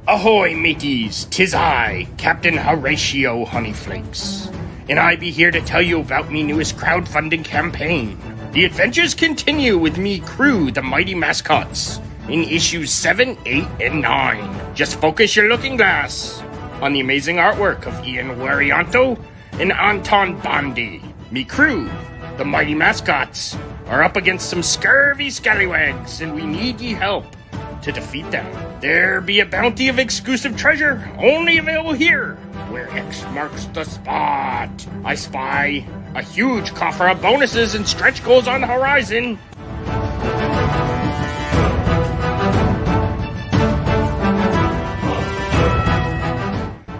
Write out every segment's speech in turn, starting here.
Ahoy, mateys! 'Tis I, Captain Horatio Honeyflakes, and I be here to tell you about me newest crowdfunding campaign. The adventures continue with me crew, the Mighty Mascots, in issues 7, 8, and 9. Just focus your looking glass on the amazing artwork of Ian Warianto and Anton Bondi. Me crew, the Mighty Mascots, are up against some scurvy scallywags, and we need ye help to defeat them. There be a bounty of exclusive treasure, only available here, where X marks the spot. I spy a huge coffer of bonuses and stretch goals on the horizon.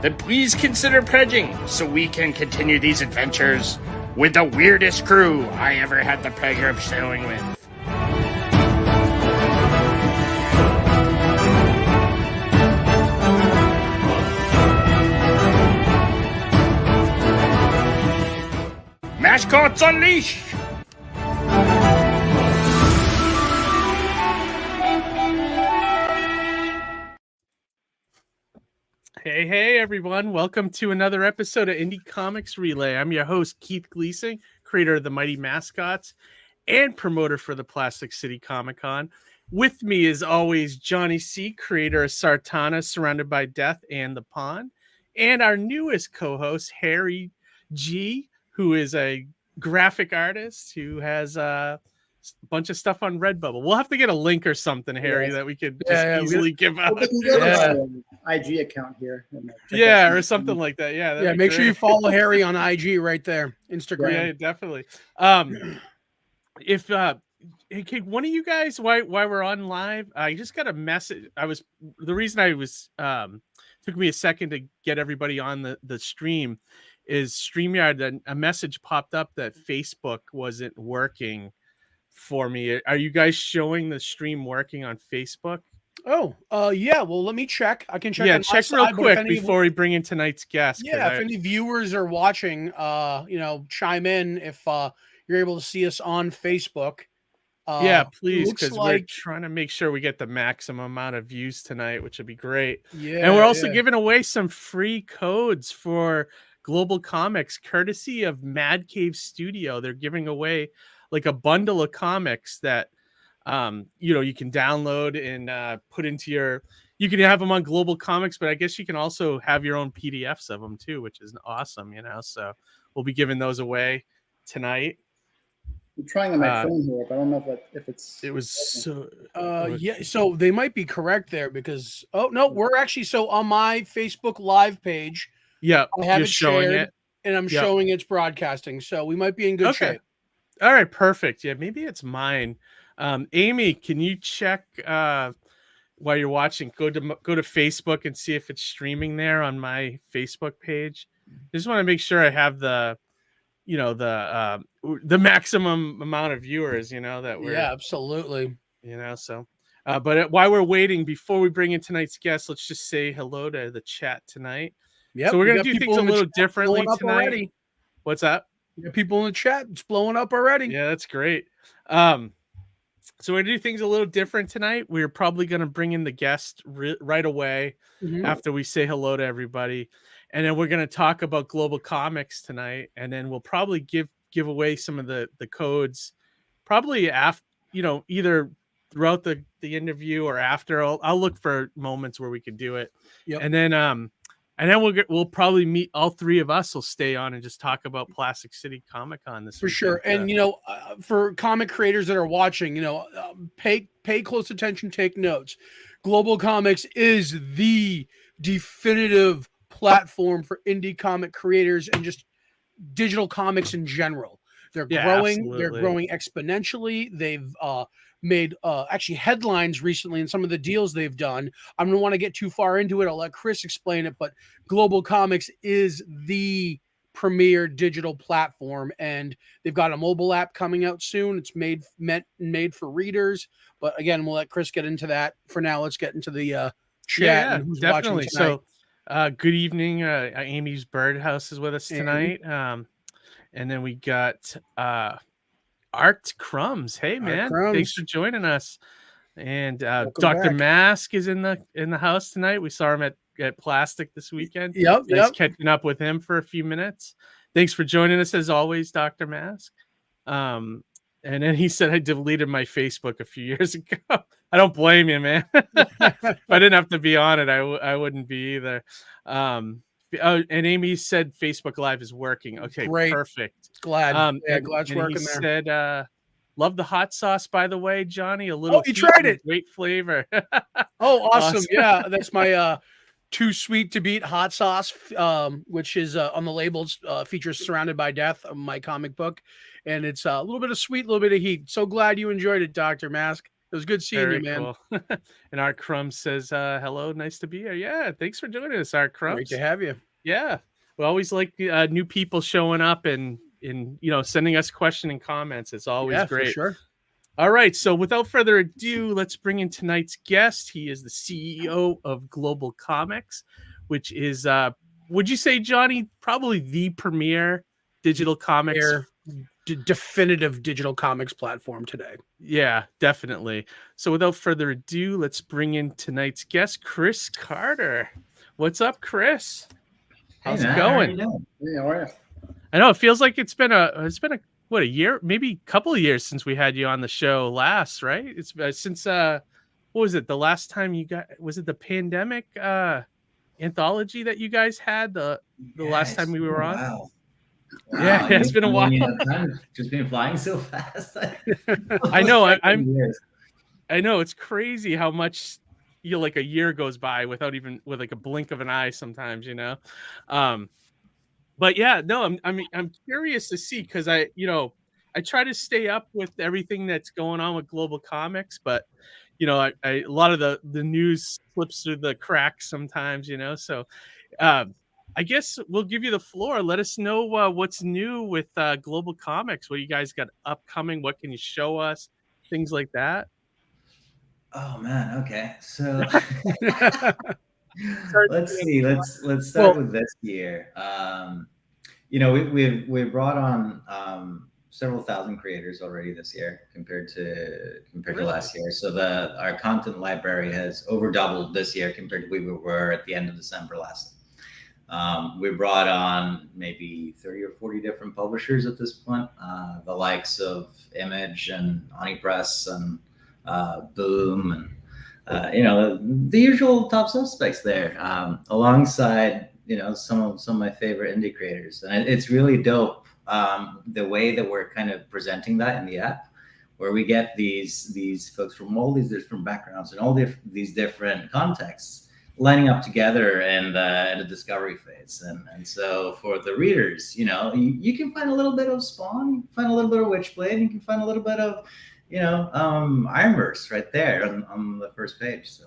Then please consider pledging so we can continue these adventures with the weirdest crew I ever had the pleasure of sailing with. Mascots Unleashed! Hey, everyone. Welcome to another episode of Indie Comics Relay. I'm your host, Keith Gleason, creator of the Mighty Mascots and promoter for the Plastic City Comic Con. With me, as always, Johnny C., creator of Sartana, Surrounded by Death and The Pond, and our newest co-host, Harry G., who is a graphic artist who has a bunch of stuff on Redbubble. We'll have to get a link or something, Harry, that we could just easily give out. IG account here. Or something like that. Yeah, make sure you follow Harry on IG right there, Instagram. Yeah, definitely. If hey, one of you guys, while we're on live, I just got a message. The reason I was took me a second to get everybody on the stream is StreamYard. That a message popped up that Facebook wasn't working for me. Are you guys showing the stream working on Facebook? Yeah. Well, let me check. I can check. Yeah, check real quick before we bring in tonight's guest. Yeah, if any viewers are watching, chime in if you're able to see us on Facebook. Yeah, please, because we're trying to make sure we get the maximum amount of views tonight, which would be great. Yeah, and we're also giving away some free codes for Global Comix, courtesy of Mad Cave Studio. They're giving away like a bundle of comics that you can download and put into your. You can have them on Global Comix, but I guess you can also have your own PDFs of them too, which is awesome. So we'll be giving those away tonight. I'm trying on my phone here, but I don't know if it's. It was so. So they might be correct there because we're actually on my Facebook Live page. Yeah, I have it showing it, and I'm showing it's broadcasting. So we might be in good shape. All right, perfect. Yeah, maybe it's mine. Amy, can you check while you're watching? Go to Facebook and see if it's streaming there on my Facebook page. I just want to make sure I have the maximum amount of viewers. That we're absolutely. But while we're waiting, before we bring in tonight's guest, let's just say hello to the chat tonight. Yeah, so we're gonna do things a little differently tonight. Already. What's that? You got people in the chat. It's blowing up already. Yeah, that's great. So we're going to do things a little different tonight. We're probably going to bring in the guest right away after we say hello to everybody. And then we're going to talk about Global Comix tonight. And then we'll probably give away some of the codes probably after, either throughout the interview or after. I'll look for moments where we could do it. Yep. And then we'll probably meet, all three of us will stay on and just talk about Plastic City Comic Con this weekend. Sure. And for comic creators that are watching, pay close attention, take notes. Global Comix is the definitive platform for indie comic creators and just digital comics in general. They're growing. Absolutely. They're growing exponentially. They've made actually headlines recently in some of the deals they've done. I don't want to get too far into it. I'll let Chris explain it, but Global Comix is the premier digital platform, and they've got a mobile app coming out soon. It's made for readers, but again, we'll let Chris get into that. For now, let's get into the chat. Yeah, and who's definitely. watching tonight. So good evening. Amy's Birdhouse is with us tonight. And then we got Art Crumbs. Hey man, thanks for joining us. And Dr. Mask is in the house tonight. We saw him at Plastic this weekend. Yep. Catching up with him for a few minutes. Thanks for joining us as always, Dr. Mask. And then he said I deleted my Facebook a few years ago. I don't blame you, man. If I didn't have to be on it, I wouldn't be either. And Amy said Facebook Live is working. Okay, great. Perfect. Glad it's working he there. Said, love the hot sauce, by the way, Johnny. A little. Oh, you tried it. Great flavor. Oh, awesome. Yeah, that's my too sweet to beat hot sauce, which is on the labels, features Surrounded by Death, my comic book. And it's a little bit of sweet, a little bit of heat. So glad you enjoyed it, Dr. Mask. It was good seeing you, man. Cool. And Art Crumbs says, hello, nice to be here. Yeah, thanks for joining us, Art Crumbs. Great to have you. Yeah, we always like new people showing up and sending us questions and comments. It's always great. For sure. All right, so without further ado, let's bring in tonight's guest. He is the CEO of Global Comix, which is, would you say, Johnny, probably the premier digital comics, definitive digital comics platform today? Yeah, definitely. So without further ado, let's bring in tonight's guest, Chris Carter. What's up, Chris? How's it going? Yeah, how are you? I know it feels like it's been a year, maybe a couple of years since we had you on the show last, right? It's since what was it? The last time you got, was it the pandemic anthology that you guys had the last time we were on? Wow. Yeah, it's been a while. Time just been flying so fast. I know. I know it's crazy how much like a year goes by with like a blink of an eye sometimes, but yeah, no, I'm curious to see, because I try to stay up with everything that's going on with Global Comix, but a lot of the news slips through the cracks sometimes, so I guess we'll give you the floor. Let us know what's new with Global Comix, what you guys got upcoming, what can you show us, things like that. Oh man, okay. So let's see. Let's start with this year. We've brought on several thousand creators already this year compared to last year. So our content library has over doubled this year compared to where we were at the end of December last. We brought on maybe 30 or 40 different publishers at this point, the likes of Image and Honey Press and Boom and the usual top suspects there, alongside some of my favorite indie creators. And it's really dope the way that we're kind of presenting that in the app, where we get these folks from all these different backgrounds and all these different contexts lining up together in the discovery phase. And so for the readers, you can find a little bit of Spawn, you can find a little bit of Witchblade, you can find a little bit of Ironverse right there on the first page. So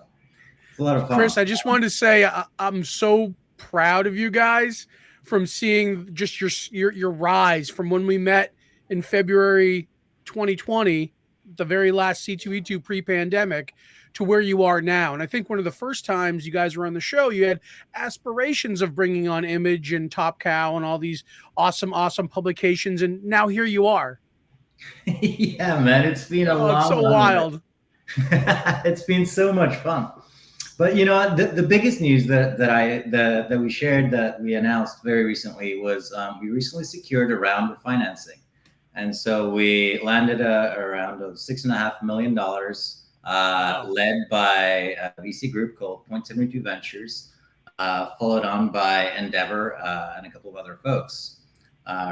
it's a lot of fun. Chris, I just wanted to say I'm so proud of you guys from seeing just your rise from when we met in February 2020, the very last C2E2 pre-pandemic, to where you are now. And I think one of the first times you guys were on the show, you had aspirations of bringing on Image and Top Cow and all these awesome publications. And now here you are. Yeah, man, it's been a long It's so run. wild. It's been so much fun. But you know, the biggest news that we shared, that we announced very recently, was we recently secured a round of financing, and so we landed a round of $6.5 million, led by a VC group called Point 72 Ventures, followed on by Endeavor and a couple of other folks.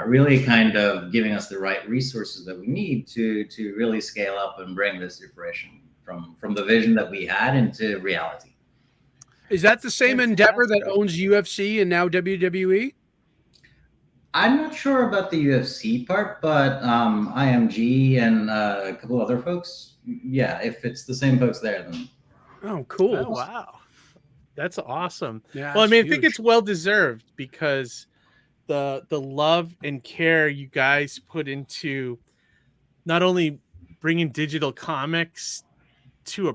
Really kind of giving us the right resources that we need to really scale up and bring this to fruition from the vision that we had into reality. Is that the same Endeavor that owns UFC and now WWE? I'm not sure about the UFC part, but IMG and a couple other folks, yeah, if it's the same folks there, then. Oh, cool. Oh, wow. That's awesome. Yeah, Well, I it's mean, I think huge. it's well deserved because the love and care you guys put into not only bringing digital comics to a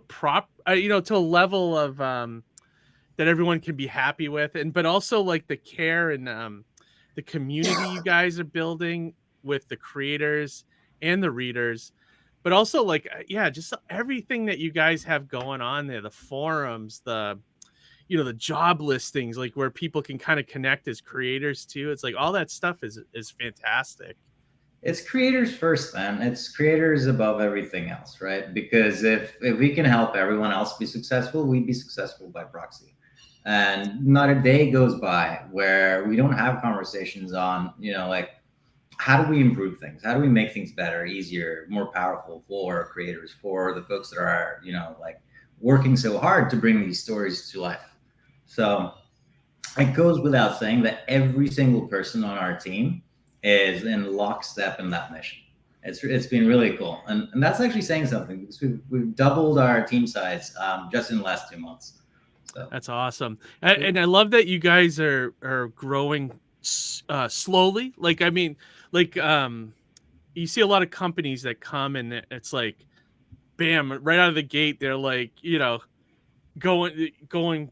to a level of that everyone can be happy with, and but also like the care and the community you guys are building with the creators and the readers, but also like just everything that you guys have going on there, the forums, the job listings, like where people can kind of connect as creators too. It's like all that stuff is fantastic. It's creators first, man. It's creators above everything else, right? Because if we can help everyone else be successful, we'd be successful by proxy. And not a day goes by where we don't have conversations on, like, how do we improve things? How do we make things better, easier, more powerful for creators, for the folks that are, like working so hard to bring these stories to life? So it goes without saying that every single person on our team is in lockstep in that mission. It's been really cool, and that's actually saying something, because we've doubled our team size just in the last 2 months. So That's awesome, and I love that you guys are growing slowly. Like, I mean, like you see a lot of companies that come and it's like, bam, right out of the gate, they're like, going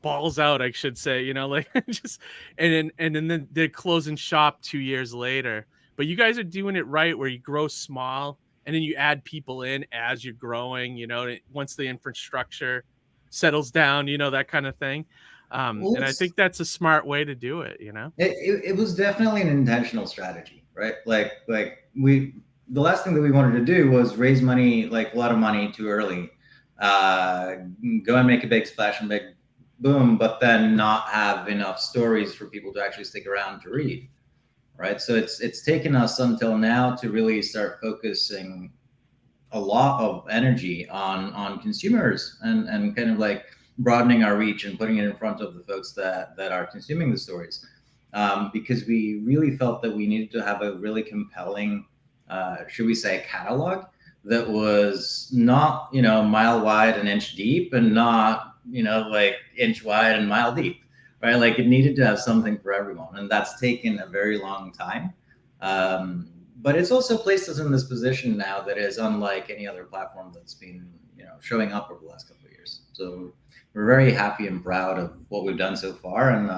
balls out, I should say, like just and then they're closing shop 2 years later. But you guys are doing it right, where you grow small and then you add people in as you're growing, once the infrastructure settles down, that kind of thing. And I think that's a smart way to do it. It was definitely an intentional strategy, right? Like the last thing that we wanted to do was raise money, like a lot of money too early, go and make a big splash and big boom, but then not have enough stories for people to actually stick around to read, right? So it's taken us until now to really start focusing a lot of energy on consumers and kind of like broadening our reach and putting it in front of the folks that are consuming the stories, because we really felt that we needed to have a really compelling, should we say, catalog that was not mile wide and inch deep, and not like inch wide and mile deep, right? Like, it needed to have something for everyone, and that's taken a very long time. But it's also placed us in this position now that is unlike any other platform that's been showing up over the last couple of years. So we're very happy and proud of what we've done so far, and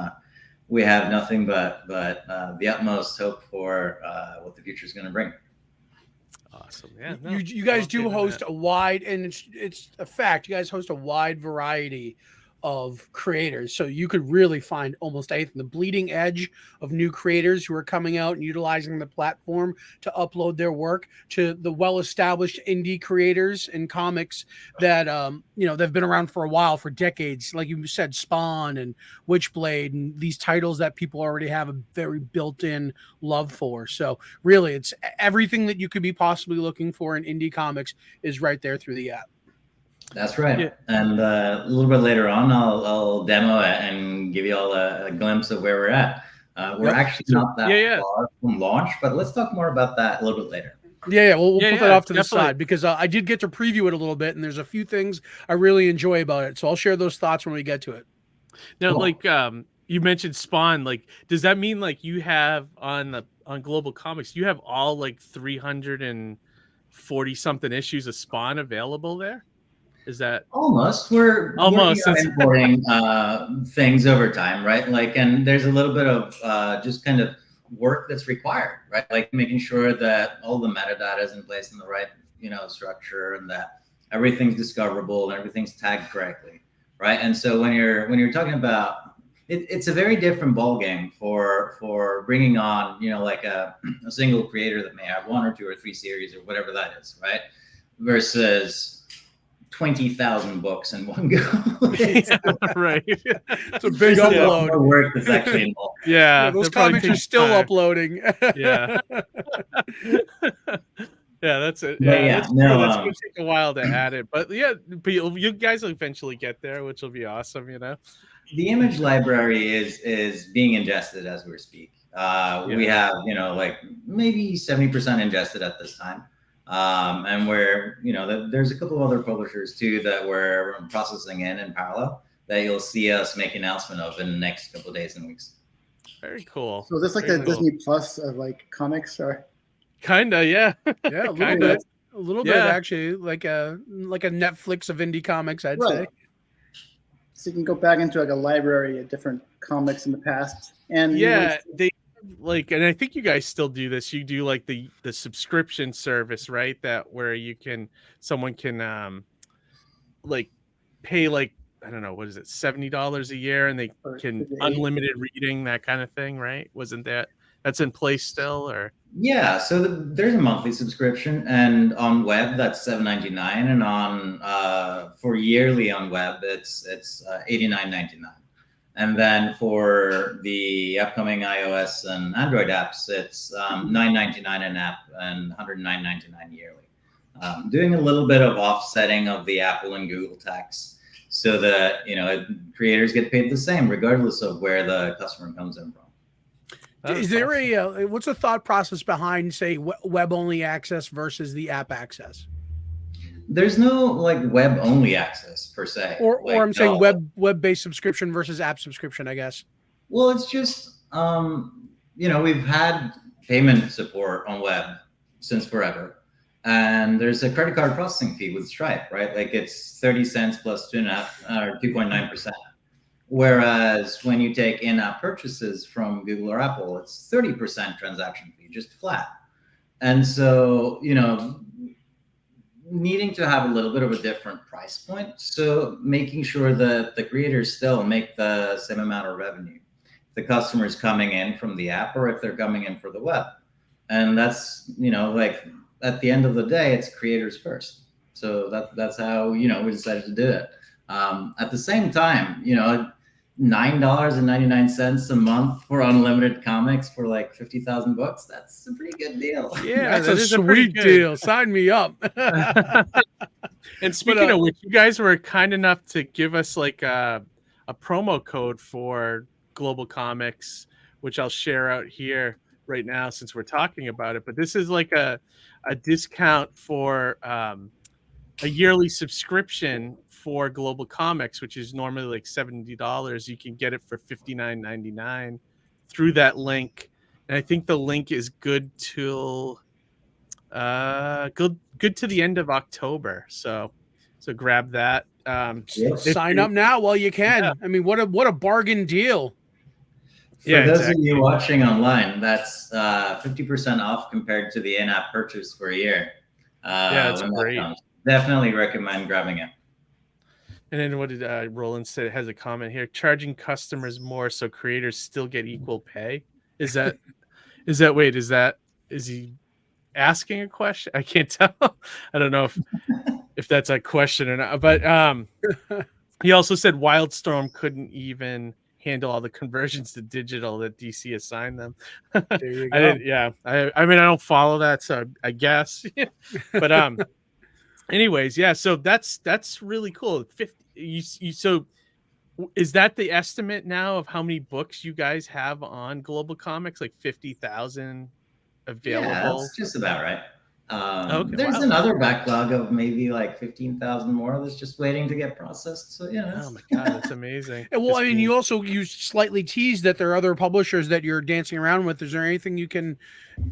we have nothing but the utmost hope for what the future is going to bring. Awesome. Yeah. You guys do host a wide, and it's a fact, you guys host a wide variety of creators, so you could really find almost anything. The bleeding edge of new creators who are coming out and utilizing the platform to upload their work, to the well-established indie creators in comics that they've been around for a while, for decades, like you said, Spawn and Witchblade, and these titles that people already have a very built-in love for. So really, it's everything that you could be possibly looking for in indie comics is right there through the app. That's right. Yeah. And a little bit later on, I'll demo it and give you all a glimpse of where we're at. We're actually not that far from launch, but let's talk more about that a little bit later. Yeah, we'll put that off to the side, because I did get to preview it a little bit, and there's a few things I really enjoy about it. So I'll share those thoughts when we get to it. Now, like you mentioned Spawn, like, does that mean like you have on Global Comix, you have all like 340 something issues of Spawn available there? Is that almost? We're importing things over time, right? Like, and there's a little bit of just kind of work that's required, right? Like making sure that all the metadata is in place in the right, structure, and that everything's discoverable and everything's tagged correctly, right? And so when you're talking about it's a very different ballgame for bringing on, like a single creator that may have 1 or 2 or 3 series or whatever that is, right? Versus 20,000 books in one go. Right. It's a big There's a lot upload. more work that's actually involved. Yeah, Those that probably comics are takes still time. uploading. Yeah. Yeah, that's it. But Yeah, yeah, that's true. no, That's gonna take a while to add it, but yeah, but you guys will eventually get there, which will be awesome. The image library is being ingested as we speak. We have, like maybe 70% ingested at this time. And there's a couple of other publishers too that we're processing in parallel that you'll see us make announcement of in the next couple of days and weeks. Very cool. So is this like Very the cool. Disney Plus of like comics, or? Kinda, yeah. Yeah, a little Kinda. bit. A little bit, Yeah. actually, like a Netflix of indie comics, I'd say. Right. So you can go back into like a library of different comics in the past, and Yeah, they and I think you guys still do this. You do like the subscription service, right? That where someone can like pay like, I don't know, what is it, $70 a year, and they can unlimited reading, that kind of thing, right? Wasn't that's in place still, or? Yeah, so there's a monthly subscription, and on web that's $7.99, and on for yearly on web it's $89.99, and then for the upcoming iOS and Android apps it's $9.99 an app and $109.99 yearly. Doing a little bit of offsetting of the Apple and Google tax, so that creators get paid the same regardless of where the customer comes in from. Is there what's the thought process behind, say, web only access versus the app access? There's no like web only access per se, or I'm saying no. web based subscription versus app subscription, I guess. Well, it's just we've had payment support on web since forever, and there's a credit card processing fee with Stripe, right? Like it's 30 cents plus 2.9%. Whereas when you take in-app purchases from Google or Apple, it's 30% transaction fee, just flat. And so, needing to have a little bit of a different price point. So making sure that the creators still make the same amount of revenue. The customers coming in from the app, or if they're coming in for the web. And that's, like at the end of the day, it's creators first. So that's how, we decided to do it. At the same time, $9.99 a month for unlimited comics for like 50,000 books. That's a pretty good deal. Yeah, that's a sweet deal. Sign me up. And speaking of which, you guys were kind enough to give us like a promo code for Global Comix, which I'll share out here right now since we're talking about it. But this is like a discount for a yearly subscription for Global Comix, which is normally like $70. You can get it for $59.99 through that link, and I think the link is good till good to the end of October. So grab that. Sign up now while you can. Yeah. I mean, what a bargain deal. For those of you watching online, that's 50% off compared to the in-app purchase for a year. That's great. Definitely recommend grabbing it. And then what did Roland say? It has a comment here: charging customers more so creators still get equal pay. Is he asking a question? I can't tell. I don't know if that's a question or not. But he also said Wildstorm couldn't even handle all the conversions to digital that DC assigned them. There you go. I mean, I don't follow that, so I guess. But anyways, yeah. So that's really cool. 50. So is that the estimate now of how many books you guys have on Global Comix? Like 50,000 available? Yeah, that's just about right. Okay, there's another backlog of maybe like 15,000 more that's just waiting to get processed. So oh my god, that's amazing. Well, I mean, you slightly teased that there are other publishers that you're dancing around with. Is there anything you can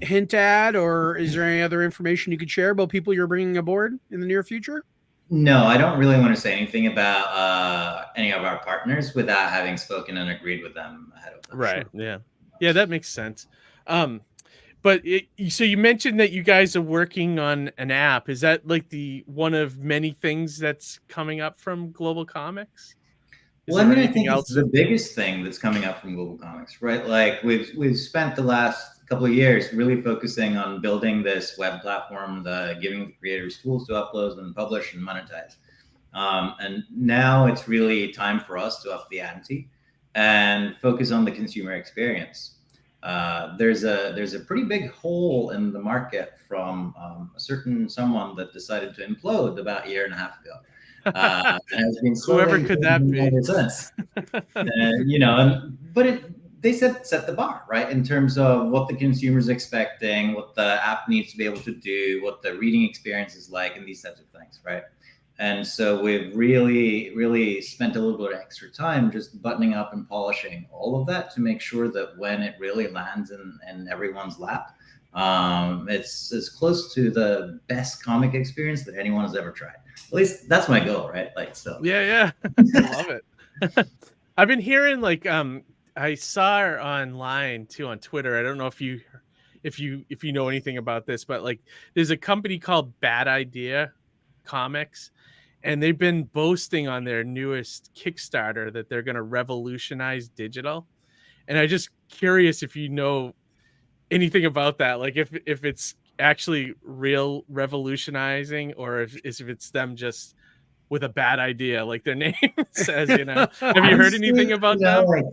hint at, or is there any other information you could share about people you're bringing aboard in the near future? No, I don't really want to say anything about any of our partners without having spoken and agreed with them ahead of time. Right. Sure. Yeah, that makes sense. But so you mentioned that you guys are working on an app. Is that like the one of many things that's coming up from Global Comix? Well, I mean, I think it's the biggest thing that's coming up from Global Comix, right? Like we've spent the last couple of years really focusing on building this web platform, giving the creators tools to upload and publish and monetize. And now it's really time for us to up the ante and focus on the consumer experience. There's a pretty big hole in the market from a certain someone that decided to implode about a year and a half ago. And has been whoever could that be since. They set the bar, right, in terms of what the consumer's expecting, what the app needs to be able to do, what the reading experience is like, and these types of things, right? And so we've really spent a little bit of extra time just buttoning up and polishing all of that to make sure that when it really lands in everyone's lap, it's as close to the best comic experience that anyone has ever tried. At least that's my goal, right? Like, so. Yeah. I love it. I've been hearing I saw her online too on Twitter. I don't know if you know anything about this, but like there's a company called Bad Idea Comics, and they've been boasting on their newest Kickstarter that they're going to revolutionize digital. And I'm just curious if you know anything about that, like if it's actually real revolutionizing, or if it's them just with a bad idea, like their name says. Have you heard anything about them? Like,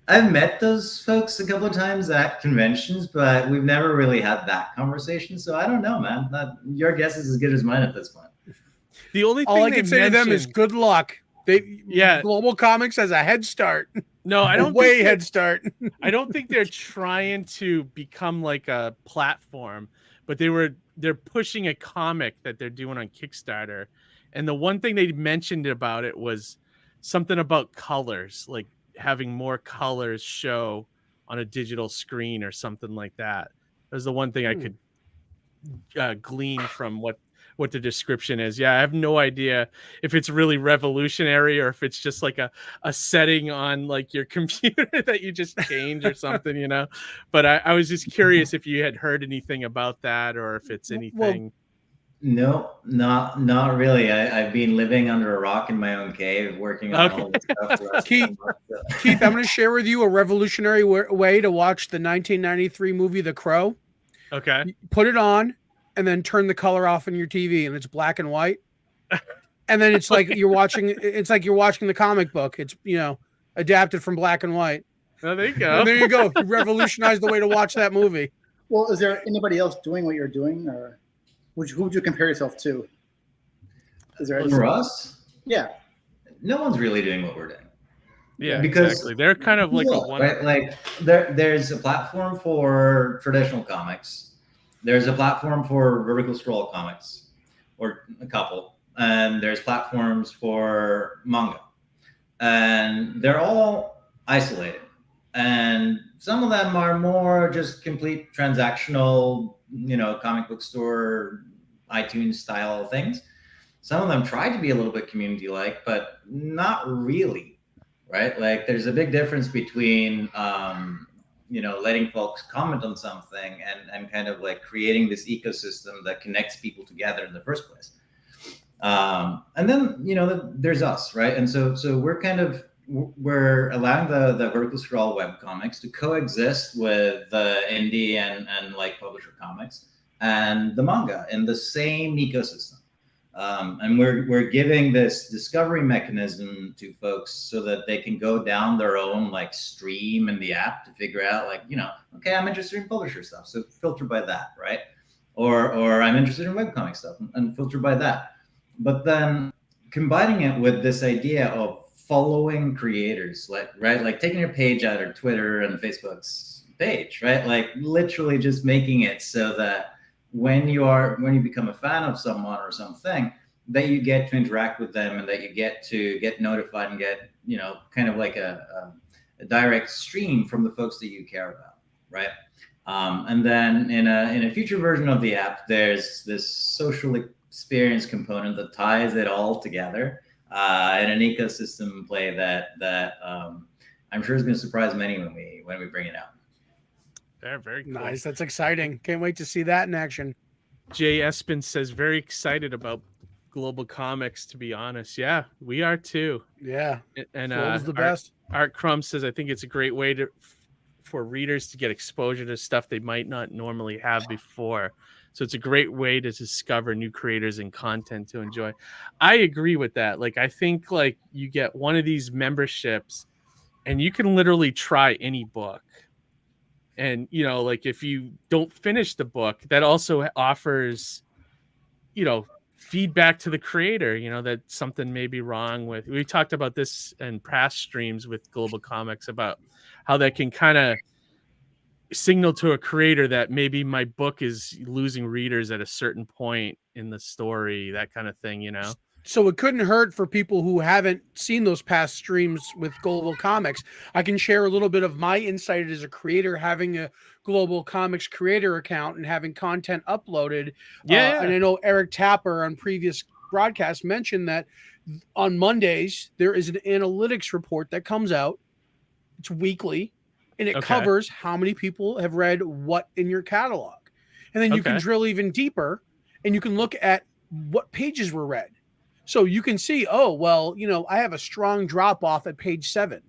I've met those folks a couple of times at conventions, but we've never really had that conversation. So I don't know, man. Your guess is as good as mine at this point. The only thing all I can say to them is good luck. Global Comix has a head start. No, I don't. Head start. I don't think they're trying to become like a platform, but they're pushing a comic that they're doing on Kickstarter. And the one thing they mentioned about it was something about colors, like having more colors show on a digital screen or something like that. That was the one thing I could glean from what the description is. Yeah, I have no idea if it's really revolutionary or if it's just like a setting on like your computer that you just change or something, But I was just curious if you had heard anything about that, or if it's anything. No, not really. I've been living under a rock in my own cave, working on all this stuff. Keith, I'm going to share with you a revolutionary way to watch the 1993 movie The Crow. Okay. Put it on, and then turn the color off on your TV, and it's black and white. And then it's like you're watching the comic book. It's, adapted from black and white. Oh, there you go. And there you go. You revolutionized the way to watch that movie. Well, is there anybody else doing what you're doing, or who would you compare yourself to? Is there for us? Yeah. No one's really doing what we're doing. Yeah, because exactly. They're kind of like a one. Right? Like there's a platform for traditional comics. There's a platform for vertical scroll comics, or a couple, and there's platforms for manga, and they're all isolated. And some of them are more just complete transactional, comic book store, iTunes style things. Some of them try to be a little bit community-like, but not really, right? Like there's a big difference between letting folks comment on something and kind of like creating this ecosystem that connects people together in the first place. And then, there's us, right? And so we're allowing the vertical scroll web comics to coexist with the indie and like publisher comics and the manga in the same ecosystem. And we're giving this discovery mechanism to folks so that they can go down their own like stream in the app to figure out like, okay, I'm interested in publisher stuff, so filter by that, right? Or I'm interested in webcomic stuff and filter by that. But then combining it with this idea of following creators, like taking your page out of Twitter and Facebook's page, right? Like literally just making it so that when you become a fan of someone or something, that you get to interact with them and that you get to get notified and get, kind of like a direct stream from the folks that you care about, right? And then in a future version of the app, there's this social experience component that ties it all together in an ecosystem play that I'm sure is going to surprise many when we bring it out. Very cool. Nice. That's exciting. Can't wait to see that in action. Jay Espin says very excited about Global Comix. To be honest, yeah, we are too. Yeah, And Global's the best. Art Crumb says I think it's a great way for readers to get exposure to stuff they might not normally have before. So it's a great way to discover new creators and content to enjoy. I agree with that. Like, I think like you get one of these memberships and you can literally try any book. And, you know, like if you don't finish the book, that also offers, you know, feedback to the creator, you know, that something may be wrong with. We talked about this in past streams with Global Comix about how that can kind of signal to a creator that maybe my book is losing readers at a certain point in the story, that kind of thing, you know. So it couldn't hurt for people who haven't seen those past streams with Global Comix. I can share a little bit of my insight as a creator, having a Global Comix creator account and having content uploaded. Yeah. And I know Eric Tapper on previous broadcasts mentioned that on Mondays, there is an analytics report that comes out. It's weekly, and it covers how many people have read what in your catalog. And then you can drill even deeper, and you can look at what pages were read. So you can see, oh, well, you know, I have a strong drop off at page 7.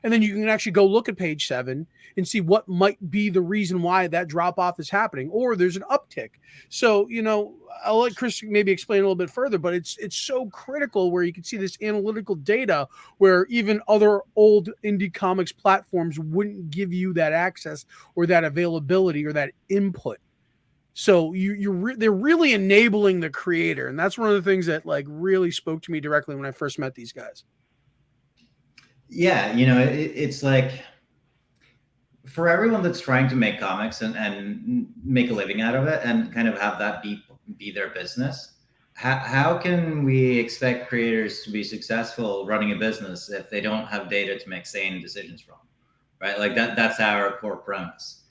And then you can actually go look at page 7 and see what might be the reason why that drop off is happening, or there's an uptick. So, you know, I'll let Chris maybe explain a little bit further, but it's so critical where you can see this analytical data where even other old indie comics platforms wouldn't give you that access or that availability or that input. So they're really enabling the creator. And that's one of the things that like really spoke to me directly when I first met these guys. Yeah. You know, it's like for everyone that's trying to make comics and make a living out of it and kind of have that be their business. How can we expect creators to be successful running a business if they don't have data to make sane decisions from, right? Like that's our core premise.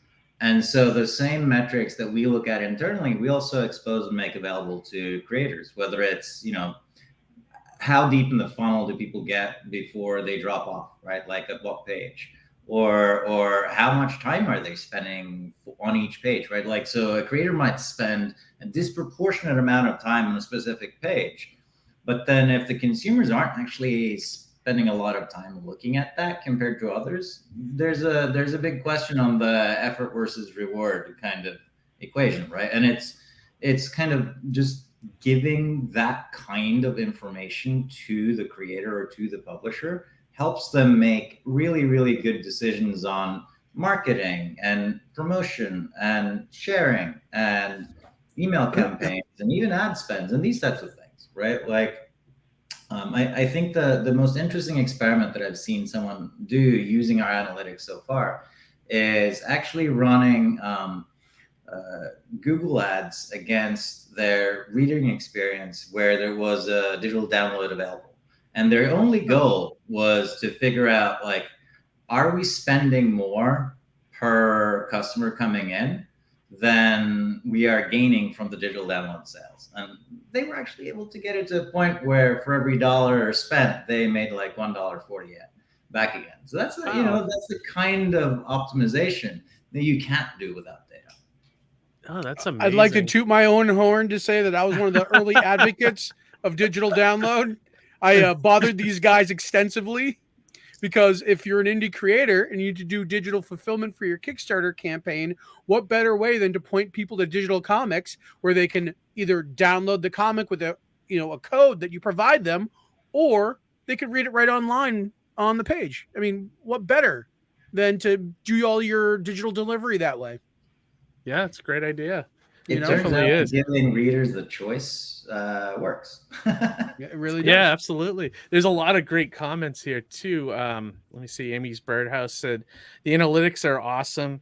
And so the same metrics that we look at internally, we also expose and make available to creators, whether it's, you know, how deep in the funnel do people get before they drop off, right? Like at what page, or how much time are they spending on each page, right? Like, so a creator might spend a disproportionate amount of time on a specific page, but then if the consumers aren't actually spending a lot of time looking at that compared to others, there's a big question on the effort versus reward kind of equation, right? And it's kind of just giving that kind of information to the creator or to the publisher helps them make really, really good decisions on marketing and promotion and sharing and email campaigns and even ad spends and these types of things, right? Like, I think the most interesting experiment that I've seen someone do using our analytics so far is actually running Google ads against their reading experience where there was a digital download available. And their only goal was to figure out, like, are we spending more per customer coming in than we are gaining from the digital download sales? And they were actually able to get it to a point where for every dollar spent, they made like $1.40 back again. So that's you know, that's the kind of optimization that you can't do without data. Oh, that's amazing. I'd like to toot my own horn to say that I was one of the early advocates of digital download. I bothered these guys extensively because if you're an indie creator and you need to do digital fulfillment for your Kickstarter campaign, what better way than to point people to Digital Comix where they can either download the comic with a code that you provide them, or they could read it right online on the page. I mean, what better than to do all your digital delivery that way? Yeah, it's a great idea. It turns out giving readers the choice works. It really does. Yeah, absolutely. There's a lot of great comments here too. Let me see. Amy's Birdhouse said the analytics are awesome.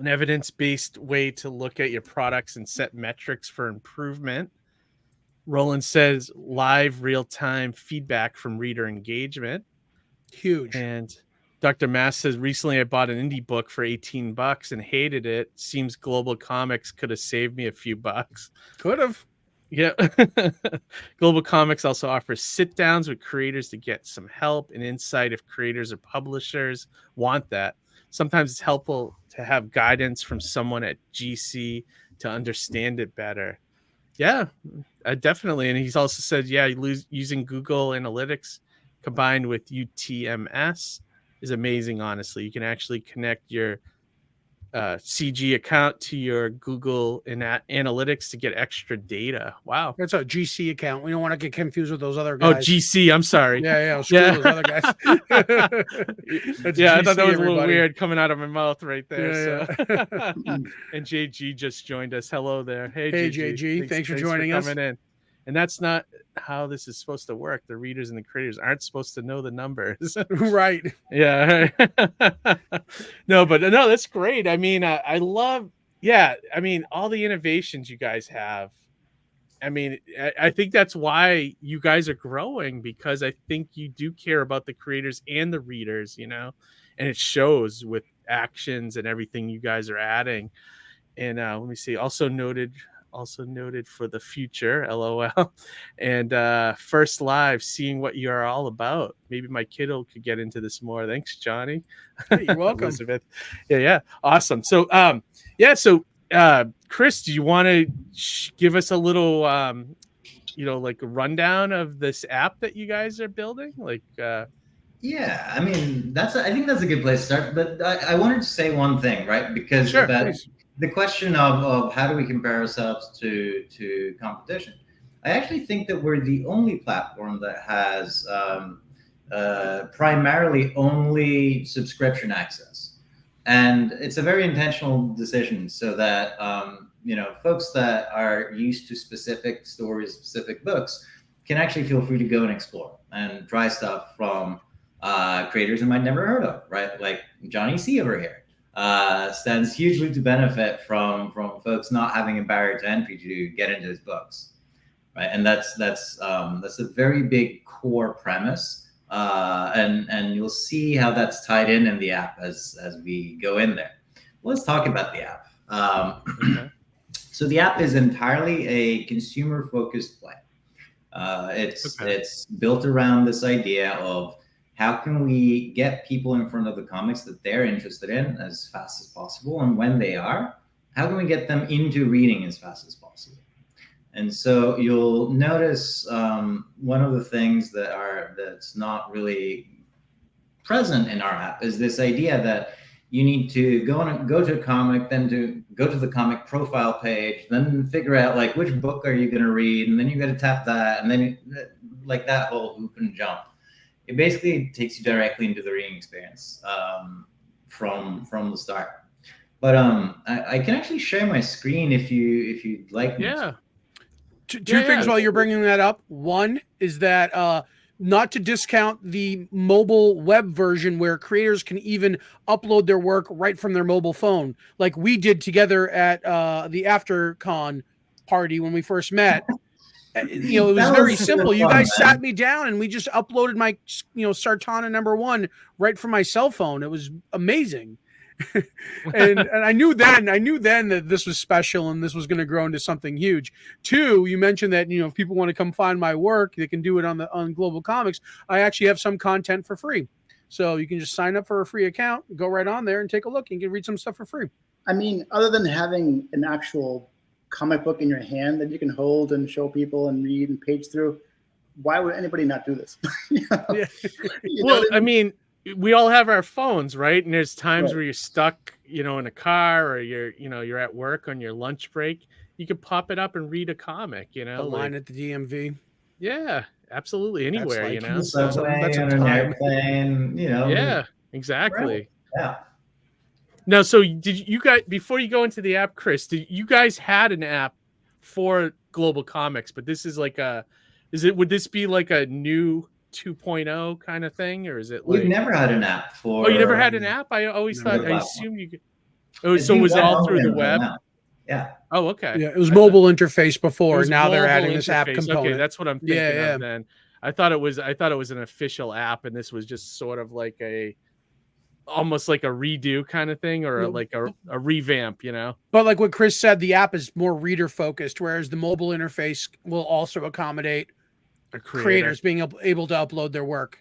An evidence-based way to look at your products and set metrics for improvement. Roland says live real-time feedback from reader engagement. Huge. And Dr. Mass says recently I bought an indie book for $18 and hated it. Seems Global Comix could have saved me a few bucks. Could have. Yeah. Global Comix also offers sit downs with creators to get some help and insight if creators or publishers want that. Sometimes it's helpful to to have guidance from someone at GC to understand it better. Yeah, definitely. And he's also said, yeah, using Google Analytics combined with UTMS is amazing. Honestly, you can actually connect your CG account to your Google Analytics to get extra data. Wow. That's a GC account. We don't want to get confused with those other Oh, guys. GC. I'm sorry. Yeah. Screw those other guys. Yeah, I thought that was GC, a little everybody. weird coming out of my mouth right there. Yeah. And JG just joined us. Hello there. Hey, Hey, JG. JG. Thanks for joining us. Coming in. And that's not how this is supposed to work. The readers and the creators aren't supposed to know the numbers. Right. Yeah. No, that's great. I mean, I love, I mean, all the innovations you guys have. I mean, I think that's why you guys are growing, because I think you do care about the creators and the readers, you know, and it shows with actions and everything you guys are adding. And let me see, also noted for the future, LOL. And first live, seeing what you are all about. Maybe my kiddo could get into this more. Thanks, Johnny. Hey, you're welcome. Elizabeth. Yeah. Awesome. So, Chris, do you want to give us a little, like a rundown of this app that you guys are building? Yeah, I mean, I think that's a good place to start. But I wanted to say one thing, right? Because Sure, please. The question of how do we compare ourselves to competition, I actually think that we're the only platform that has primarily only subscription access. And it's a very intentional decision so that, folks that are used to specific stories, specific books can actually feel free to go and explore and try stuff from creators they might never heard of, right? Like Johnny C over here. Stands hugely to benefit from folks not having a barrier to entry to get into his books, right? And that's a very big core premise, and you'll see how that's tied in the app as we go in there. Let's talk about the app. Okay. So the app is entirely a consumer-focused play. It's built around this idea of how can we get people in front of the comics that they're interested in as fast as possible? And when they are, how can we get them into reading as fast as possible? And so you'll notice one of the things that's not really present in our app is this idea that you need to go to a comic, then to go to the comic profile page, then figure out like which book are you going to read, and then you got to tap that, and then like that whole hoop and jump. It basically takes you directly into the reading experience from the start. But I can actually share my screen if you'd like. Yeah. Two things while you're bringing that up. One is that not to discount the mobile web version where creators can even upload their work right from their mobile phone, like we did together at the AfterCon party when we first met. It was very simple. You guys sat me down and we just uploaded my, Sartana #1 right from my cell phone. It was amazing. and I knew then that this was special and this was going to grow into something huge. Two, you mentioned that, if people want to come find my work, they can do it on Global Comix. I actually have some content for free. So you can just sign up for a free account, go right on there and take a look. You can read some stuff for free. I mean, other than having an actual comic book in your hand that you can hold and show people and read and page through, why would anybody not do this? I mean, we all have our phones, right? And there's times where you're stuck, in a car, or you're at work on your lunch break. You can pop it up and read a comic, The line at the DMV. Yeah, absolutely. Anywhere, That's on an airplane, Yeah, exactly. Yeah. Now, so did you guys, before you go into the app, Chris, you guys had an app for Global Comix, but this is would this be like a new 2.0 kind of thing, or is it We've never had an app for... Oh, you never had an app? I always thought, I assumed you could... Oh, so was it all through the web? Yeah. Oh, okay. Yeah, it was mobile interface before. Now they're adding this app component. Okay, that's what I'm thinking of then. I thought it was an official app, and this was just sort of like almost like a redo kind of thing, or like a revamp, But like what Chris said, the app is more reader focused, whereas the mobile interface will also accommodate creators being able to upload their work.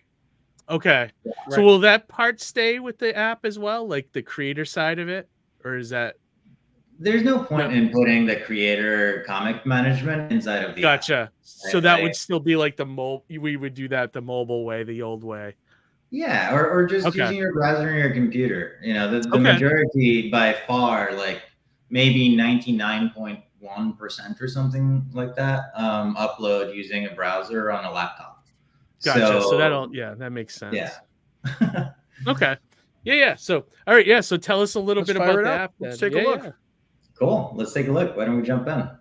Okay. Right. So will that part stay with the app as well, like the creator side of it? or is that? There's no point in putting the creator comic management inside of the app. Gotcha. So that would still be like we would do that the mobile way, the old way. Yeah, or just using your browser and your computer. You know, the majority by far, like maybe 99.1% or something like that, upload using a browser on a laptop. Gotcha. So that makes sense. Yeah. Okay. Yeah. So all right. Yeah. So tell us a little bit about the app. Let's take a look. Yeah. Cool. Let's take a look. Why don't we jump in? All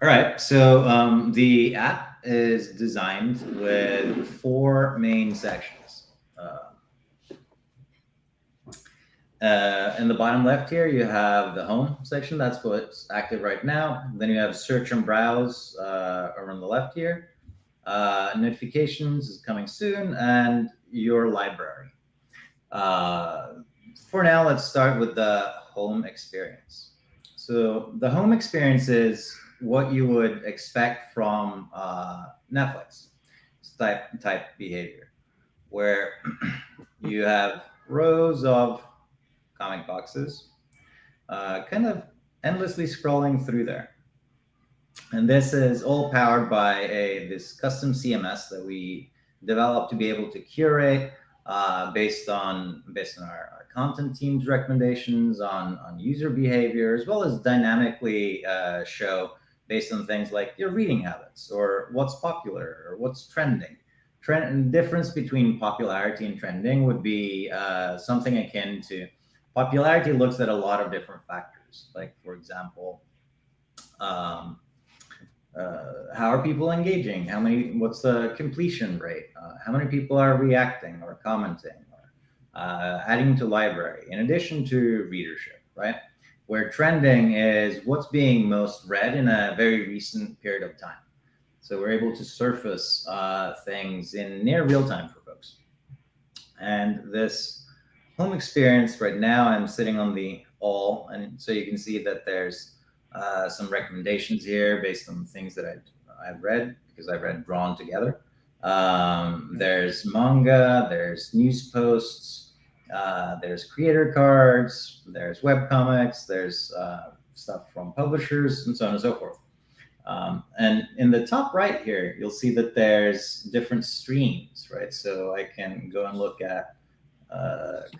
right. So the app is designed with 4 main sections. In the bottom left here, you have the home section. That's what's active right now. Then you have search and browse over on the left here. Notifications is coming soon, and your library. For now, let's start with the home experience. So the home experience is what you would expect from Netflix type behavior, where you have rows of comic boxes, kind of endlessly scrolling through there. And this is all powered by this custom CMS that we developed to be able to curate based on our content team's recommendations on user behavior, as well as dynamically show based on things like your reading habits or what's popular or what's trending. Difference between popularity and trending would be something akin to popularity looks at a lot of different factors. Like, for example, how are people engaging? What's the completion rate? How many people are reacting or commenting or adding to library, in addition to readership, right? Where trending is what's being most read in a very recent period of time. So we're able to surface things in near real time for folks. And this home experience right now, I'm sitting on the all, and so you can see that there's some recommendations here based on things that I've read, because I've read Drawn Together. There's manga, there's news posts, there's creator cards, there's webcomics, there's stuff from publishers, and so on and so forth. And in the top right here, you'll see that there's different streams, right? So I can go and look at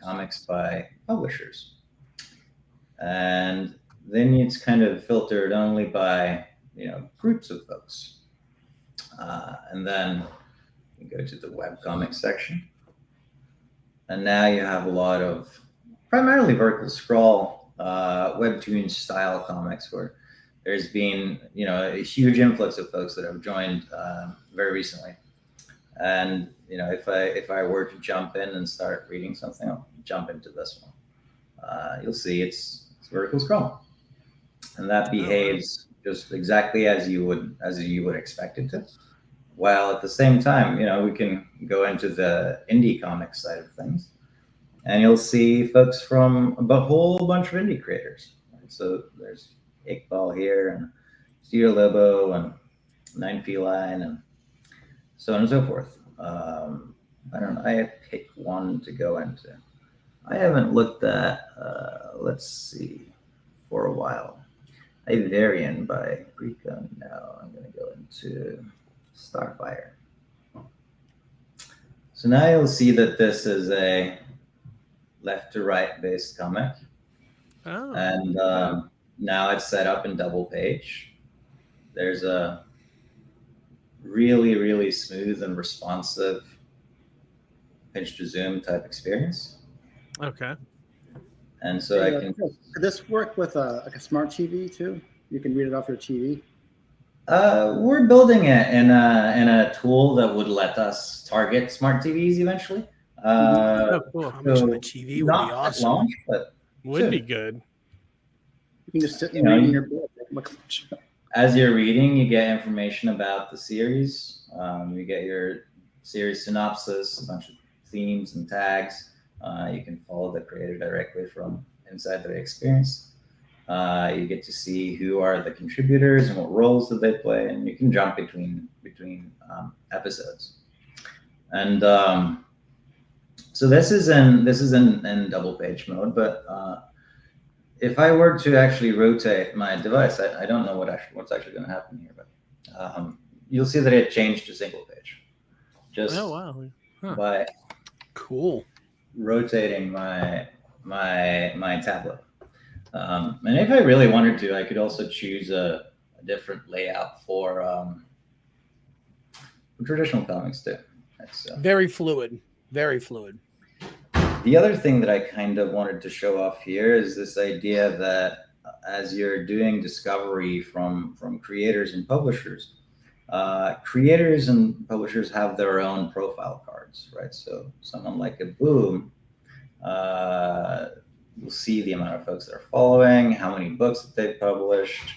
comics by publishers. And then it's kind of filtered only by, groups of folks. And then you go to the webcomics section. And now you have a lot of primarily vertical scroll, webtoon style comics where there's been, a huge influx of folks that have joined very recently. And, if I were to jump in and start reading something, I'll jump into this one. You'll see it's vertical scroll. And that behaves just exactly as you would expect it to. While at the same time, we can go into the indie comics side of things, and you'll see folks from a whole bunch of indie creators. So there's Iqbal here, and Studio Lobo, and Nine Feline, and so on and so forth. I don't know. I picked one to go into. I haven't looked at, let's see, for a while. Iverian by Rico. Now I'm going to go into Starfire. So now you'll see that this is a left to right based comic. Oh. And now it's set up in double page. There's a really, really smooth and responsive pinch to zoom type experience. Okay. And so I can. Could this work with a smart TV too? You can read it off your TV. We're building it in a tool that would let us target smart TVs eventually. Cool. Comics on the TV would be awesome. Launch, but would be good. You can just sit and read in your bed. As you're reading, you get information about the series. You get your series synopsis, a bunch of themes and tags. You can follow the creator directly from inside the experience. You get to see who are the contributors and what roles that they play, and you can jump between episodes. And so So this is in double page mode, but if I were to actually rotate my device, I don't know what's actually going to happen here, but you'll see that it changed to single page just by cool rotating my tablet. And if I really wanted to, I could also choose a different layout for traditional comics too. Very fluid. The other thing that I kind of wanted to show off here is this idea that as you're doing discovery from creators and publishers have their own profile cards, right? So someone like a Boom will see the amount of folks that are following, how many books that they've published,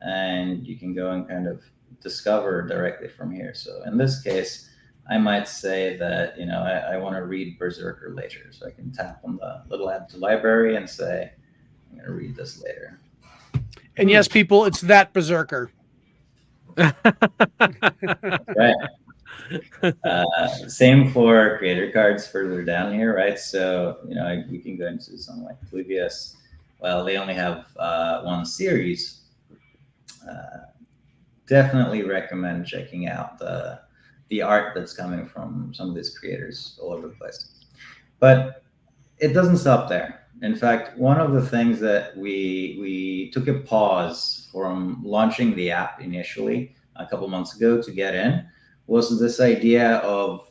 and you can go and kind of discover directly from here. So in this case, I might say that, I want to read Berserker later. So I can tap on the little add to library and say, I'm going to read this later. And yes, people, it's that Berserker. Right. Same for creator cards further down here, right? So, we can go into something like Pluvius. Well, they only have one series. Definitely recommend checking out the art that's coming from some of these creators all over the place. But it doesn't stop there. In fact, one of the things that we took a pause from launching the app initially a couple months ago to get in was this idea of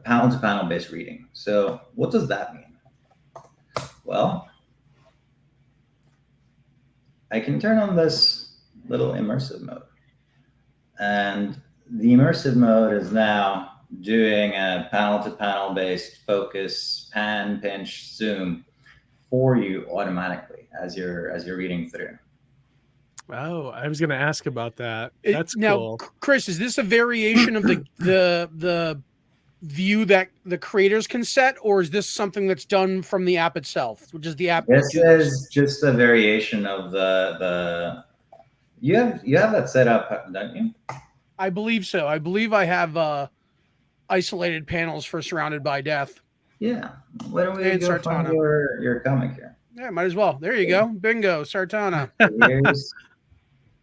panel-to-panel based reading. So what does that mean? Well, I can turn on this little immersive mode. And the immersive mode is now doing a panel-to-panel based focus, pan, pinch, zoom for you automatically as you're reading through. Oh, I was going to ask about that. That's now, cool. Chris, is this a variation of the view that the creators can set, or is this something that's done from the app itself? Which is the app? This is just a variation of the. You have that set up, don't you? I believe so. I believe I have isolated panels for Surrounded by Death. Yeah. Why don't we go Sartana. find your comic here? Yeah, might as well. There you go. Bingo, Sartana.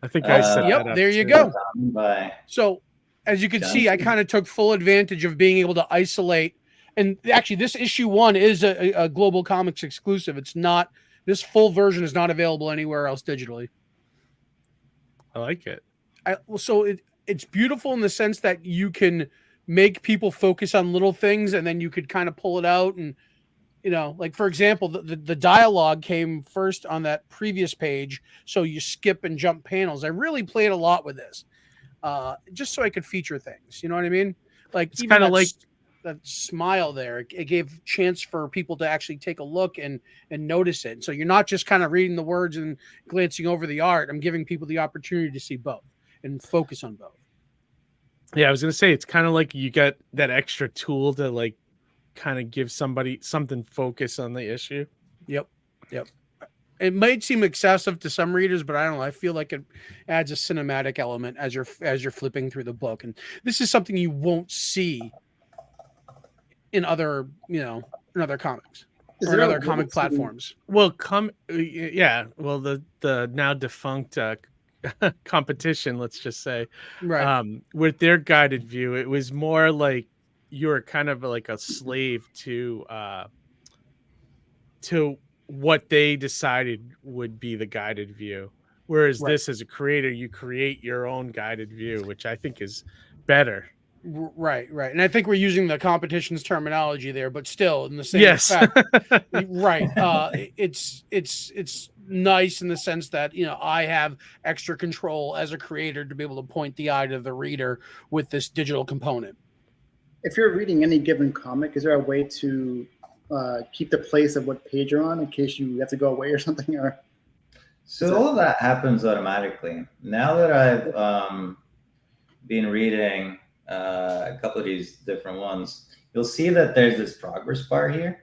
I think I set yep, that up there you too. go. By So, as you can see, I kind of took full advantage of being able to isolate. And actually, this issue 1 is a Global Comix exclusive. It's not. This full version is not available anywhere else digitally. I like it. It's beautiful in the sense that you can make people focus on little things, and then you could kind of pull it out. And, like, for example, the dialogue came first on that previous page. So you skip and jump panels. I really played a lot with this, just so I could feature things. You know what I mean? Like, it's kind of like that smile there. It gave chance for people to actually take a look and notice it. So you're not just kind of reading the words and glancing over the art. I'm giving people the opportunity to see both and focus on both. Yeah, I was going to say, it's kind of like you got that extra tool to, like, kind of give somebody something focus on the issue. Yep. It might seem excessive to some readers, but I don't know. I feel like it adds a cinematic element as you're flipping through the book. And this is something you won't see in other comics or other comic platforms. Well, the now defunct competition, let's just say, right? With their guided view, it was more like you were kind of like a slave to what they decided would be the guided view. Whereas this, as a creator, you create your own guided view, which I think is better. Right. And I think we're using the competition's terminology there, but still in the same effect. Right. It's nice in the sense that, I have extra control as a creator to be able to point the eye to the reader with this digital component. If you're reading any given comic, is there a way to keep the place of what page you're on in case you have to go away or something? Or so all of that happens automatically. Now that I've been reading a couple of these different ones, you'll see that there's this progress bar here.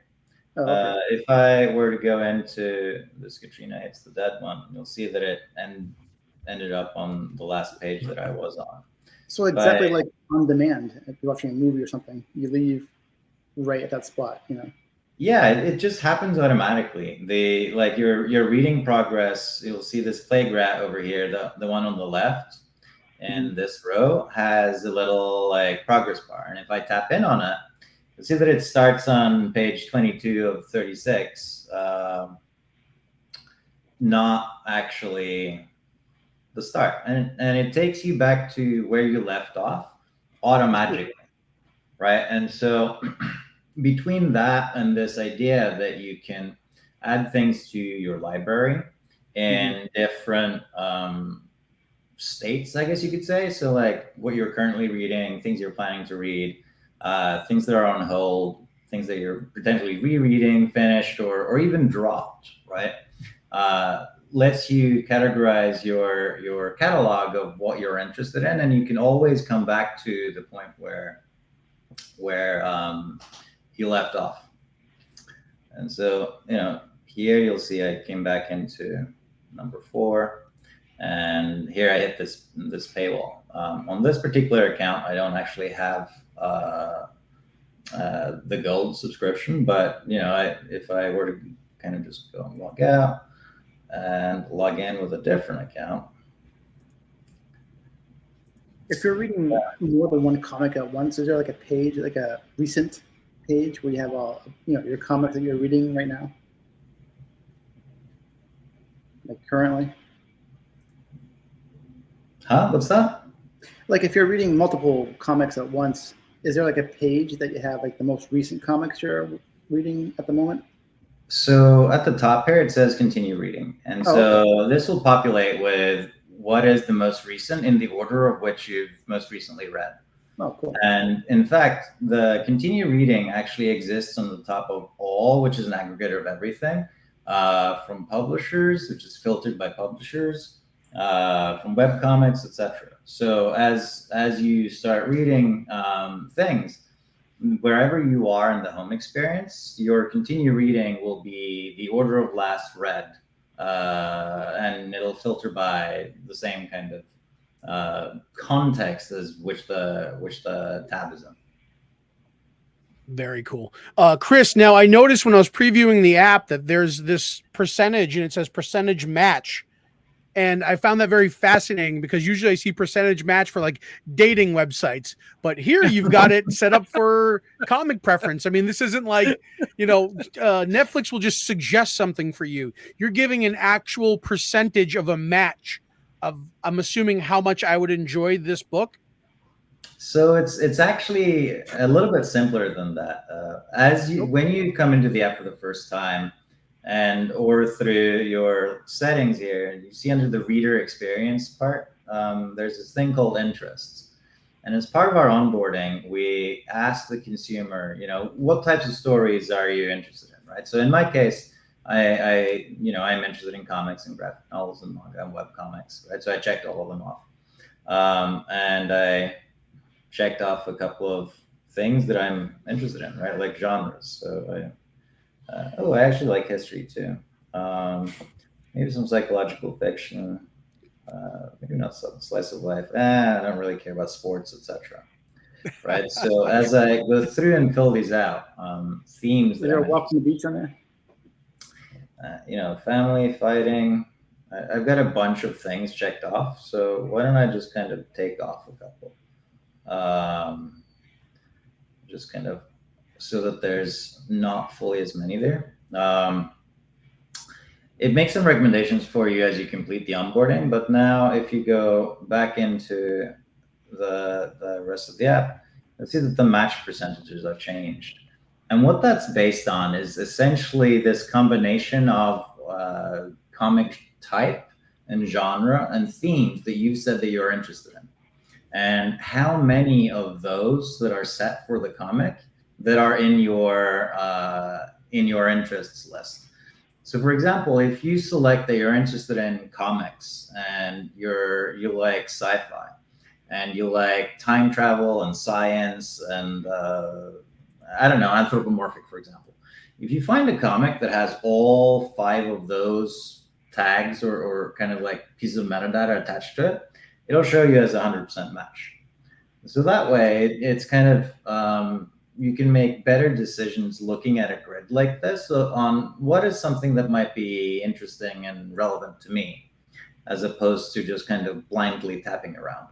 Oh, okay. If I were to go into this Katrina Hits the Dead one, you'll see that it ended up on the last page that I was on. So exactly like on demand, if you're watching a movie or something, you leave right at that spot, you know. Yeah, it just happens automatically. Your reading progress, you'll see this play graph over here, the one on the left, and this row has a little like progress bar. And if I tap in on it, you'll see that it starts on page 22 of 36. Not actually the start, and it takes you back to where you left off automatically, right? And so between that and this idea that you can add things to your library in different states, I guess you could say, so like what you're currently reading, things you're planning to read, things that are on hold, things that you're potentially rereading, finished, or even dropped, right? Lets you categorize your catalog of what you're interested in, and you can always come back to the point where you left off. And so, you know, here you'll see I came back into number 4, and here I hit this paywall. On this particular account, I don't actually have the gold subscription, but you know, if I were to kind of just go and log out and log in with a different account. If you're reading more than one comic at once, is there like a page, like a recent page where you have all, you know, your comics that you're reading right now? Like currently? Huh? What's that? Like if you're reading multiple comics at once, is there like a page that you have like the most recent comics you're reading at the moment? So at the top here, it says continue reading. And this will populate with what is the most recent in the order of which you've most recently read. Oh, cool. And in fact, the continue reading actually exists on the top of all, which is an aggregator of everything, from publishers, which is filtered by publishers, from webcomics, etc. So as you start reading things, wherever you are in the home experience, your continue reading will be the order of last read, and it'll filter by the same kind of context as which the tab is in. Very cool. Chris, now I noticed when I was previewing the app that there's this percentage and it says percentage match. And I found that very fascinating because usually I see percentage match for like dating websites, but here you've got it set up for comic preference. I mean, this isn't like, you know, Netflix will just suggest something for you. You're giving an actual percentage of a match of, I'm assuming, how much I would enjoy this book. So it's actually a little bit simpler than that. When you come into the app for the first time, or through your settings here, you see under the reader experience part, there's this thing called interests. And as part of our onboarding, we ask the consumer, you know, what types of stories are you interested in, right? So in my case, I'm interested in comics and graphic novels and manga and webcomics, right? So I checked all of them off. And I checked off a couple of things that I'm interested in, right? Like genres. So I actually like history too. Maybe some psychological fiction. Maybe not some slice of life. I don't really care about sports, etc. Right. So as I go through and fill these out, themes. Is there a walk on the beach on there? Family, fighting. I've got a bunch of things checked off. So why don't I just kind of take off a couple? Just kind of so that there's not fully as many there. It makes some recommendations for you as you complete the onboarding, but now if you go back into the rest of the app, you'll see that the match percentages have changed. And what that's based on is essentially this combination of comic type and genre and themes that you said that you're interested in, and how many of those that are set for the comic that are in your interests list. So for example, if you select that you're interested in comics and you like sci-fi and you like time travel and science and anthropomorphic, for example, if you find a comic that has all 5 of those tags or kind of like pieces of metadata attached to it, it'll show you as a 100% match. So that way, it's kind of you can make better decisions looking at a grid like this on what is something that might be interesting and relevant to me, as opposed to just kind of blindly tapping around.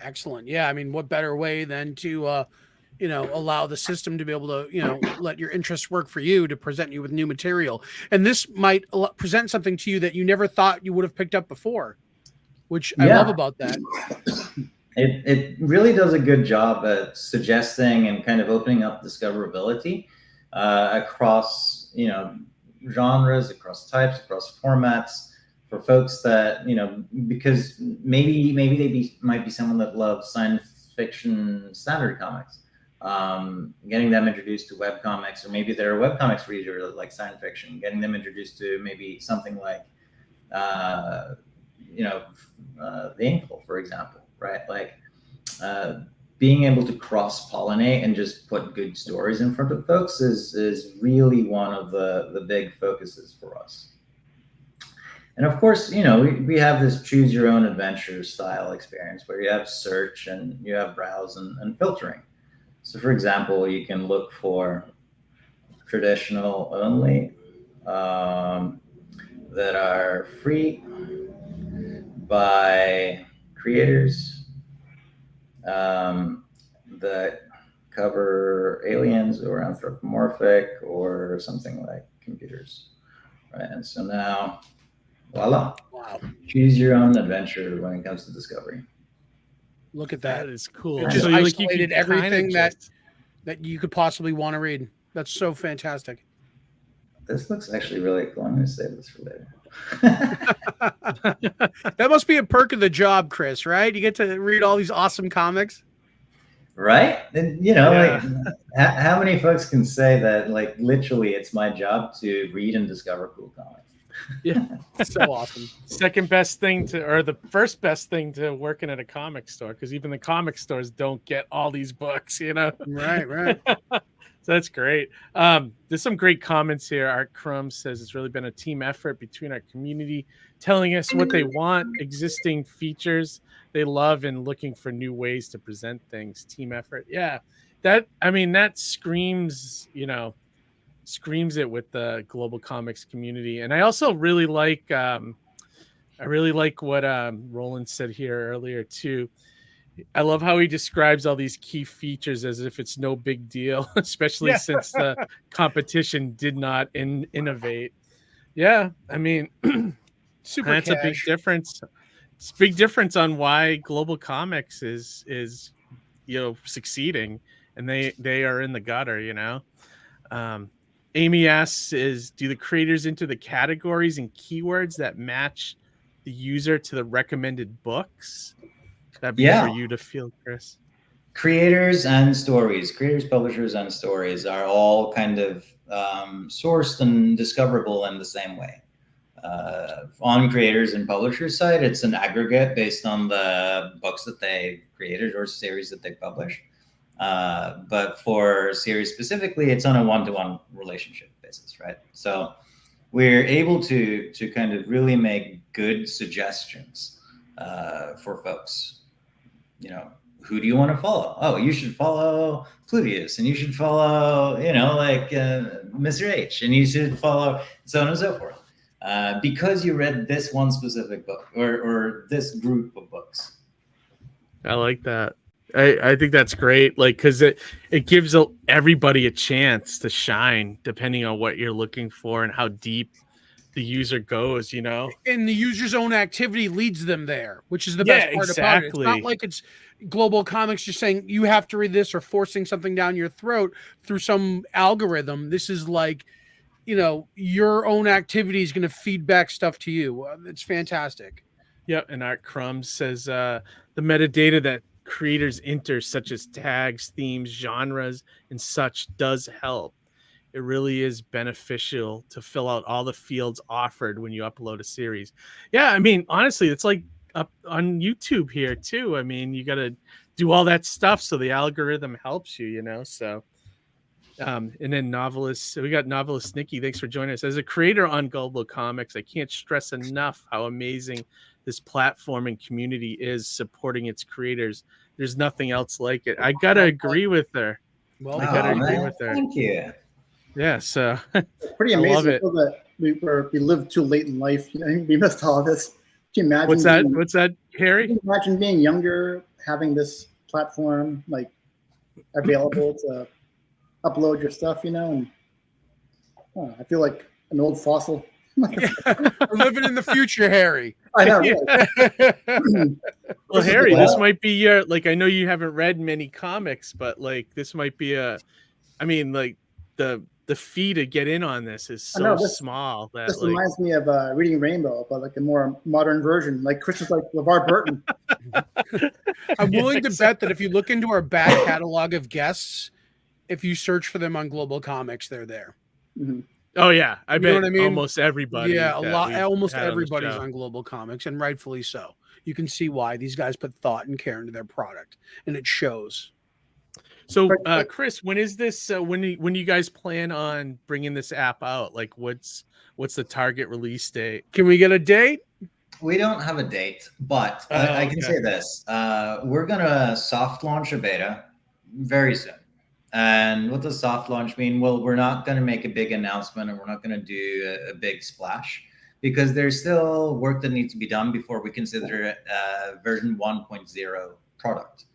Excellent. Yeah, I mean, what better way than to allow the system to be able to let your interests work for you to present you with new material, and this might present something to you that you never thought you would have picked up before, which I love about that. It really does a good job at suggesting and kind of opening up discoverability across genres, across types, across formats, for folks that because maybe they might be someone that loves science fiction standard comics, getting them introduced to webcomics, or maybe they're a webcomics reader that like science fiction, getting them introduced to maybe something like the Inkle, for example, right? Like being able to cross-pollinate and just put good stories in front of folks is really one of the big focuses for us. And of course, we have this choose your own adventure style experience where you have search and you have browse and filtering. So for example, you can look for traditional only that are free by creators that cover aliens or anthropomorphic or something like computers, right? And so now, voila. Wow. Choose your own adventure when it comes to discovery. Look at that. That is cool. It just So, isolated everything just... that you could possibly want to read. That's so fantastic. This looks actually really cool. I'm going to save this for later. That must be a perk of the job, Chris, right? You get to read all these awesome comics. Right? And, like, how many folks can say that, like, literally it's my job to read and discover cool comics? Yeah. So awesome. Second best thing or the first best thing to working at a comic store, because even the comic stores don't get all these books, Right. So that's great. There's some great comments here. Art Crumb says it's really been a team effort between our community, telling us what they want, existing features they love, and looking for new ways to present things. Team effort. Yeah. That screams, screams it with the Global Comics community. And I also really like what Roland said here earlier too. I love how he describes all these key features as if it's no big deal, especially since the competition did not innovate. Yeah, I mean, that's a big difference. It's a big difference on why Global Comics is succeeding, and they are in the gutter. Amy asks, do the creators enter the categories and keywords that match the user to the recommended books? That'd be for you to feel, Chris. Creators, publishers, and stories are all kind of sourced and discoverable in the same way. On creators and publishers side, it's an aggregate based on the books that they created or series that they published. But for series specifically, it's on a one-to-one relationship basis, right? So we're able to kind of really make good suggestions for folks. Who do you want to follow? Oh, you should follow Pluvius, and you should follow, Mr. H, and you should follow so on and so forth. Because you read this one specific book or this group of books. I like that. I think that's great. Like, because it gives everybody a chance to shine depending on what you're looking for and how deep the user goes, And the user's own activity leads them there, which is the best part about it. It's not like it's Global Comics just saying you have to read this or forcing something down your throat through some algorithm. This is like, your own activity is going to feed back stuff to you. It's fantastic. Yeah. And Art Crumb says the metadata that creators enter, such as tags, themes, genres, and such, does help. It really is beneficial to fill out all the fields offered when you upload a series. Yeah, I mean, honestly, it's like up on YouTube here too. I mean, you got to do all that stuff so the algorithm helps you, so And then novelist, so we got novelist Nikki. Thanks for joining us. As a creator on Global Comix, I can't stress enough how amazing this platform and community is supporting its creators. There's nothing else like it. I gotta agree with her. Well, I gotta agree man, with her. thank you. Yeah, so It's pretty I love amazing. I it. feel that we lived too late in life. You know, we missed all of this. Can you imagine? What's that, Harry? Can you imagine being younger, having this platform like available to upload your stuff? You know, and I feel like an old fossil. We're living in the future, Harry. I know. Really. Well, Harry, this might be your, like, I know you haven't read many comics, but like this might be I mean, like the fee to get in on this is so small that This like, reminds me of Reading Rainbow, but like a more modern version. Like Chris is like LeVar Burton. I'm willing to bet that if you look into our back catalog of guests, if you search for them on Global Comix, they're there. Mm-hmm. Oh yeah, I bet what I mean? almost everybody. Yeah, almost everybody's on on Global Comix, and rightfully so. You can see why these guys put thought and care into their product, and it shows. So, Chris, when is this? When do you guys plan on bringing this app out? Like, what's the target release date? Can we get a date? We don't have a date, but I can say this: we're gonna soft launch a beta very soon. And what does soft launch mean? Well, we're not going to make a big announcement, and we're not going to do a big splash, because there's still work that needs to be done before we consider it version 1.0 product,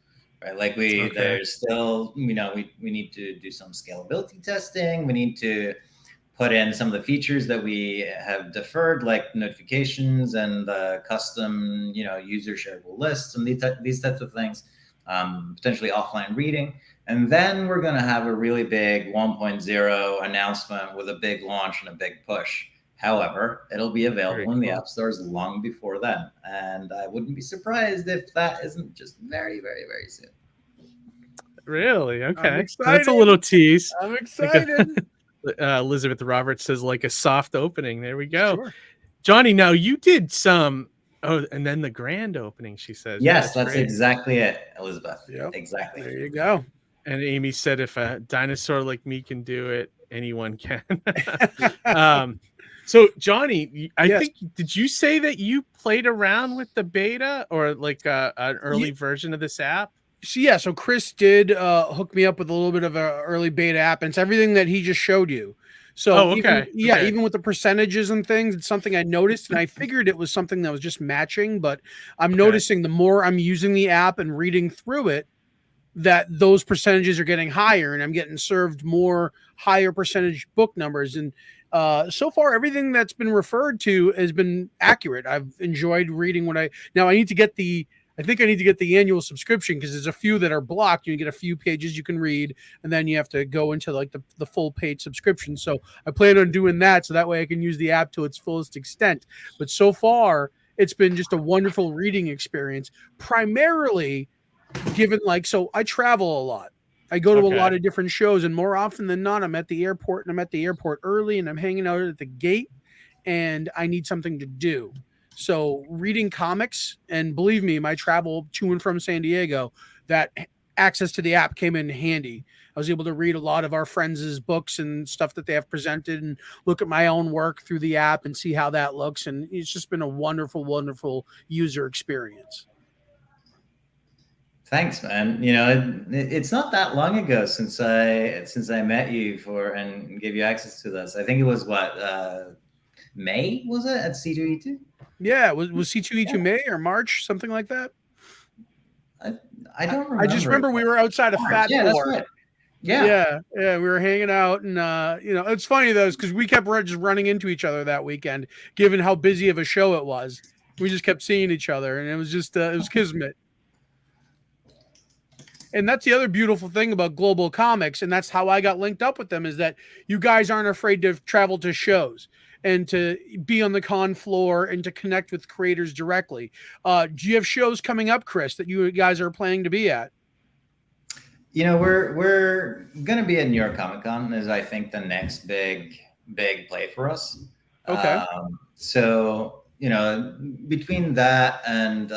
right? Like there's still, we need to do some scalability testing. We need to put in some of the features that we have deferred, like notifications and custom, user shareable lists and these types of things, potentially offline reading. And then we're going to have a really big 1.0 announcement with a big launch and a big push. However, it'll be available in the app stores long before then. And I wouldn't be surprised if that isn't just very, very, very soon. Really? Okay. That's a little tease. I'm excited. Elizabeth Roberts says like a soft opening. There we go. Sure. Johnny, now you did some. Oh, and then the grand opening, she says. Yes, that's exactly it, Elizabeth. Yep. Exactly. There you go. And Amy said, if a dinosaur like me can do it, anyone can. So, Johnny, I think, did you say that you played around with the beta or like an early version of this app? So Chris did hook me up with a little bit of an early beta app, and it's everything that he just showed you. So, even with the percentages and things, it's something I noticed, and I figured it was something that was just matching, but I'm noticing the more I'm using the app and reading through it, that those percentages are getting higher, and I'm getting served more higher percentage book numbers. And so far, everything that's been referred to has been accurate. I've enjoyed reading I need to get the annual subscription, because there's a few that are blocked. You get a few pages you can read, and then you have to go into like the full paid subscription. So I plan on doing that, so that way I can use the app to its fullest extent. But so far, it's been just a wonderful reading experience, primarily given so I travel a lot. I go to a lot of different shows, and more often than not, I'm at the airport, and I'm at the airport early, and I'm hanging out at the gate, and I need something to do. So reading comics, and believe me, my travel to and from San Diego, that access to the app came in handy. I was able to read a lot of our friends' books and stuff that they have presented, and look at my own work through the app and see how that looks. And it's just been a wonderful, wonderful user experience. Thanks, man. It's not that long ago since I met you and gave you access to this. I think it was May, was it, at C2E2? Yeah, was C2E2 May or March, something like that? I don't remember. I just remember we were outside of Fat Board. That's right. Yeah, we were hanging out, and it's funny though, because we kept just running into each other that weekend, given how busy of a show it was. We just kept seeing each other, and it was just it was kismet. And that's the other beautiful thing about Global Comix, and that's how I got linked up with them, is that you guys aren't afraid to travel to shows and to be on the con floor and to connect with creators directly. Do you have shows coming up, Chris, that you guys are planning to be at? We're going to be at New York Comic Con, is I think the next big play for us. Okay. So, between that and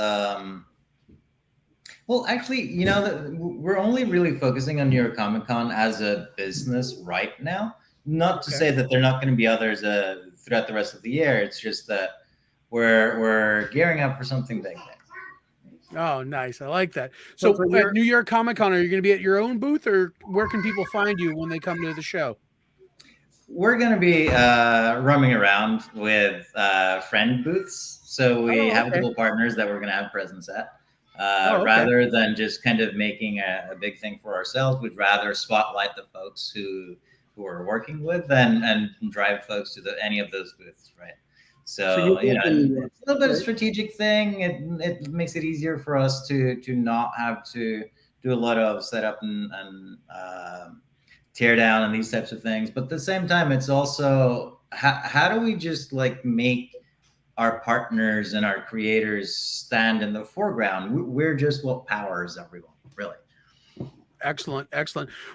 Well, actually, we're only really focusing on New York Comic Con as a business right now. Not to say that there are not going to be others throughout the rest of the year. It's just that we're gearing up for something big. Oh, nice. I like that. So at New York Comic Con, are you going to be at your own booth, or where can people find you when they come to the show? We're going to be roaming around with friend booths. So we have a couple partners that we're going to have presence at. Rather than just kind of making a big thing for ourselves, we'd rather spotlight the folks who we're working with and drive folks to any of those booths, right? So it's a little bit of strategic thing. It makes it easier for us to not have to do a lot of setup and tear down and these types of things. But at the same time, it's also how do we just like make our partners and our creators stand in the foreground? We're just what powers everyone, really. Excellent.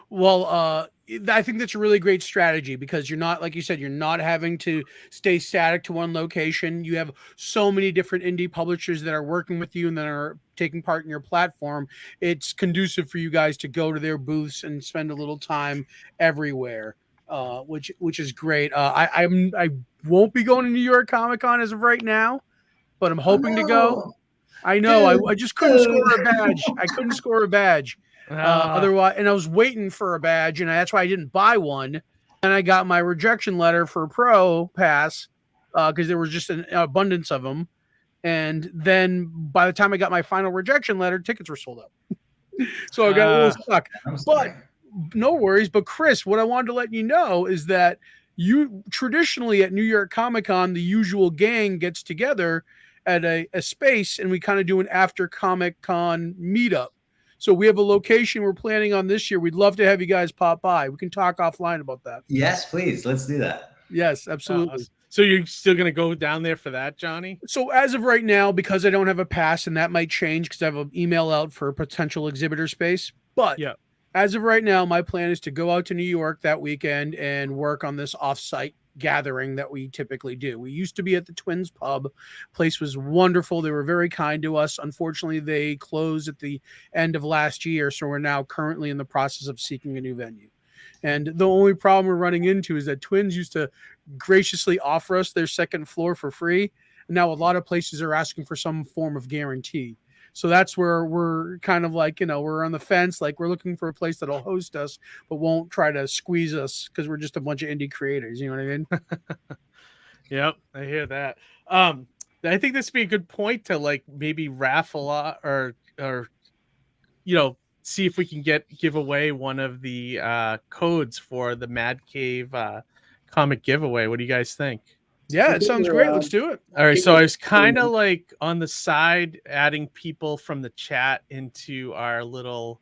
Well, I think that's a really great strategy, because you're not, like you said, you're not having to stay static to one location. You have so many different indie publishers that are working with you and that are taking part in your platform. It's conducive for you guys to go to their booths and spend a little time everywhere, which is great. I won't be going to New York Comic Con as of right now, but I'm hoping to go. I know. I just couldn't score a badge. I couldn't score a badge. Otherwise, and I was waiting for a badge, and that's why I didn't buy one. And I got my rejection letter for Pro Pass because there was just an abundance of them. And then by the time I got my final rejection letter, tickets were sold out. So I got a little stuck. But no worries. But Chris, what I wanted to let you know is that you traditionally at New York Comic Con, the usual gang gets together at a space, and we kind of do an after Comic Con meetup. So we have a location we're planning on this year. We'd love to have you guys pop by. We can talk offline about that. Yes, please. Let's do that. Yes, absolutely. So you're still going to go down there for that, Johnny? So as of right now, because I don't have a pass, and that might change because I have an email out for potential exhibitor space. But as of right now, my plan is to go out to New York that weekend and work on this offsite gathering that we typically do. We used to be at the Twins Pub. Place was wonderful. They were very kind to us. Unfortunately, they closed at the end of last year, so we're now currently in the process of seeking a new venue. And the only problem we're running into is that Twins used to graciously offer us their second floor for free. And now a lot of places are asking for some form of guarantee. So that's where we're kind of like, we're on the fence. Like, we're looking for a place that'll host us, but won't try to squeeze us because we're just a bunch of indie creators. You know what I mean? Yep, I hear that. I think this would be a good point to like maybe raffle or see if we can give away one of the codes for the Mad Cave comic giveaway. What do you guys think? Yeah, it sounds great. Let's do it. All right. So I was kind of like on the side adding people from the chat into our little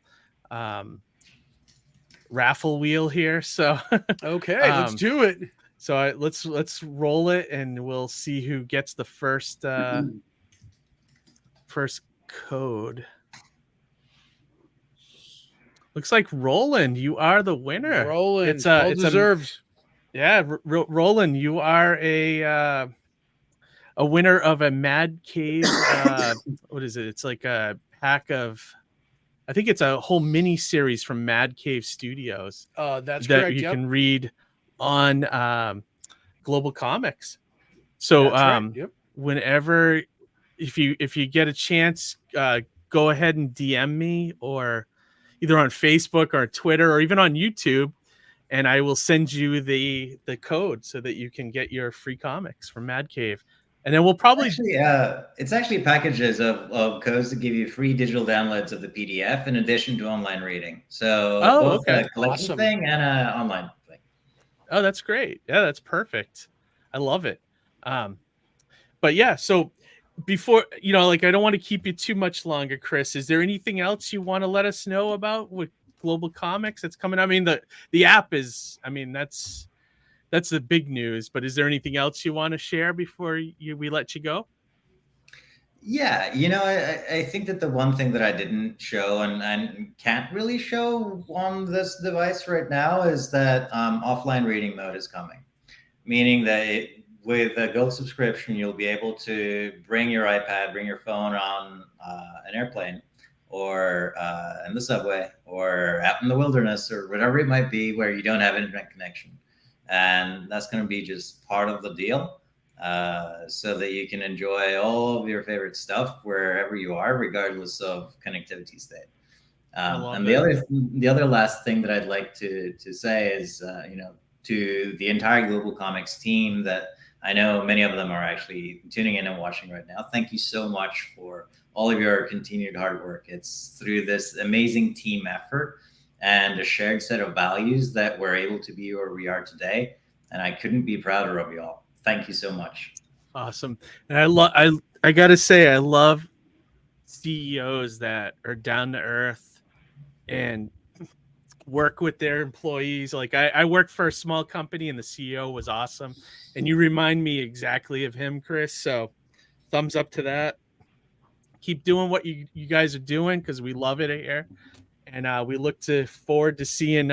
raffle wheel here. So okay, let's do it. So let's roll it, and we'll see who gets the first first code. Looks like Roland, you are the winner. Roland, it's deserved. Roland, you are a winner of a Mad Cave. What is it? It's like a pack of, I think it's a whole mini series from Mad Cave Studios. That's that correct. You can read on Global Comix. So whenever, if you get a chance, go ahead and DM me, or either on Facebook or Twitter or even on YouTube, and I will send you the code so that you can get your free comics from Mad Cave. And then we'll probably it's actually packages of codes to give you free digital downloads of the PDF in addition to online reading. So both a collection thing and an online thing. Oh, that's great. Yeah, that's perfect. I love it. But yeah, so before, I don't want to keep you too much longer, Chris. Is there anything else you want to let us know about with Global Comix that's coming? I mean, the app is, that's the big news, but is there anything else you want to share before we let you go? Yeah, I think that the one thing that I didn't show and can't really show on this device right now is that offline reading mode is coming, meaning that with a Gold subscription, you'll be able to bring your iPad, bring your phone on an airplane, or in the subway, or out in the wilderness, or whatever it might be, where you don't have internet connection. And that's going to be just part of the deal, so that you can enjoy all of your favorite stuff wherever you are, regardless of connectivity state. And the other last thing that I'd like to say is, to the entire Global Comix team, that I know many of them are actually tuning in and watching right now. Thank you so much for all of your continued hard work. It's through this amazing team effort and a shared set of values that we're able to be where we are today. And I couldn't be prouder of you all. Thank you so much. Awesome. And I gotta say, I love CEOs that are down to earth and work with their employees. Like I worked for a small company and the CEO was awesome. And you remind me exactly of him, Chris. So thumbs up to that. Keep doing what you guys are doing, because we love it here. And we look forward to seeing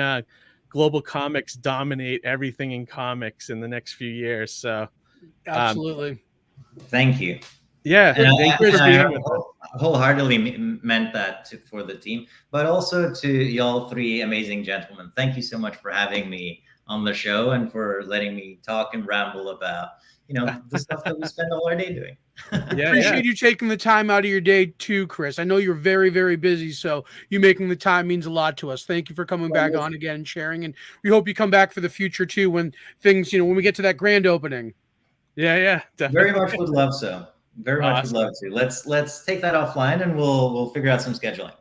Global Comix dominate everything in comics in the next few years. So absolutely. Thank you. Yeah. And I wholeheartedly meant that for the team, but also to y'all three amazing gentlemen. Thank you so much for having me on the show and for letting me talk and ramble about, the stuff that we spend all our day doing. Appreciate you taking the time out of your day too, Chris. I know you're very, very busy, so you making the time means a lot to us. Thank you for coming back on again and sharing, and we hope you come back for the future too, when things, when we get to that grand opening. Yeah, definitely. Very much would love so. Very much would love to. Let's take that offline and we'll figure out some scheduling.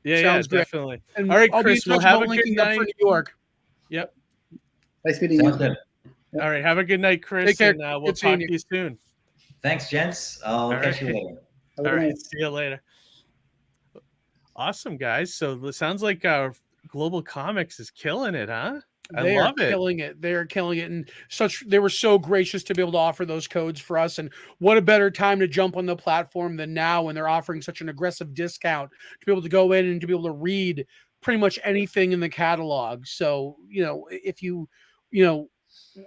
Yeah, sounds great. Definitely. And all right, Chris, we'll have a good night. For New York. Yep. Nice meeting you. Good. All right, have a good night, Chris. Take care. And we'll talk to you soon. Thanks, gents. I'll catch you later. All right, see you later. Awesome, guys. So it sounds like our Global Comix is killing it, huh? They are killing it. They're killing it. And they were so gracious to be able to offer those codes for us. And what a better time to jump on the platform than now, when they're offering such an aggressive discount, to be able to go in and to be able to read pretty much anything in the catalog. So, if you,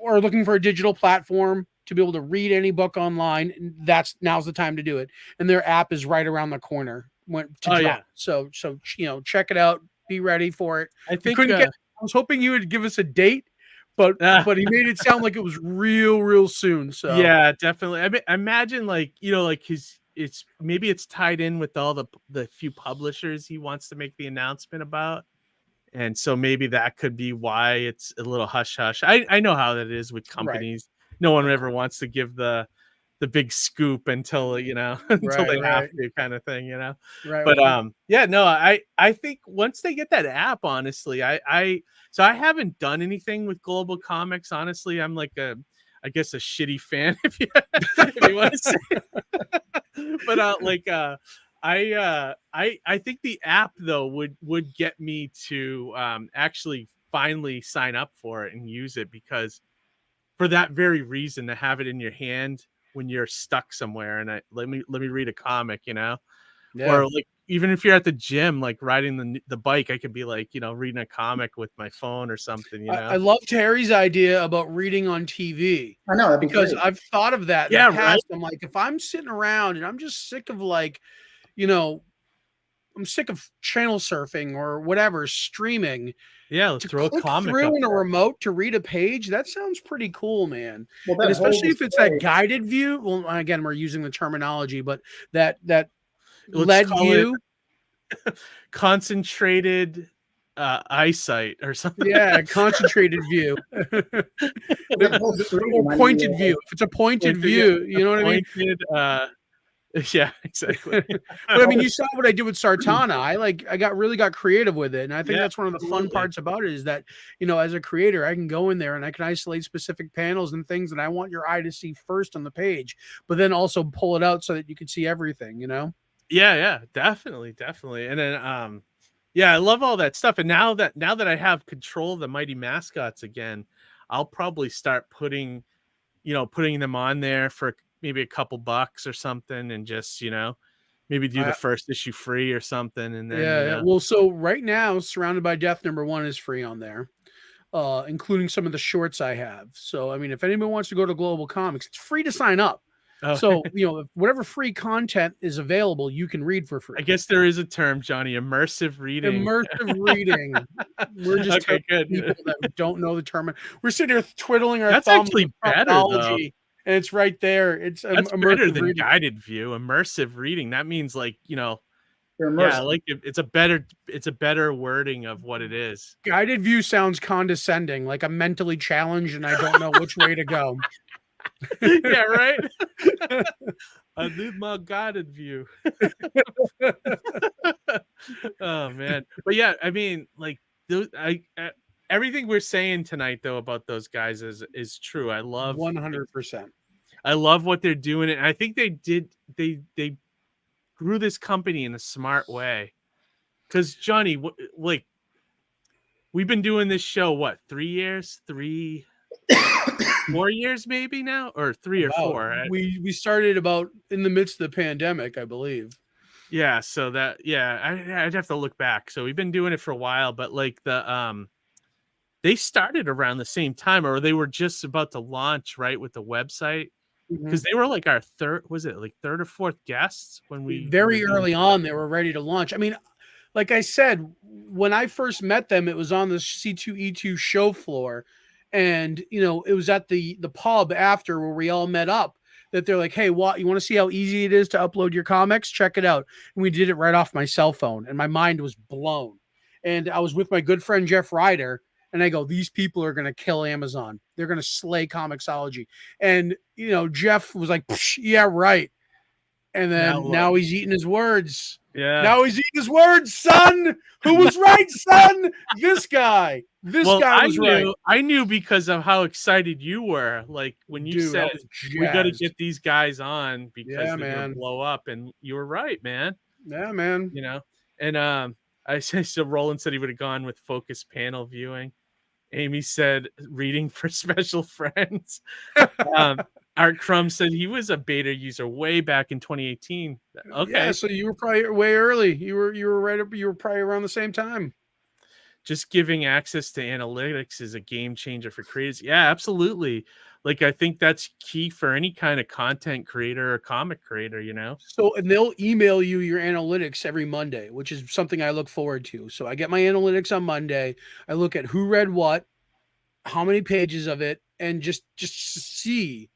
are looking for a digital platform to be able to read any book online, now's the time to do it. And their app is right around the corner. Yeah. So, check it out. Be ready for it. I think I was hoping you would give us a date, but he made it sound like it was real soon. So yeah, definitely. I imagine it's tied in with all the few publishers he wants to make the announcement about. And so maybe that could be why it's a little hush hush. I know how that is with companies. Right. No one ever wants to give the big scoop until they have to, kind of thing, Right. But I think once they get that app, honestly, I haven't done anything with Global Comix. Honestly, I'm like a shitty fan, if you want to say. But I think the app though would get me to actually finally sign up for it and use it, because for that very reason, to have it in your hand when you're stuck somewhere and let me read a comic, or like even if you're at the gym, like riding the bike, I could be like, reading a comic with my phone or something. I love Terry's idea about reading on TV. I know, because I've thought of that. Yeah, in the past. Right. I'm like, if I'm sitting around and I'm just sick of I'm sick of channel surfing or whatever, streaming. Yeah, let's throw a comic through in a remote to read a page. That sounds pretty cool, man. Well, and especially if it's that guided view. Well, again, we're using the terminology, but that led view, concentrated eyesight or something. Yeah, concentrated view. Or pointed view. If it's a pointed view, you know what I mean? Yeah, exactly. But I mean, you saw what I did with Sartana. I got creative with it, and I think that's one of the fun parts about it, is that as a creator, I can go in there and I can isolate specific panels and things that I want your eye to see first on the page, but then also pull it out so that you can see everything. Yeah, definitely. And then I love all that stuff. And now that I have control of the Mighty Mascots again, I'll probably start putting them on there for maybe a couple bucks or something, and just maybe do the first issue free or something. And then well, so right now, Surrounded by Death #1 is free on there, including some of the shorts I have. So I mean, if anyone wants to go to Global Comix, it's free to sign up. Oh. So, whatever free content is available, you can read for free. I guess there is a term, Johnny, immersive reading. Immersive reading. We're just okay, good. people that don't know the term. We're sitting here twiddling our That's thumbs. actually better, though. And it's right there. It's That's better immersive than reading. guided view. Immersive reading. That means like, You're yeah, immersed. like it's a better wording of what it is. Guided view sounds condescending, like I'm mentally challenged and I don't know which way to go. Yeah, right. I need my guided view. Oh man, but yeah, I mean, like those, everything we're saying tonight though about those guys is true. I love 100%. I love what they're doing, and I think they grew this company in a smart way. Because Johnny, like, we've been doing this show what 3 years, 4 years maybe now, or 3 or 4. Right? We started about in the midst of the pandemic, I believe. Yeah, so that I'd have to look back. So we've been doing it for a while, but like they started around the same time, or they were just about to launch right with the website. Because they were like our third or fourth guests when we very early on they were ready to launch. I mean, like I said, when I first met them, it was on the C2E2 show floor, and it was at the pub after where we all met up. That they're like, hey, what, you want to see how easy it is to upload your comics? Check it out. And we did it right off my cell phone, and my mind was blown. And I was with my good friend Jeff Ryder. And I go, these people are going to kill Amazon. They're going to slay Comixology. And, Jeff was like, yeah, right. And then now he's eating his words. Yeah. Now he's eating his words, son. Who was right, son? This guy. This guy was right. I knew because of how excited you were. Like when you said, we got to get these guys on because they're going to blow up. And you were right, man. Yeah, man. And I said, so Roland said he would have gone with focus panel viewing. Amy said reading for special friends. Art Crumb said he was a beta user way back in 2018. Okay, yeah, so you were probably way early. You were right up. You were probably around the same time. Just giving access to analytics is a game changer for creators. Yeah, absolutely. Like I think that's key for any kind of content creator or comic creator. So and they'll email you your analytics every Monday, which is something I look forward to. So I get my analytics on Monday. I look at who read what, how many pages of it, and just see,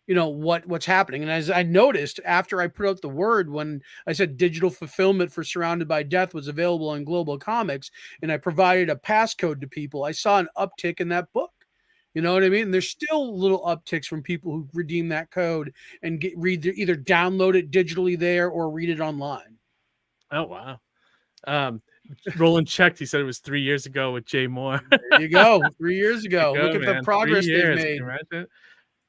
what's happening. And as I noticed after I put out the word, when I said digital fulfillment for Surrounded by Death was available on Global Comix, and I provided a passcode to people, I saw an uptick in that book. You know what I mean? There's still little upticks from people who redeem that code and either download it digitally there or read it online. Oh, wow. Roland checked. He said it was 3 years ago with Jay Moore. There you go. 3 years ago. Look at the progress they've made.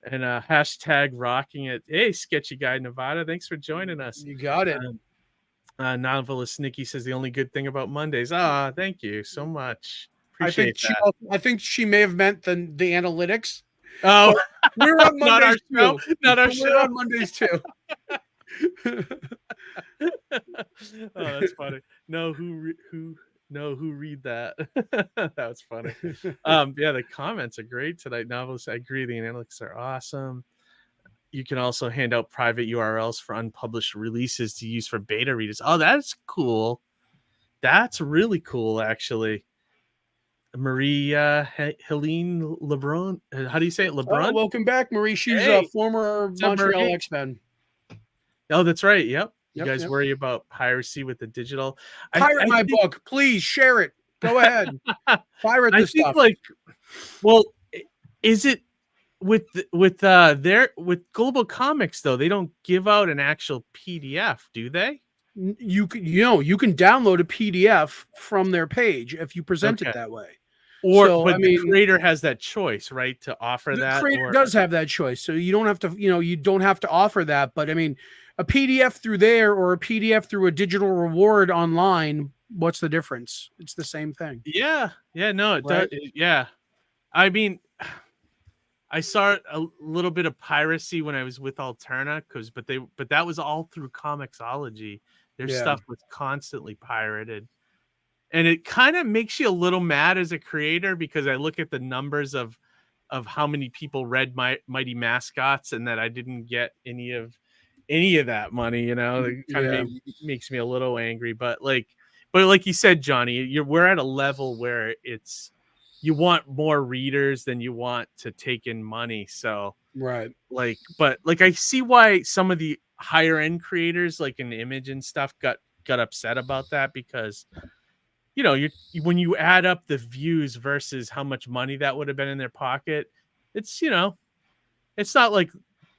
And hashtag rocking it. Hey, Sketchy Guy Nevada. Thanks for joining us. You got it. Novelist Nikki says the only good thing about Mondays. Thank you so much. I think she may have meant the analytics. Oh, we're on Mondays too. Not our show. We're on Mondays too. Oh, that's funny. Who read that? That was funny. Yeah, the comments are great tonight. Novels, I agree. The analytics are awesome. You can also hand out private URLs for unpublished releases to use for beta readers. Oh, that's cool. That's really cool, actually. Marie Helene LeBron. How do you say it? LeBron? Welcome back, Marie. She's a former Montreal X-Men. Oh, that's right. Yep. You guys worry about piracy with the digital. Pirate my book, please share it. Go ahead. Pirate this stuff. Is it with Global Comix though? They don't give out an actual PDF, do they? You can download a PDF from their page if you present it that way. The creator has that choice, right, to offer that. The creator does have that choice, so you don't have to offer that. But I mean, a PDF through there or a PDF through a digital reward online, what's the difference? It's the same thing. Yeah, no, it does. Yeah, I mean, I saw a little bit of piracy when I was with Alterna, but that was all through Comixology. Their stuff was constantly pirated. And it kind of makes you a little mad as a creator because I look at the numbers of of how many people read my Mighty Mascots, and that I didn't get any of that money. It kind of makes me a little angry. But like you said, Johnny, we're at a level where you want more readers than you want to take in money. So right. But I see why some of the higher end creators, like in Image and stuff, got upset about that, because when you add up the views versus how much money that would have been in their pocket, it's it's not like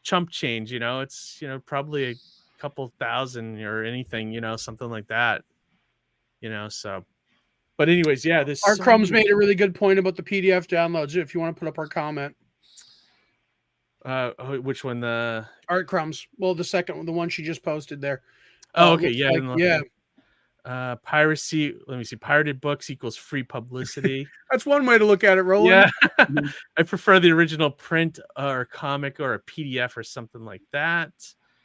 chump change. It's probably a couple thousand or anything, something like that. So. But anyways, yeah, Art Crumbs made a really good point about the PDF downloads. If you want to put up our comment, which one? The Art Crumbs. Well, the second one, the one she just posted there. Oh, okay, yeah, yeah. Piracy. Let me see. Pirated books equals free publicity. That's one way to look at it, Roland. Yeah, I prefer the original print or comic or a PDF or something like that.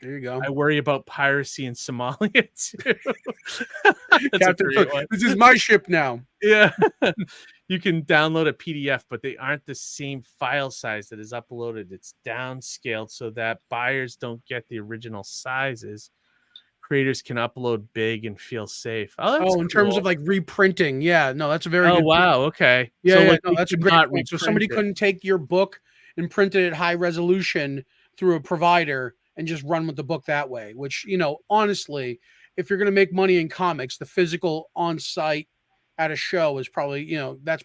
There you go. I worry about piracy in Somalia too. That's Captain a great one. This is my ship now. Yeah. You can download a PDF, but they aren't the same file size that is uploaded. It's downscaled so that buyers don't get the original sizes. Creators can upload big and feel safe. In terms of like reprinting. Yeah, no, that's a very good wow. Point. Okay. Yeah, so no, that's a great point. So somebody couldn't take your book and print it at high resolution through a provider and just run with the book that way, which, honestly, if you're going to make money in comics, the physical on-site at a show is probably, that's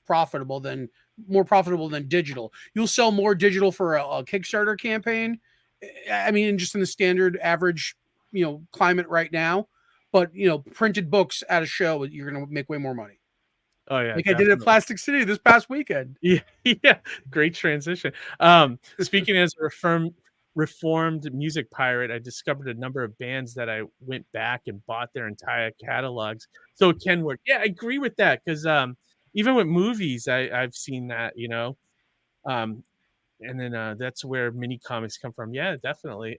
more profitable than digital. You'll sell more digital for a Kickstarter campaign. I mean, just in the standard average, climate right now, but, printed books at a show, you're going to make way more money. Oh yeah. Like definitely. I did at Plastic City this past weekend. Yeah. Great transition. Speaking as a reformed music pirate, I discovered a number of bands that I went back and bought their entire catalogs, so it can work. Yeah, I agree with that, because even with movies, I've seen that, and then that's where mini comics come from. Yeah, definitely.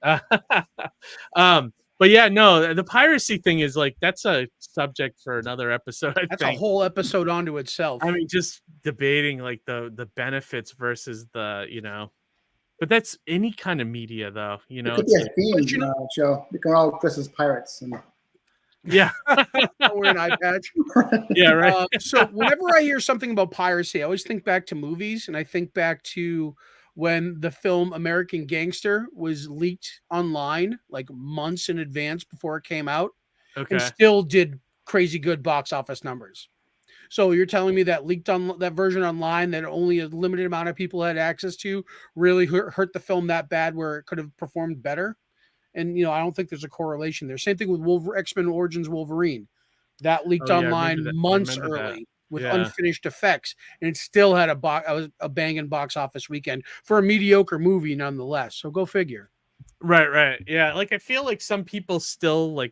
But yeah, no, the piracy thing is that's a subject for another episode. That's a whole episode onto itself. I mean, just debating the benefits versus the But that's any kind of media, though. It could be a theme show. We can all dress as pirates. Yeah. Wear an eye patch. Yeah, right. So whenever I hear something about piracy, I always think back to movies, and I think back to when the film American Gangster was leaked online like months in advance before it came out, and still did crazy good box office numbers. So you're telling me that leaked on that version online that only a limited amount of people had access to really hurt the film that bad where it could have performed better? And, I don't think there's a correlation there. Same thing with X-Men Origins Wolverine. That leaked online months early with unfinished effects, and it still had a banging box office weekend for a mediocre movie nonetheless. So go figure. Right. Yeah. I feel like some people still I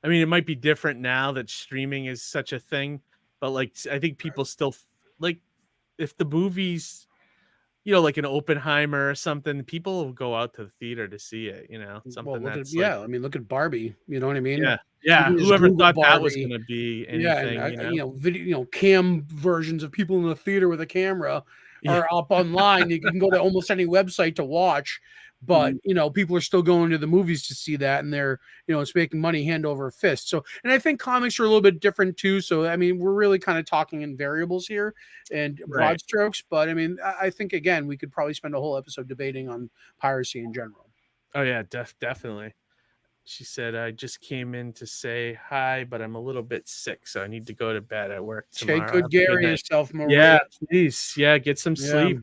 mean, it might be different now that streaming is such a thing. But I think people still if the movies, like an Oppenheimer or something, people will go out to the theater to see it. Something I mean, look at Barbie. You know what I mean? Yeah. Whoever thought that was going to be anything? And video, cam versions of people in the theater with a camera are up online. You can go to almost any website to watch. But, people are still going to the movies to see that, and they're, it's making money hand over fist. So, and I think comics are a little bit different too. So, I mean, we're really kind of talking in variables here and broad strokes. But I mean, I think, again, we could probably spend a whole episode debating on piracy in general. Oh, yeah, definitely. She said, I just came in to say hi, but I'm a little bit sick, so I need to go to bed at work tomorrow. Take good care of yourself, Maria. Yeah, please. Yeah, get some sleep.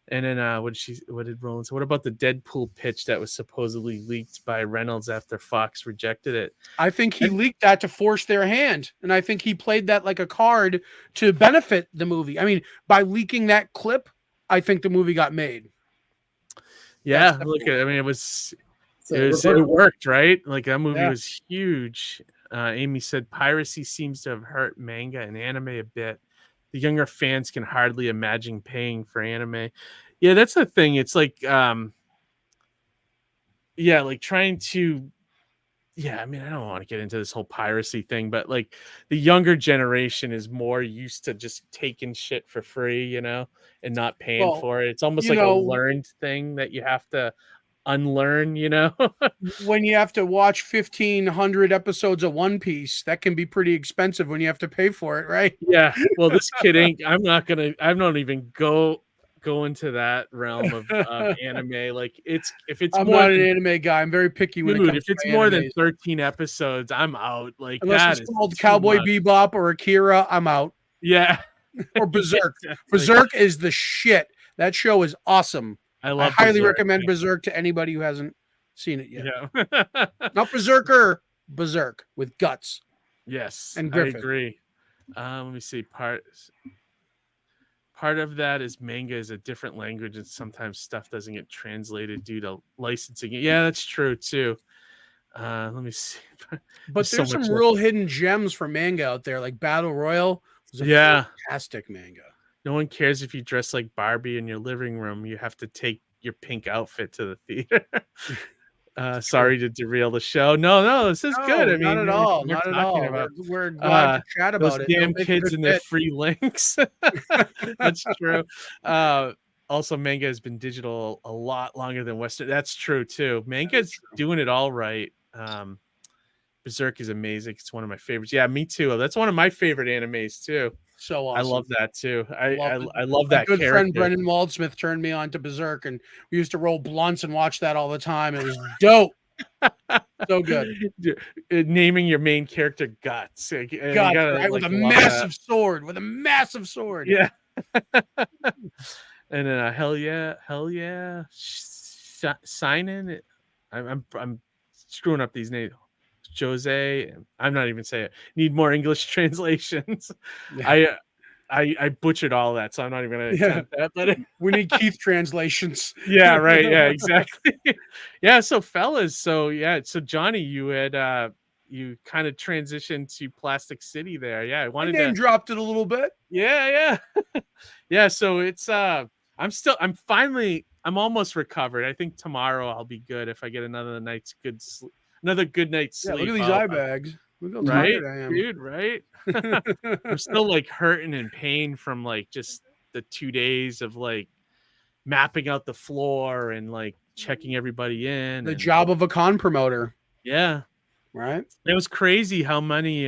And then what did Roland say? What about the Deadpool pitch that was supposedly leaked by Reynolds after Fox rejected it? I think he leaked that to force their hand. And I think he played that like a card to benefit the movie. I mean, by leaking that clip, I think the movie got made. Yeah, it worked, right? That movie was huge. Amy said piracy seems to have hurt manga and anime a bit. The younger fans can hardly imagine paying for anime. Yeah, that's the thing. It's trying to yeah, I mean, I don't want to get into this whole piracy thing, but like the younger generation is more used to just taking shit for free, you know, and not paying Well, for it. It's almost you like a know, learned thing that you have to unlearn, you know. when you have to watch 1,500 episodes of One Piece, that can be pretty expensive when you have to pay for it, right? Yeah, well, this kid ain't. I don't even go into that realm of anime. Like, if it's I'm more not an than anime guy. I'm very picky when it dude, comes if to it's my more than animes. 13 episodes, I'm out. Like, Unless that it's is called too Cowboy much. Bebop or Akira, I'm out. Yeah. Or Yeah, Berserk. exactly. Berserk is the shit. That show is awesome. I I love highly Berserk. recommend Berserk to anybody who hasn't seen it yet. Yeah. Not Berserker, Berserk with guts Yes, and I Griffith. agree. Let me see. Part of that is manga is a different language, and sometimes stuff doesn't get translated due to licensing. Yeah, that's true too. Let me see. But So there's some much. real hidden gems for manga out there, like Battle Royale was a Yeah. fantastic manga. No one cares if you dress like Barbie in your living room. You have to take your pink outfit to the theater. Sorry to derail the show. No, this is good. No, I not mean, at all. we're Not at talking all. about We're glad to chat those about it. It'll damn make a kids good and their fit. free links. That's true. Also, manga has been digital a lot longer than Western. That's true too. Manga's doing it all right. Berserk is amazing. It's one of my favorites. Yeah, me too. That's one of my favorite animes too. So awesome. I love that too. Love it. I love My that good character. friend Brendan Waldsmith turned me on to Berserk, and we used to roll blunts and watch that all the time. It was dope. So good. Naming your main character Guts. You God, gotta, right? With a love massive that. sword. With a massive sword. Yeah. And then hell yeah, sign in. I'm screwing up these names. Jose. I'm not even saying it. Need more English translations. Yeah. I butchered all that, so I'm not even gonna attempt that. But we need Keith translations. Yeah, right. Yeah, exactly. Yeah, so fellas, so Johnny, you had you kind of transitioned to Plastic City there. Yeah, I wanted name to dropped it a little bit. Yeah. Yeah, so it's I'm almost recovered. I think tomorrow I'll be good if I get another good night's sleep. Look at these eye bags. Look how Right, tired I am. dude, right? I'm still like hurting and pain from like just the 2 days of like mapping out the floor and like checking everybody in. The job of a con promoter. Yeah. Right. It was crazy how many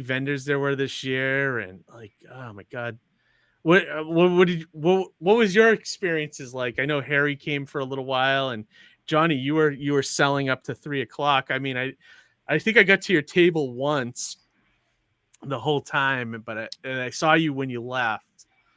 vendors there were this year, and like, oh my God. What was your experiences like? I know Harry came for a little while, and Johnny, you were selling up to 3:00. I mean, I think I got to your table once the whole time, but I saw you when you left.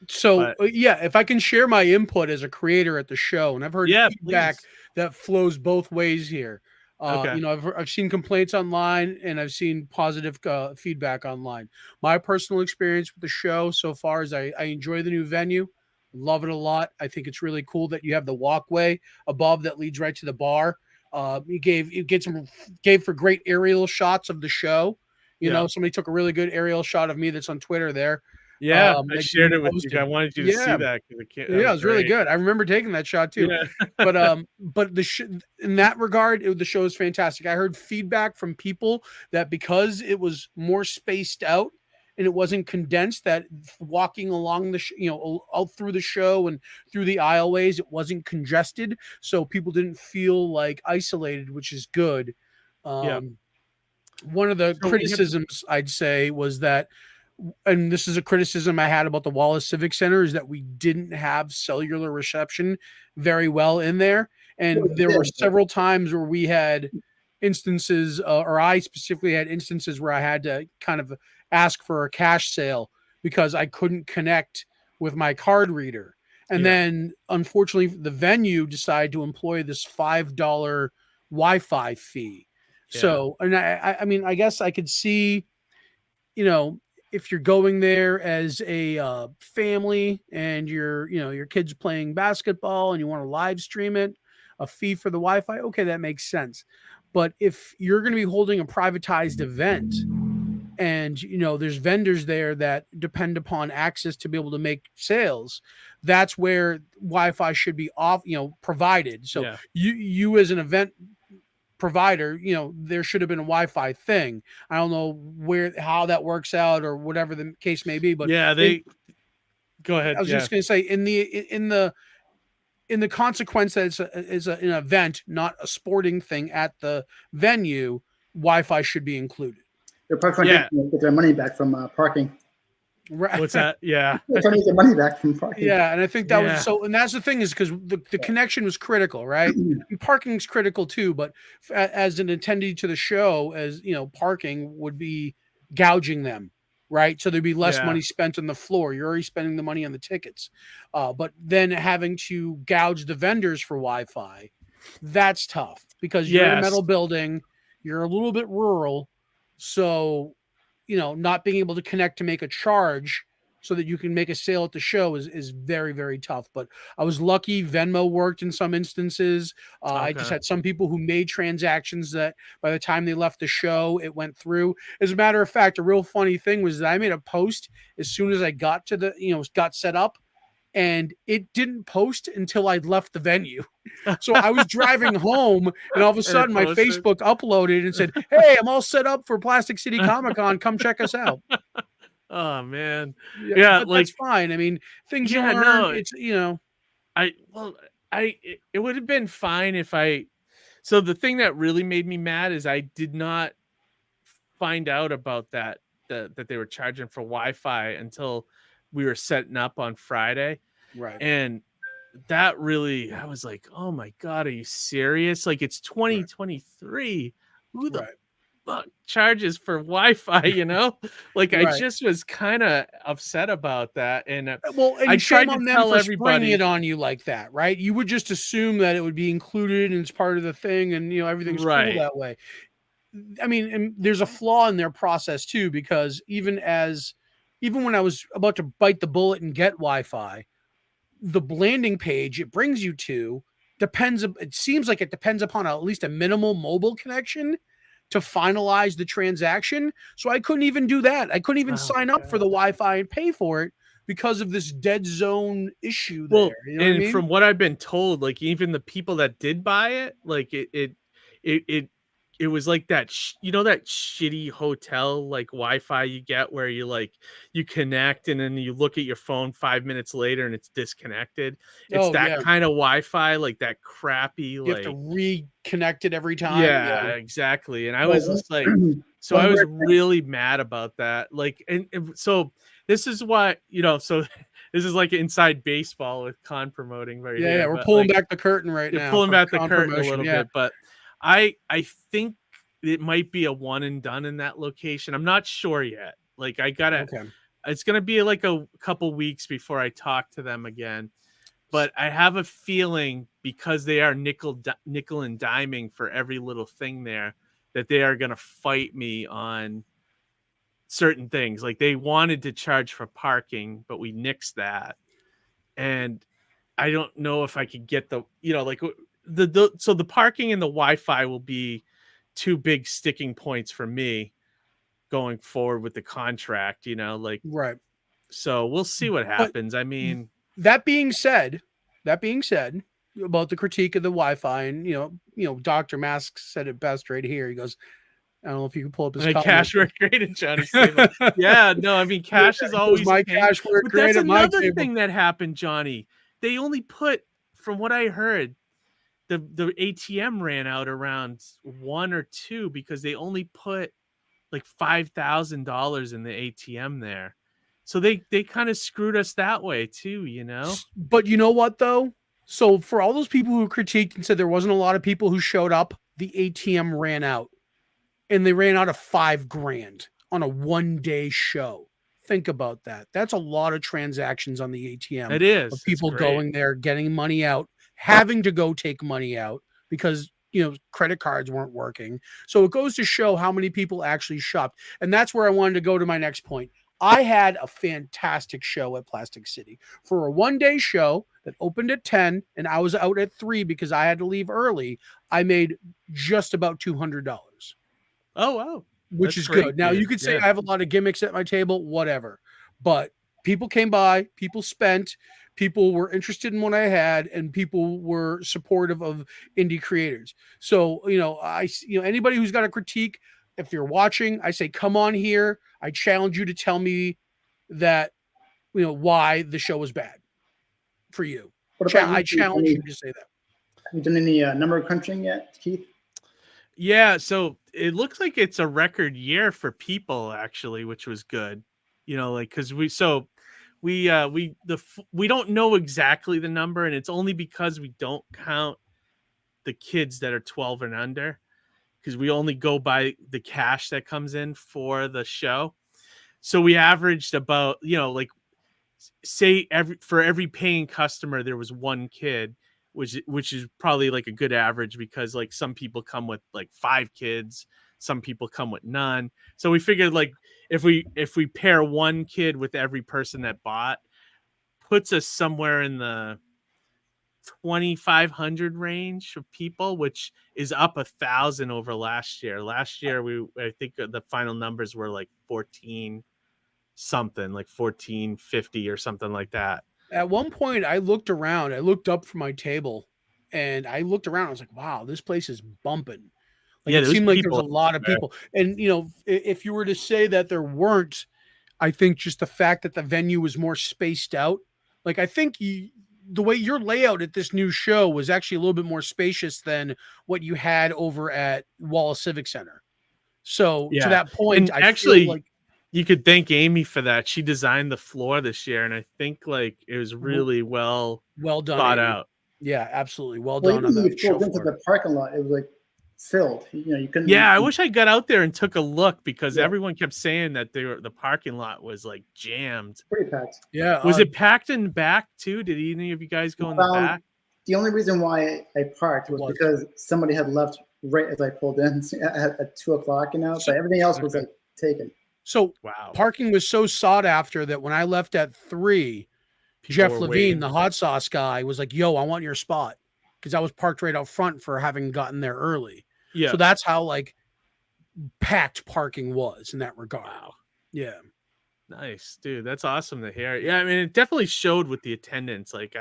So if I can share my input as a creator at the show, and I've heard feedback that flows both ways here. Okay. You know, I've seen complaints online and I've seen positive feedback online. My personal experience with the show so far is I enjoy the new venue, love it a lot. I think it's really cool that you have the walkway above that leads right to the bar. You gave for great aerial shots of the show. You know, somebody took a really good aerial shot of me that's on Twitter there. Yeah, I shared it with you. I wanted you to see that. It was really good. I remember taking that shot too. Yeah. But in that regard, the show is fantastic. I heard feedback from people that because it was more spaced out and it wasn't condensed, that walking along the out through the show and through the aisleways, it wasn't congested, so people didn't feel like isolated, which is good. One of the criticisms I'd say was that, and this is a criticism I had about the Wallace Civic Center, is that we didn't have cellular reception very well in there. And there were several times where we had instances, or I specifically had instances where I had to kind of ask for a cash sale because I couldn't connect with my card reader. And then unfortunately the venue decided to employ this $5 Wi-Fi fee. So, and I mean, I guess I could see, you know, if you're going there as a family and your kid's playing basketball and you want to live stream it, a fee for the Wi-Fi, okay, that makes sense. But if you're going to be holding a privatized event and, there's vendors there that depend upon access to be able to make sales, that's where Wi-Fi should be provided. So you as an event provider, there should have been a Wi-Fi thing. I don't know how that works out or whatever the case may be, but yeah, go ahead. I was just going to say in the consequence that it's an event, not a sporting thing at the venue, Wi-Fi should be included. They're probably trying to get their money back from parking. Right. What's that? Yeah. They're trying to get their money back from parking. Yeah, and I think that was so. And that's the thing, is because the connection was critical, right? And parking's critical too, but as an attendee to the show, as parking would be gouging them, right? So there'd be less money spent on the floor. You're already spending the money on the tickets, but then having to gouge the vendors for Wi-Fi, that's tough because you're in a metal building, you're a little bit rural, so not being able to connect to make a charge so that you can make a sale at the show is very, very tough. But I was lucky. Venmo worked in some instances. I just had some people who made transactions that by the time they left the show, it went through. As a matter of fact, a real funny thing was that I made a post as soon as I got to got set up, and it didn't post until I'd left the venue. So I was driving home, and all of a sudden my Facebook uploaded and said, "Hey, I'm all set up for Plastic City Comic Con. Come check us out." Oh man, but that's fine. I mean, things you learn. No, it's it would have been fine if I. So the thing that really made me mad is I did not find out about that they were charging for Wi-Fi until we were setting up on Friday, right? And that really, I was like, oh my god, are you serious? Like, it's 2023. Who the fuck charges for Wi-Fi? Like I just was kind of upset about that, and and I tried to tell everybody springing it on you like that, right? You would just assume that it would be included and it's part of the thing, and everything's cool that way. I mean, and there's a flaw in their process too, because even when I was about to bite the bullet and get Wi-Fi, the landing page it brings you to it seems like it depends upon at least a minimal mobile connection to finalize the transaction. So I couldn't even do that. I couldn't even sign up for the Wi-Fi and pay for it because of this dead zone issue there. And from what I've been told, like even the people that did buy it, like it was like that, that shitty hotel like Wi-Fi you get where you connect and then you look at your phone 5 minutes later and it's disconnected. It's kind of Wi-Fi, like that crappy. You have to reconnect it every time. Yeah, exactly. And I was just like, so I was really mad about that. Like, and so this is why, so this is like inside baseball with con promoting. Right? Yeah, we're pulling back the curtain right now. Pulling back the curtain a little bit, but. I think it might be a one and done in that location. I'm not sure yet. Like it's going to be like a couple weeks before I talk to them again. But I have a feeling because they are nickel and diming for every little thing there, that they are going to fight me on certain things. Like they wanted to charge for parking, but we nixed that. And I don't know if I could get the parking and the Wi-Fi will be two big sticking points for me going forward with the contract, right. So we'll see what happens. But, I mean, that being said about the critique of the Wi-Fi, and Dr. Mask said it best right here. He goes, I don't know if you can pull up his cash work great at Johnny. Yeah, no, I mean cash is always my cash work great at my table. That's another thing that happened, Johnny. They only put, from what I heard, the ATM ran out around 1 or 2 because they only put like $5,000 in the ATM there. So they kind of screwed us that way too, But you know what though? So for all those people who critiqued and said there wasn't a lot of people who showed up, the ATM ran out. And they ran out of $5,000 on a one-day show. Think about that. That's a lot of transactions on the ATM. It is. Of people going there, getting money out, having to go take money out because, credit cards weren't working. So it goes to show how many people actually shopped. And that's where I wanted to go to my next point. I had a fantastic show at Plastic City. For a one-day show that opened at 10 and I was out at 3 because I had to leave early, I made just about $200. Oh, wow. Which is good. Now, you could say I have a lot of gimmicks at my table, whatever. But people came by, people spent. People were interested in what I had, and people were supportive of indie creators. So, anybody who's got a critique, if you're watching, I say, come on here. I challenge you to tell me that, why the show was bad for you. What about you, I Keith? challenge you to say that. Have you done any number crunching yet, Keith? Yeah, so it looks like it's a record year for people actually, which was good. Because we don't know exactly the number, and it's only because we don't count the kids that are 12 and under, because we only go by the cash that comes in for the show. So we averaged about, say for every paying customer there was one kid, which is probably like a good average, because like some people come with like 5 kids, some people come with none. So we figured like if we pair one kid with every person that bought, puts us somewhere in the 2,500 range of people, which is up 1,000 over last year. Last year I think the final numbers were like 14 something, like 1450 or something like that. At one point, I looked up from my table, and I looked around. I was like, wow, this place is bumping. Like, it seemed like there was a lot of people. And, if you were to say that there weren't, I think just the fact that the venue was more spaced out. Like, I think the way your layout at this new show was actually a little bit more spacious than what you had over at Wallace Civic Center. So to that point, and actually, feel like you could thank Amy for that. She designed the floor this year, and I think like it was really well done, thought Amy. out. Yeah, absolutely, well done. On the show into the parking lot, it was like filled. You couldn't. Yeah, I wish I got out there and took a look, because everyone kept saying that the parking lot was like jammed. Pretty packed. Yeah. Was it packed in back too? Did any of you guys go in the back? The only reason why I parked was because somebody had left right as I pulled in at 2:00. But everything else was like taken. So parking was so sought after that when I left at 3, Jeff Levine, the hot sauce guy, was like, yo, I want your spot. Because I was parked right out front for having gotten there early. Yeah. So that's how like packed parking was in that regard. Wow. Yeah. Nice, dude. That's awesome to hear. Yeah, I mean, it definitely showed with the attendance. Like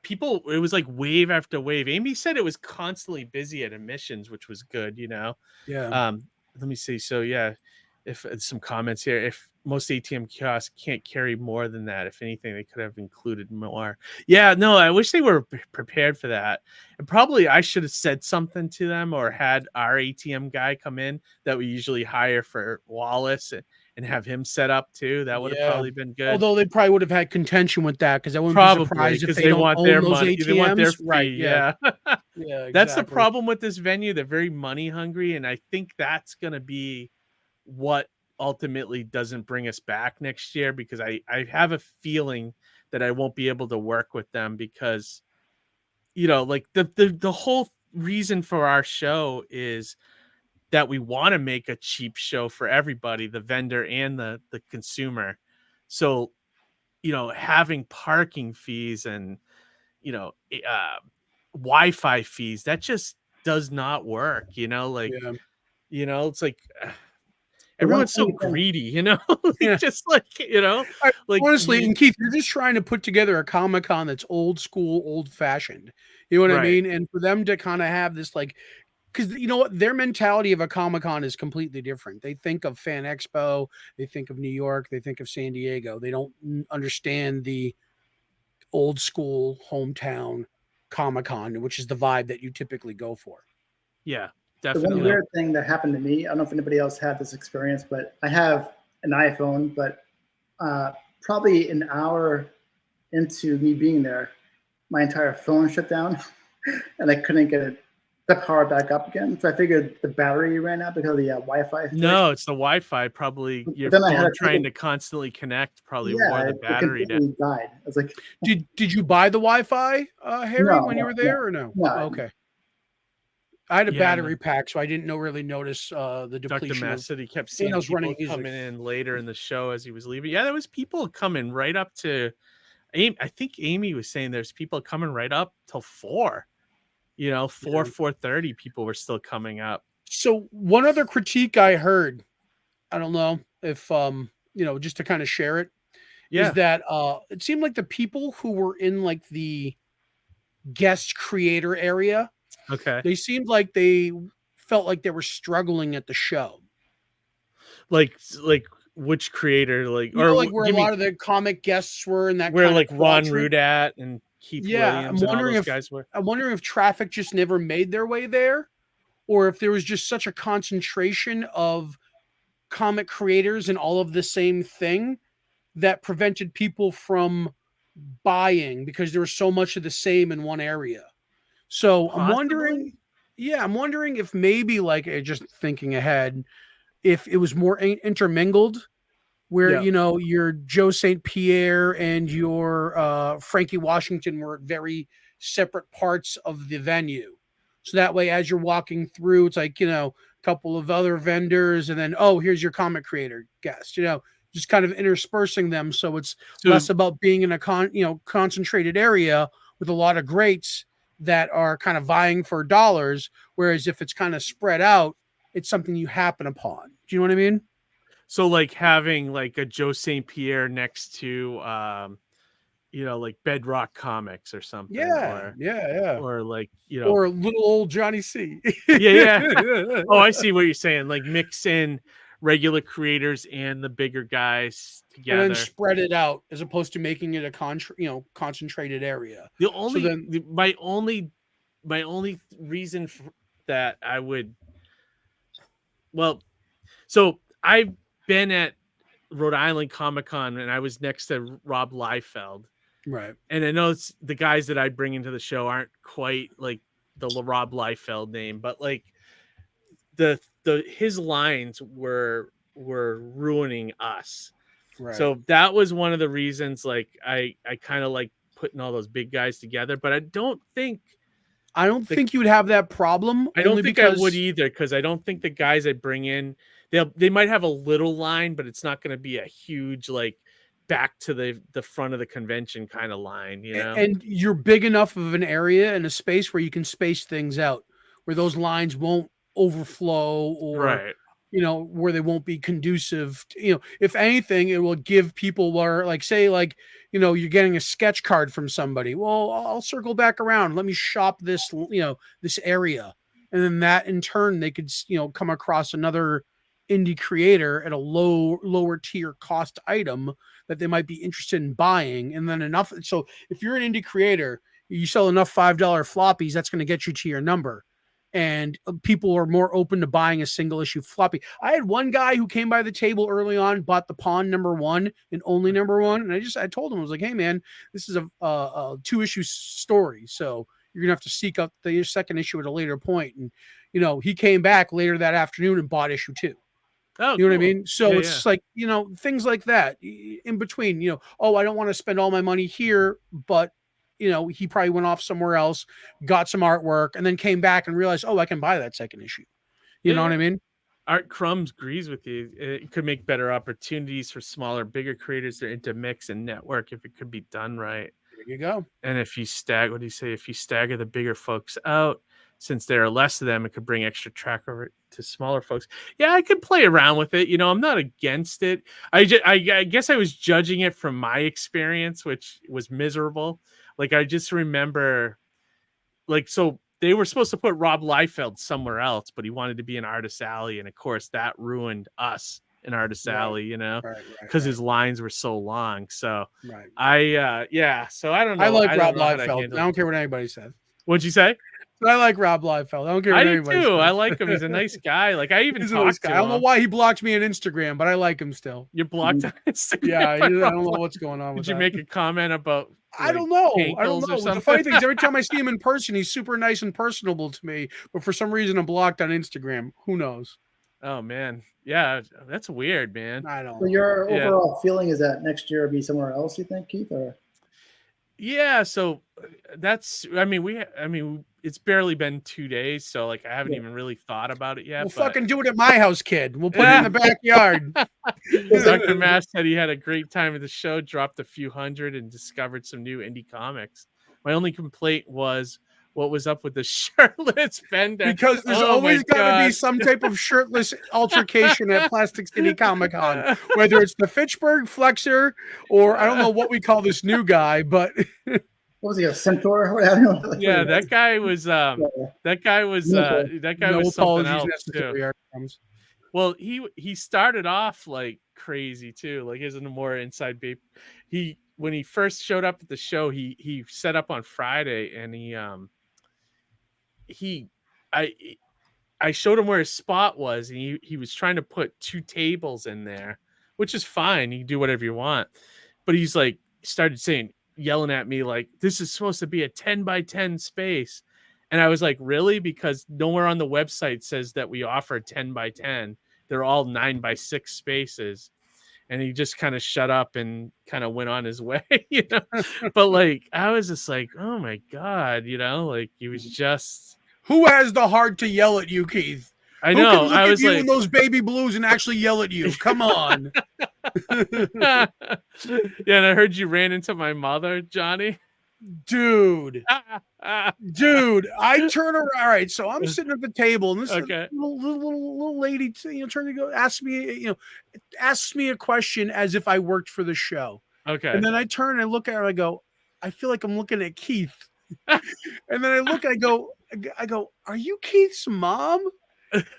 people, it was like wave after wave. Amy said it was constantly busy at admissions, which was good, Yeah. Let me see. So if some comments here, if most ATM kiosks can't carry more than that, if anything, they could have included more. Yeah, no, I wish they were prepared for that. And probably I should have said something to them, or had our ATM guy come in that we usually hire for Wallace and have him set up too. That would have probably been good. Although they probably would have had contention with that, because I wouldn't be surprised if they want their money. ATMs. They want their fee. Right. Yeah. Yeah, exactly. That's the problem with this venue. They're very money hungry, and I think that's going to be what ultimately doesn't bring us back next year, because I have a feeling that I won't be able to work with them, because like the whole reason for our show is that we want to make a cheap show for everybody, the vendor and the consumer. So having parking fees and Wi-Fi fees, that just does not work. It's like everyone's so greedy, just like, like honestly, and Keith, you're just trying to put together a Comic-Con that's old school, old fashioned. You know what I mean? And for them to kind of have this, like, because you know what, their mentality of a Comic-Con is completely different. They think of Fan Expo, they think of New York, they think of San Diego. They don't understand the old school hometown Comic-Con, which is the vibe that you typically go for. Yeah. Definitely. The one weird thing that happened to me, I don't know if anybody else had this experience, but I have an iPhone, but probably an hour into me being there, my entire phone shut down and I couldn't get the power back up again. So I figured the battery ran out because of the Wi-Fi. No, it's the Wi-Fi. Probably your phone trying to constantly connect probably wore the battery down. Died. I was like, did you buy the Wi-Fi, Harry, when you were there, or no? No. Okay. I had a battery pack, so I didn't really notice the depletion. Dr. Mass said he kept seeing people coming in later in the show as he was leaving. Yeah, there was people coming right up to. I think Amy was saying there's people coming right up till 4. 4:30. People were still coming up. So one other critique I heard, I don't know if just to kind of share it, Yeah. is that it seemed like the people who were in like the guest creator area, Okay. they seemed like they felt like they were struggling at the show. Like which creator, like, You know, or like where a give me lot of the comic guests were in that where kind like of Ron quadrant. Rudat and Keith Yeah, Williams and all those guys were. I'm wondering if traffic just never made their way there, or if there was just such a concentration of comic creators and all of the same thing that prevented people from buying because there was so much of the same in one area. So I'm wondering, Possibly. I'm wondering if maybe like just thinking ahead, if it was more intermingled, where Yeah. you know your Joe St. Pierre and your Frankie Washington were at very separate parts of the venue. So that way, as you're walking through, it's like, you know, a couple of other vendors, and then, oh, here's your comic creator guest, you know, just kind of interspersing them. So it's So less about being in a concentrated area with a lot of greats that are kind of vying for dollars. Whereas if it's kind of spread out, it's something you happen upon. Do you know what I mean? So like having like a Joe St. Pierre next to you know, like Bedrock Comics or something, Yeah, yeah. or like, you know, Or little old Johnny C. yeah. Oh, I see what you're saying. Like mix in regular creators and the bigger guys And together. then spread it out as opposed to making it a concentrated area. The only So then, my only reason for that I would, well, so I've been at Rhode Island Comic Con and I was next to Rob Liefeld. right. And I know it's the guys that I bring into the show aren't quite like the Rob Liefeld name, but like his lines were ruining us. Right. So that was one of the reasons, like I kind of like putting all those big guys together, but I don't think you would have that problem. I don't only think because I would either, because I don't think the guys I bring in, they might have a little line, but it's not going to be a huge like back to the front of the convention kind of line, you know. And you're big enough of an area and a space where you can space things out, where those lines won't overflow, or Right. you know, where they won't be conducive to, you know, if anything, it will give people where, like, say, like, you know, you're getting a sketch card from somebody. Well, I'll circle back around. Let me shop this, you know, this area. And then that in turn, they could, you know, come across another indie creator at a lower tier cost item that they might be interested in buying. And then enough. So if you're an indie creator, you sell enough $5 floppies, that's going to get you to your number. And people are more open to buying a single issue floppy. I had one guy who came by the table early on, bought the Pawn #1 and only #1. And I told him, I was like, hey man, this is a 2-issue story. So you're going to have to seek out the second issue at a later point. And, you know, he came back later that afternoon and bought issue 2. Oh, you know cool. what I mean? So Yeah, it's just like, you know, things like that in between, you know, oh, I don't want to spend all my money here, but you know, he probably went off somewhere else, got some artwork, and then came back and realized, oh, I can buy that second issue. You know what I mean? Art Crumbs agrees with you. It could make better opportunities for smaller, bigger creators to intermix and network if it could be done right. There you go. And if you what do you say? If you stagger the bigger folks out, since there are less of them, it could bring extra track over to smaller folks. Yeah, I could play around with it. You know, I'm not against it. I guess I was judging it from my experience, which was miserable. Like, I just remember, like, so they were supposed to put Rob Liefeld somewhere else, but he wanted to be in Artist Alley. And of course, that ruined us in Artist Alley, you know, because his lines were so long. So so I don't know. I like Rob Liefeld. I don't care what anybody says. What'd you say? I like Rob Liefeld. I don't care what anybody says. I like him. He's a nice guy. Like, I even talked to him. I don't know why he blocked me on Instagram, but I like him still. You're blocked on Instagram? Yeah, I don't know what's going on with that. Did you make a comment about, I don't know. The funny thing is, every time I see him in person, he's super nice and personable to me. But for some reason, I'm blocked on Instagram. Who knows? Oh, man. Yeah, that's weird, man. I don't know. So your overall feeling is that next year will be somewhere else, you think, Keith? Or yeah, so that's, I mean, it's barely been 2 days, so like I haven't even really thought about it yet. We'll fucking do it at my house, kid. We'll put it in the backyard. Dr. Mass said he had a great time at the show, dropped a few hundred, and discovered some new indie comics. My only complaint was what was up with the shirtless vendor. Because there's Oh always my got to be God. some type of shirtless altercation at Plastic City Comic Con, whether it's the Fitchburg Flexor or I don't know what we call this new guy, but What was he, a centaur? What, I don't know. Yeah, that guy was that guy was no something apologies else necessary. too. Here it comes. Well, he started off like crazy too. Like here's a more inside babe. When he first showed up at the show, he set up on Friday and I showed him where his spot was, and he was trying to put 2 tables in there, which is fine. You can do whatever you want. But he's like started yelling at me like, this is supposed to be a 10 by 10 space. And I was like, really? Because nowhere on the website says that we offer 10 by 10. They're all 9 by 6 spaces. And he just kind of shut up and kind of went on his way, you know. But like, I was just like, oh my God, you know, like he was just. Who has the heart to yell at you, Keith? I Who know. can look I at was you like, in those baby blues and actually yell at you? Come on. yeah, and I heard you ran into my mother, Johnny. Dude, I turn around. All right, so I'm sitting at the table, and this little lady, trying to go ask me, asks me a question as if I worked for the show. Okay, and then I turn and I look at her, and I go, I feel like I'm looking at Keith, and then I look, and I go, are you Keith's mom?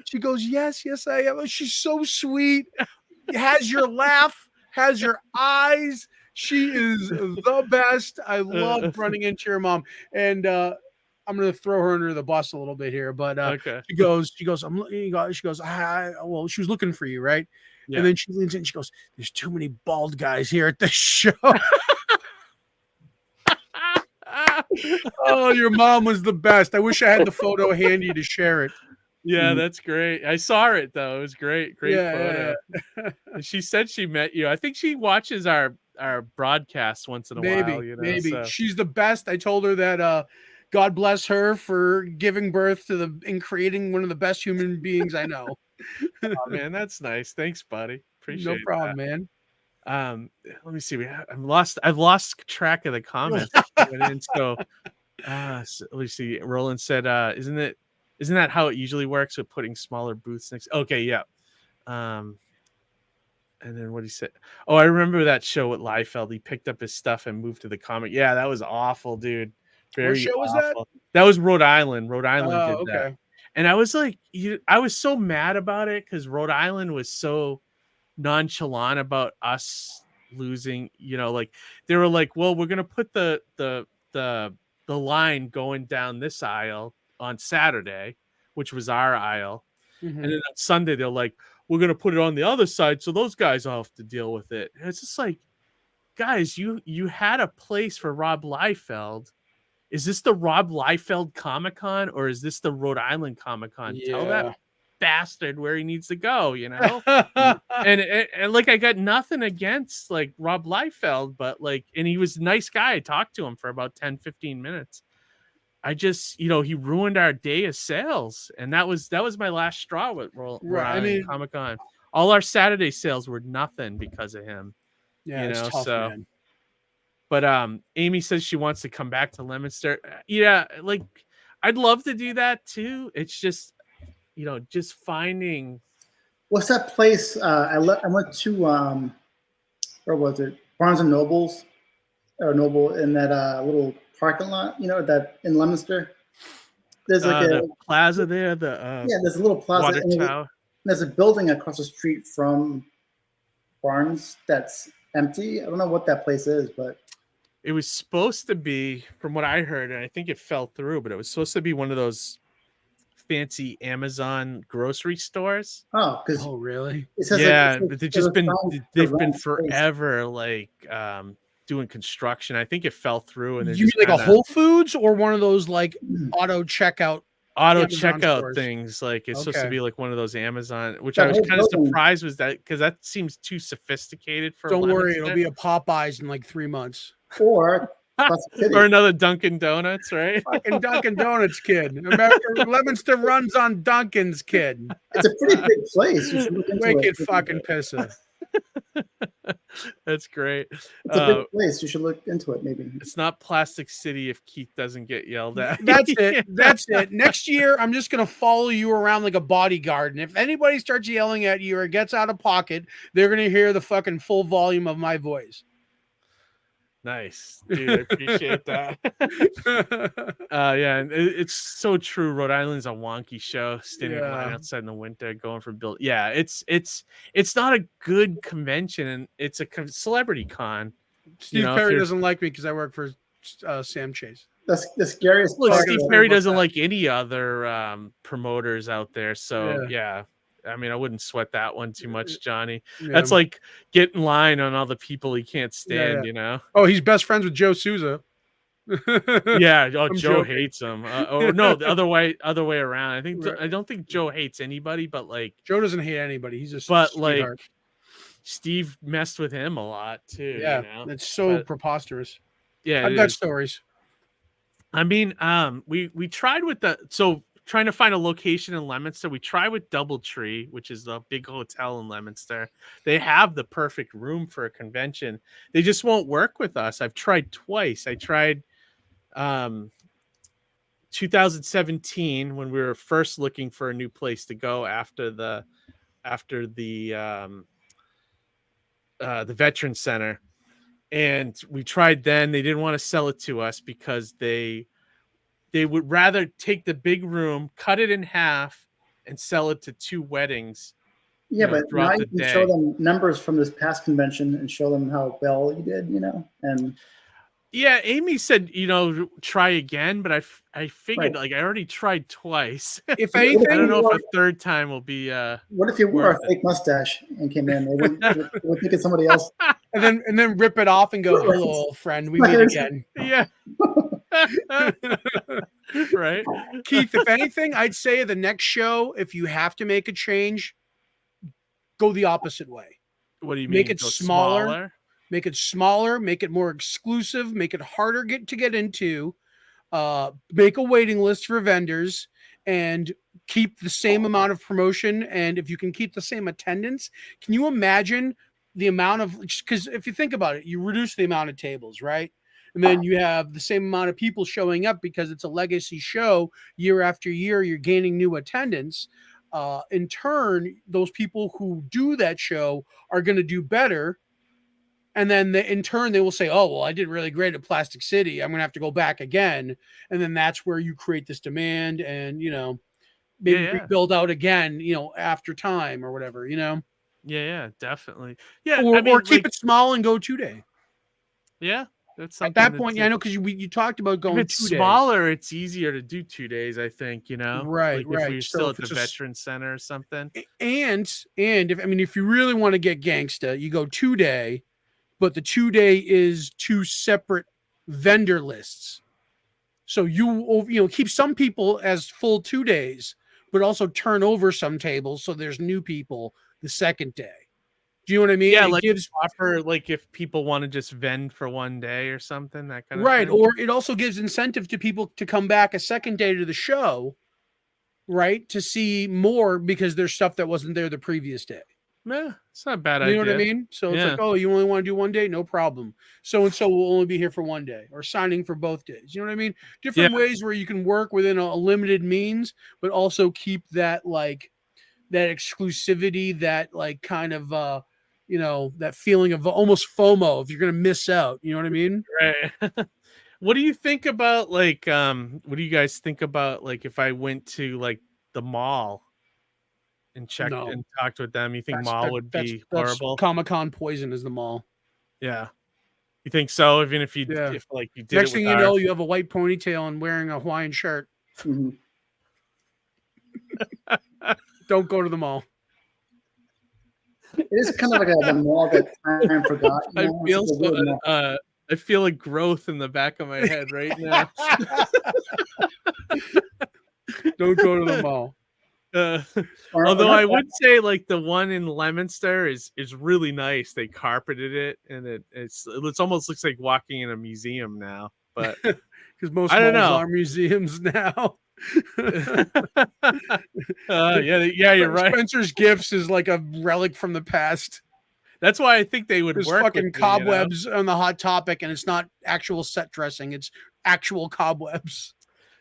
She goes, yes, I am. She's so sweet, has your laugh, has your eyes. She is the best. I love running into your mom, and I'm going to throw her under the bus a little bit here. But she goes, she goes, well, she was looking for you, right? Yeah. And then she leans in, and she goes, there's too many bald guys here at the show. Oh, your mom was the best. I wish I had the photo handy to share it. Yeah, that's great. I saw it though. It was great photo. Yeah. She said she met you. I think she watches our broadcast once in a while. Maybe so. She's the best. I told her that God bless her for giving birth to and creating one of the best human beings I know. Oh, man, that's nice. Thanks, buddy. Appreciate it. No problem, man. Let me see. I've lost track of the comments. So let me see. Roland said, isn't that how it usually works with putting smaller booths next? Okay, yeah. And then what he said? Oh, I remember that show with Liefeld. He picked up his stuff and moved to the comic. Yeah, that was awful, dude. Very what show awful. was that? That was Rhode Island. Rhode Island did okay. that. And I was like, I was so mad about it because Rhode Island was so nonchalant about us losing. Like they were like, well, we're gonna put the line going down this aisle on Saturday, which was our aisle, and then on Sunday they're like, we're going to put it on the other side so those guys will have to deal with it. And it's just like, guys, you had a place for Rob Liefeld. Is this the Rob Liefeld Comic-Con or is this the Rhode Island Comic-Con? Yeah. Tell that bastard where he needs to go, and like I got nothing against like Rob Liefeld, but like, and he was a nice guy. I talked to him for about 10-15 minutes. I just, he ruined our day of sales, and that was my last straw with Comic-Con. All our Saturday sales were nothing because of him. Yeah, it's tough, man. But Amy says she wants to come back to Leominster. Yeah, like I'd love to do that too. It's just, just finding. What's that place? I went to where was it? Barnes and Nobles, or Noble in that little parking lot, that in Leominster. There's like a plaza there. There's a little plaza. And there's a building across the street from Barnes that's empty. I don't know what that place is, but it was supposed to be, from what I heard, and I think it fell through, but it was supposed to be one of those fancy Amazon grocery stores. Oh, really? They've been forever like doing construction. I think it fell through. And you mean like a Whole Foods or one of those like auto checkout stores? Things? Like it's supposed to be like one of those Amazon, which I was kind of surprised was that, because that seems too sophisticated for. Don't worry, it'll be a Popeyes in like 3 months. Or another Dunkin' Donuts, right? Fucking Dunkin' Donuts, kid. America, Leominster runs on Dunkin's, kid. It's a pretty big place. Wicked fucking pisser. That's great. It's a big place. You should look into it, maybe. It's not Plastic City if Keith doesn't get yelled at. That's it. That's it. Next year, I'm just going to follow you around like a bodyguard. And if anybody starts yelling at you or gets out of pocket, they're going to hear the fucking full volume of my voice. Nice, dude. I appreciate that. Yeah, and it's so true. Rhode Island's a wonky show. Standing in line outside in the winter, going for build. Yeah, it's not a good convention, and it's a celebrity con. Steve Perry doesn't like me because I work for Sam Chase. That's the scariest. Well, Steve Perry doesn't like any other promoters out there. So yeah. I mean, I wouldn't sweat that one too much, Johnny. Yeah. That's like get in line on all the people he can't stand, you know? Oh, he's best friends with Joe Souza. Yeah. Oh, Joe hates him. Or no, the other way around. I don't think Joe hates anybody, but like Joe doesn't hate anybody. He's just like Steve messed with him a lot too. Yeah, you know? It's so preposterous. Yeah, I've got stories. I mean, we tried with trying to find a location in Leominster. We tried with Doubletree, which is the big hotel in Leominster. They have the perfect room for a convention. They just won't work with us. I've tried twice. I tried 2017 when we were first looking for a new place to go after the Veteran Center. And we tried then. They didn't want to sell it to us because they would rather take the big room, cut it in half, and sell it to 2 weddings. Yeah, but now you can show them numbers from this past convention and show them how well you did, you know? And yeah, Amy said, try again, but I figured like I already tried twice. If anything, I don't know if a third time will be what if you wore a fake mustache and came in? They would think it's somebody else. and then rip it off and go, "Hello, old friend, we meet again." Yeah. Right. Keith, if anything, I'd say the next show, if you have to make a change, go the opposite way. What do you mean? Make it smaller. Make it smaller, make it more exclusive, make it harder to get into, make a waiting list for vendors, and keep the same amount of promotion. And if you can keep the same attendance, can you imagine the amount of, because if you think about it, you reduce the amount of tables, right? And then you have the same amount of people showing up because it's a legacy show year after year, you're gaining new attendance. In turn, those people who do that show are going to do better. And then in turn, they will say, oh, well, I did really great at Plastic City. I'm going to have to go back again. And then that's where you create this demand and, maybe build out again, after time or whatever, Yeah, definitely. Yeah. Or keep it small and go 2-day. Yeah. That's at that point, I know, because you talked about going. If it's smaller, it's easier to do 2 days. I think right. If you're still at the Veteran Center or something. And if you really want to get gangsta, you go 2-day, but the 2-day is 2 separate vendor lists. So you keep some people as full 2 days, but also turn over some tables so there's new people the second day. Do you know what I mean? Yeah, it gives offer if people want to just vend for 1 day or something, that kind of right. thing. Or it also gives incentive to people to come back a second day to the show, right? To see more because there's stuff that wasn't there the previous day. Yeah, it's not a bad idea. You know what I mean? So it's like, oh, you only want to do 1 day? No problem. So and so will only be here for 1 day or signing for both days. You know what I mean? Different ways where you can work within a limited means, but also keep that that exclusivity, that kind of that feeling of almost FOMO if you're going to miss out. You know what I mean? Right. What do you think about what do you guys think about if I went to the mall and checked and talked with them? You think mall would be horrible? Comic-Con poison is the mall. Yeah. You think so? Even if you if you did next thing you know, you have a white ponytail and wearing a Hawaiian shirt. Mm-hmm. Don't go to the mall. It is kind of like a mall that time forgot. I feel a growth in the back of my head right now. Don't go to the mall. Although I would say the one in Leominster is really nice. They carpeted it and it almost looks like walking in a museum now. But because most malls are museums now. Yeah, you're right. Spencer's Gifts is like a relic from the past. That's why I think they would There's work fucking with me, you know? cobwebs on the Hot Topic, and it's not actual set dressing; it's actual cobwebs.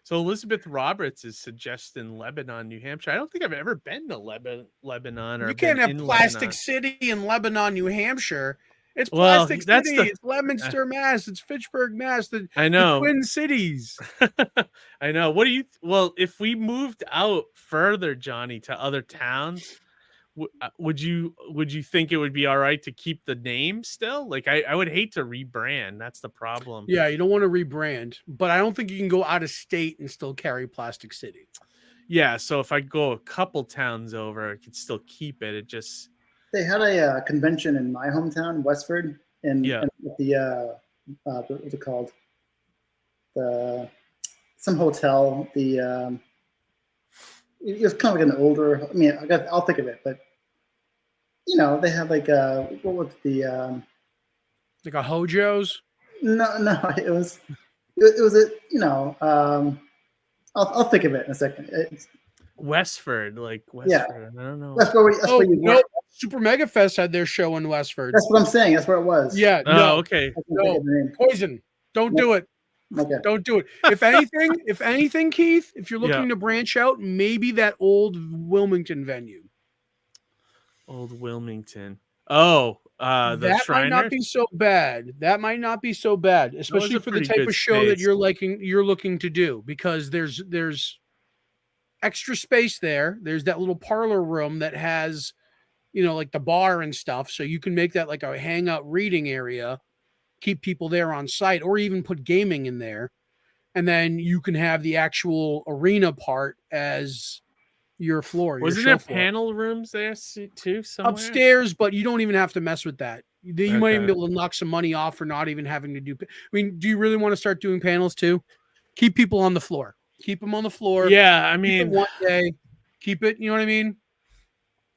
So Elizabeth Roberts is suggesting Lebanon, New Hampshire. I don't think I've ever been to Lebanon or You can't been have in Plastic Lebanon. City in Lebanon, New Hampshire. It's Well, Plastic that's City. the- It's Leominster, Mass. It's Fitchburg, Mass. The I know. Twin Cities. I know. What do you? Well, if we moved out further, Johnny, to other towns, would you think it would be all right to keep the name still? Like, I would hate to rebrand. That's the problem. Yeah, you don't want to rebrand, but I don't think you can go out of state and still carry Plastic City. Yeah. So if I go a couple towns over, I could still keep it. It just They had a convention in my hometown, Westford, and Yeah. the what's it called? Some hotel. It was kind of like an older. I mean, I'll think of it, but they had like what was the Like a Hojo's. no, it was a I'll think of it in a second. Westford, like Westford. Yeah. I don't know. That's where you no, were. Super Mega Fest had their show in Westford. That's what I'm saying. That's where it was. Yeah, Oh, no, okay. I can't think of the name. Poison. Don't do it. Okay. Don't do it. If anything, Keith, if you're looking to branch out, maybe that old Wilmington venue. Old Wilmington. Oh, the that Shriners? might not be so bad. That might not be so bad, especially a for the pretty type good of show that space. you're looking to do, because there's extra space there. There's that little parlor room that has, like the bar and stuff, so you can make that like a hangout reading area, keep people there on site, or even put gaming in there, and then you can have the actual arena part as your floor. Wasn't your there show floor. panel rooms there too somewhere? Upstairs, but you don't even have to mess with that. You might even Okay. be able to knock some money off for not even having to do. I mean, do you really want to start doing panels too? Keep people on the floor. Keep them on the floor. Yeah, I Keep mean, it one day. Keep it. You know what I mean?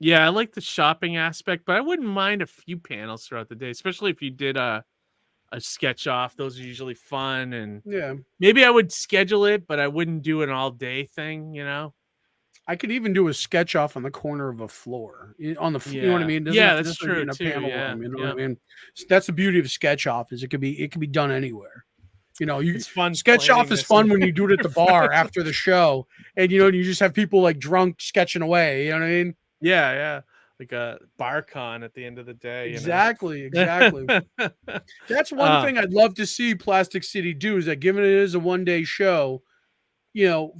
yeah, I like the shopping aspect, but I wouldn't mind a few panels throughout the day, especially if you did a sketch off. Those are usually fun, and Yeah. maybe I would schedule it, but I wouldn't do an all day thing. I could even do a sketch off on the corner of a floor on the. You know what I Yeah. mean? It doesn't Yeah, have to that's necessarily be true, in a too, panel yeah, room. You know yeah. what I mean? So that's the beauty of sketch off, is it can be done anywhere. It's fun. Sketch planning off is this fun in- when you do it at the bar after the show, and you just have people like drunk sketching away. You know what I mean? Yeah, like a bar con at the end of the day. Exactly. That's one thing I'd love to see Plastic City do, is that, given it is a one-day show,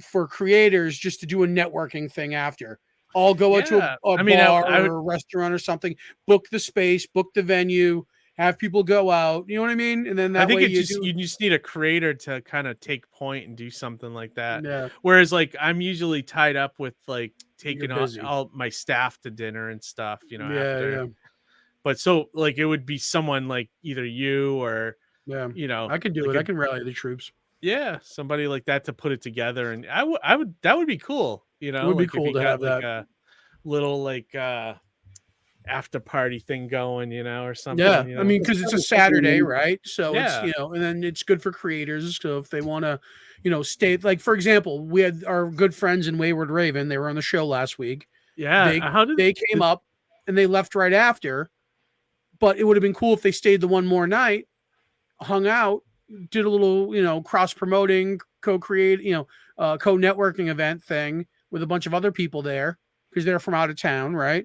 for creators, just to do a networking thing after. All go out to Yeah. a I mean, bar I would- or a restaurant or something, book the space, book the venue, have people go out. You know what I mean? And then that I think way you just need a creator to kind of take point and do something like that. Yeah. Whereas, like, I'm usually tied up with like taking You're busy. all my staff to dinner and stuff. Yeah, after. But so, like, it would be someone like either you or yeah. yeah. I can do like it. I can rally the troops. Yeah, somebody like that to put it together, and I would that would be cool. It would be like, if cool you to got have like that. a little like after party thing going, or something. Yeah, I mean, because it's a Saturday, right? So Yeah. it's and then it's good for creators. So if they want to, stay, like, for example, we had our good friends in Wayward Raven. They were on the show last week. Yeah, They came up and they left right after, but it would have been cool if they stayed the one more night, hung out, did a little cross promoting, co-create, co-networking event thing with a bunch of other people there, because they're from out of town, right?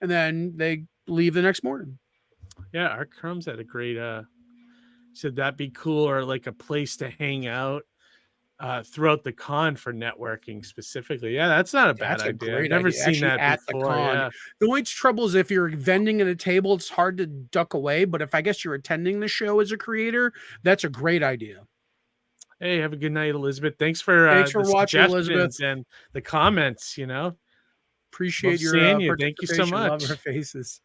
And then they leave the next morning. Yeah, our Crumbs had a great said that'd be cool, or like a place to hang out throughout the con for networking specifically. Yeah, that's not a bad idea. Great I've never idea. seen Actually, that at before. the con. Yeah. The only trouble is if you're vending at a table, it's hard to duck away. But if I guess you're attending the show as a creator, that's a great idea. Hey, have a good night, Elizabeth. Thanks for the watching, Elizabeth, and the comments. Appreciate Love your seeing you. Thank you so participation. much. Love our faces.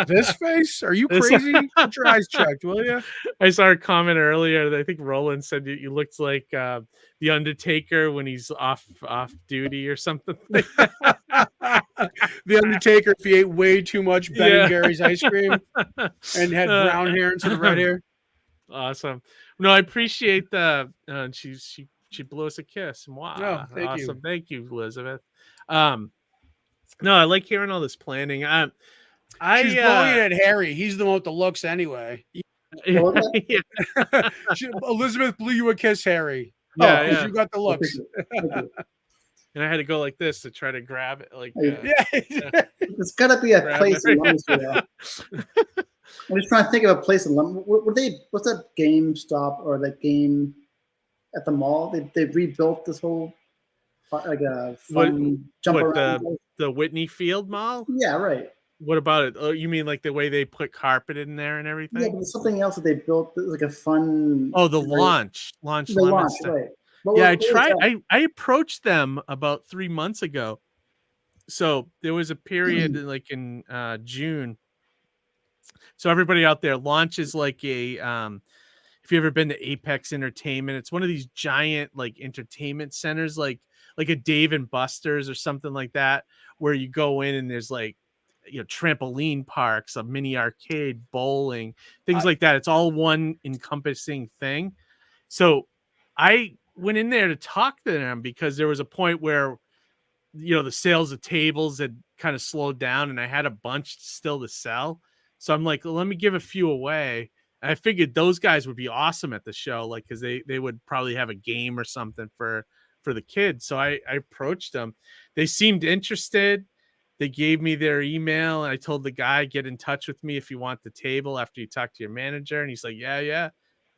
This face? Are you crazy? Get your eyes checked, will you? I saw a comment earlier that I think Roland said you looked like the Undertaker when he's off duty or something. The Undertaker, if he ate way too much Ben and Jerry's ice cream and had brown hair instead of red hair. Awesome. No, I appreciate the she blew us a kiss. Wow. Oh, thank Thank you, Elizabeth. No, I like hearing all this planning. She's blowing it at Harry. He's the one with the looks anyway. What was that? yeah, Elizabeth blew you a kiss, Harry. yeah, Oh, yeah. You got the Thank looks. you. Thank you. And I had to go like this to try to grab it. Like, Yeah. There's got to be a grab place in it. Lumsdale. I'm just trying to think of a place in London. What's that GameStop or that game at the mall? They rebuilt this whole like a fun jump around. The Whitney Field Mall? Yeah, right. What about it? Oh, you mean like the way they put carpet in there and Yeah, everything? but there's something else that they built that was like a fun. Oh, the launch The launch, Lemonster. right. Yeah, I tried. I approached them about 3 months ago. So there was a period like in June. So everybody out there, launch is like a if you've ever been to Apex Entertainment, it's one of these giant like entertainment centers, like a Dave and Buster's or something like that, where you go in and there's like trampoline parks, a mini arcade, bowling, things like that. It's all one encompassing thing. So I went in there to talk to them because there was a point where the sales of tables had kind of slowed down and I had a bunch still to sell. So I'm like, let me give a few away. And I figured those guys would be awesome at the show, like because they would probably have a game or something for the kids. So I approached them. They seemed interested. They gave me their email and I told the guy, get in touch with me if you want the table after you talk to your manager. And he's like, yeah.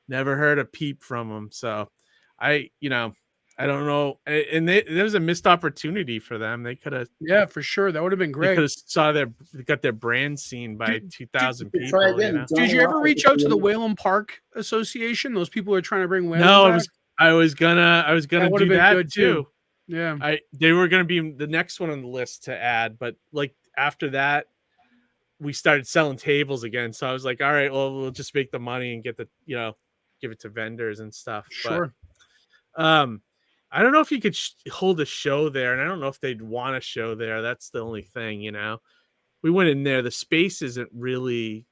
Never heard a peep from him. So I don't know. And there was a missed opportunity for them. They could have. Yeah, for sure. That would have been They great. could have got their brand seen by 2,000 people. Try again. Did you ever reach out to the Whalen Park Association? Those people who are trying to bring Whalen No, back? I was gonna do that too. Yeah. They were gonna be the next one on the list to add, but like after that, we started selling tables again. So I was like, all right, well, we'll just make the money and get the give it to vendors and stuff. Sure. But I don't know if you could hold a show there, and I don't know if they'd want a show there. That's the only thing, We went in there. The space isn't really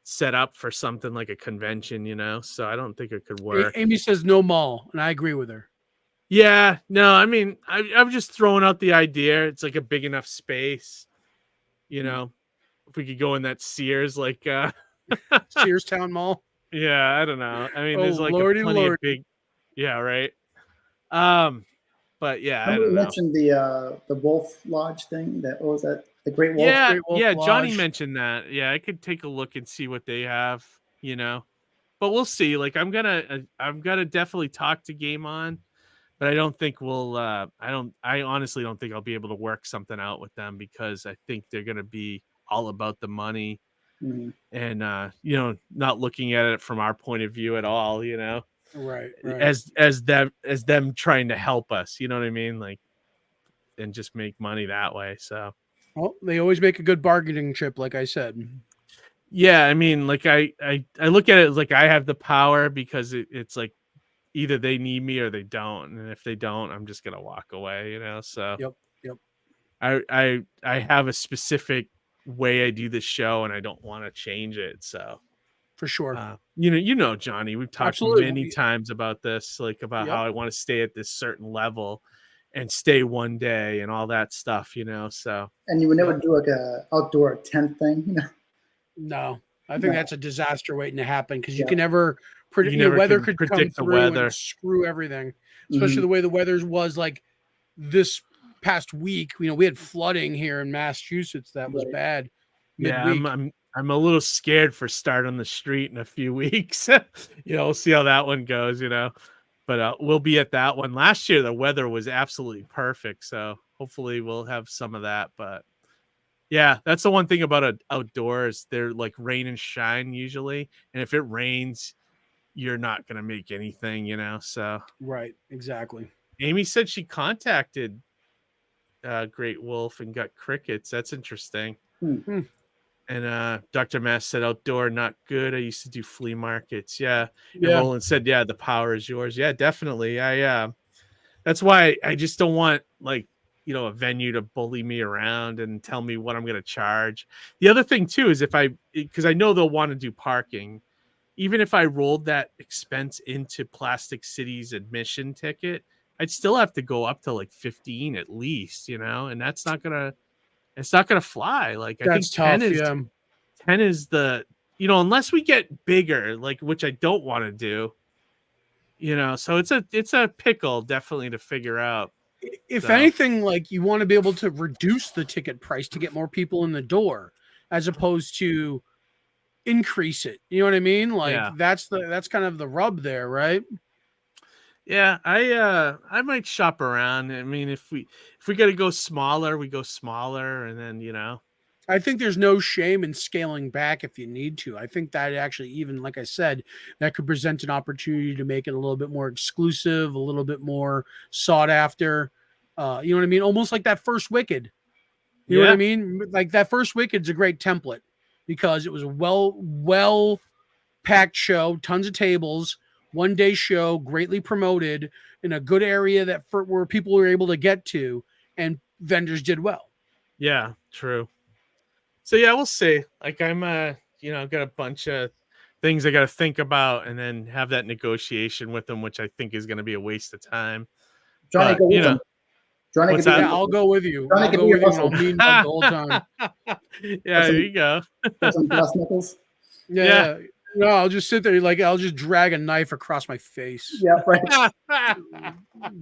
set up for something like a convention, so I don't think it could work. Amy says no mall, and I agree with her. Yeah, no, I mean, I'm just throwing out the idea. It's like a big enough space, if we could go in that Sears, like Sears Town Mall. Yeah, I don't know. I mean, there's like Lordy, plenty of big, yeah, right. But yeah, I don't know. mentioned the Wolf Lodge thing. What was that? The Great Wolf. Yeah, Great Wolf Lodge. Johnny mentioned that. Yeah, I could take a look and see what they have, But we'll see. Like, I'm gonna definitely talk to Game On, but I don't think we'll. I honestly don't think I'll be able to work something out with them because I think they're gonna be all about the money, and not looking at it from our point of view at all. Right. As them trying to help us, you know what I mean, like, and just make money that way. So, well, they always make a good bargaining chip, like I said. Yeah, I mean, like I look at it as like I have the power because it's like either they need me or they don't, and if they don't, I'm just gonna walk away, So Yep. I have a specific way I do this show, and I don't want to change it. So. For sure. Johnny, we've talked many times about this, like about how I want to stay at this certain level and stay one day and all that stuff, so. And you would never do like a outdoor tent thing, No, I think that's a disaster waiting to happen because you can never predict. The weather could come predict through the weather. and screw everything, especially the way the weather was like this past week. We had flooding here in Massachusetts that was bad. Midweek. Yeah, I'm a little scared for Start on the Street in a few weeks. We'll see how that one goes, but we'll be at that one. Last year, the weather was absolutely perfect. So hopefully we'll have some of that, but yeah, that's the one thing about outdoors. They're like rain and shine usually. And if it rains, you're not going to make anything, so. Right. Exactly. Amy said she contacted Great Wolf and got crickets. That's interesting. And Dr. Mass said outdoor, not good. I used to do flea markets. Yeah. And Roland said, the power is yours. Yeah, definitely. That's why I just don't want a venue to bully me around and tell me what I'm going to charge. The other thing too, is because I know they'll want to do parking, even if I rolled that expense into Plastic City's admission ticket, I'd still have to go up to like 15 at least, and that's not going to It's not going to fly. Like, I That's think 10 tough. is Yeah. 10 is the, unless we get bigger, like, which I don't want to do, so it's a pickle definitely to figure out. If anything, like, you want to be able to reduce the ticket price to get more people in the door, as opposed to increase it. You know what I mean? Like, that's kind of the rub there, right? Yeah, I might shop around. I mean, if we got to go smaller, we go smaller, and then I think there's no shame in scaling back if you need to. I think that actually, even like I said, that could present an opportunity to make it a little bit more exclusive, a little bit more sought after. You know what I mean? Almost like that first Wicked. You know what I mean? Like, that first Wicked's a great template because it was a well packed show, tons of tables, 1-day show, greatly promoted in a good area where people were able to get to, and vendors did well. Yeah, true. So yeah, we'll see. Like, I'm I've got a bunch of things I got to think about, and then have that negotiation with them, which I think is going to be a waste of time. Johnny, But, go with them. Johnny, what's that? Yeah, I'll go with you. Johnny, I'll go with you, and I'll mean mug the whole time. Yeah, there you go. Some glass knuckles. Yeah. No, I'll just sit there, like, I'll just drag a knife across my face. Yeah, right.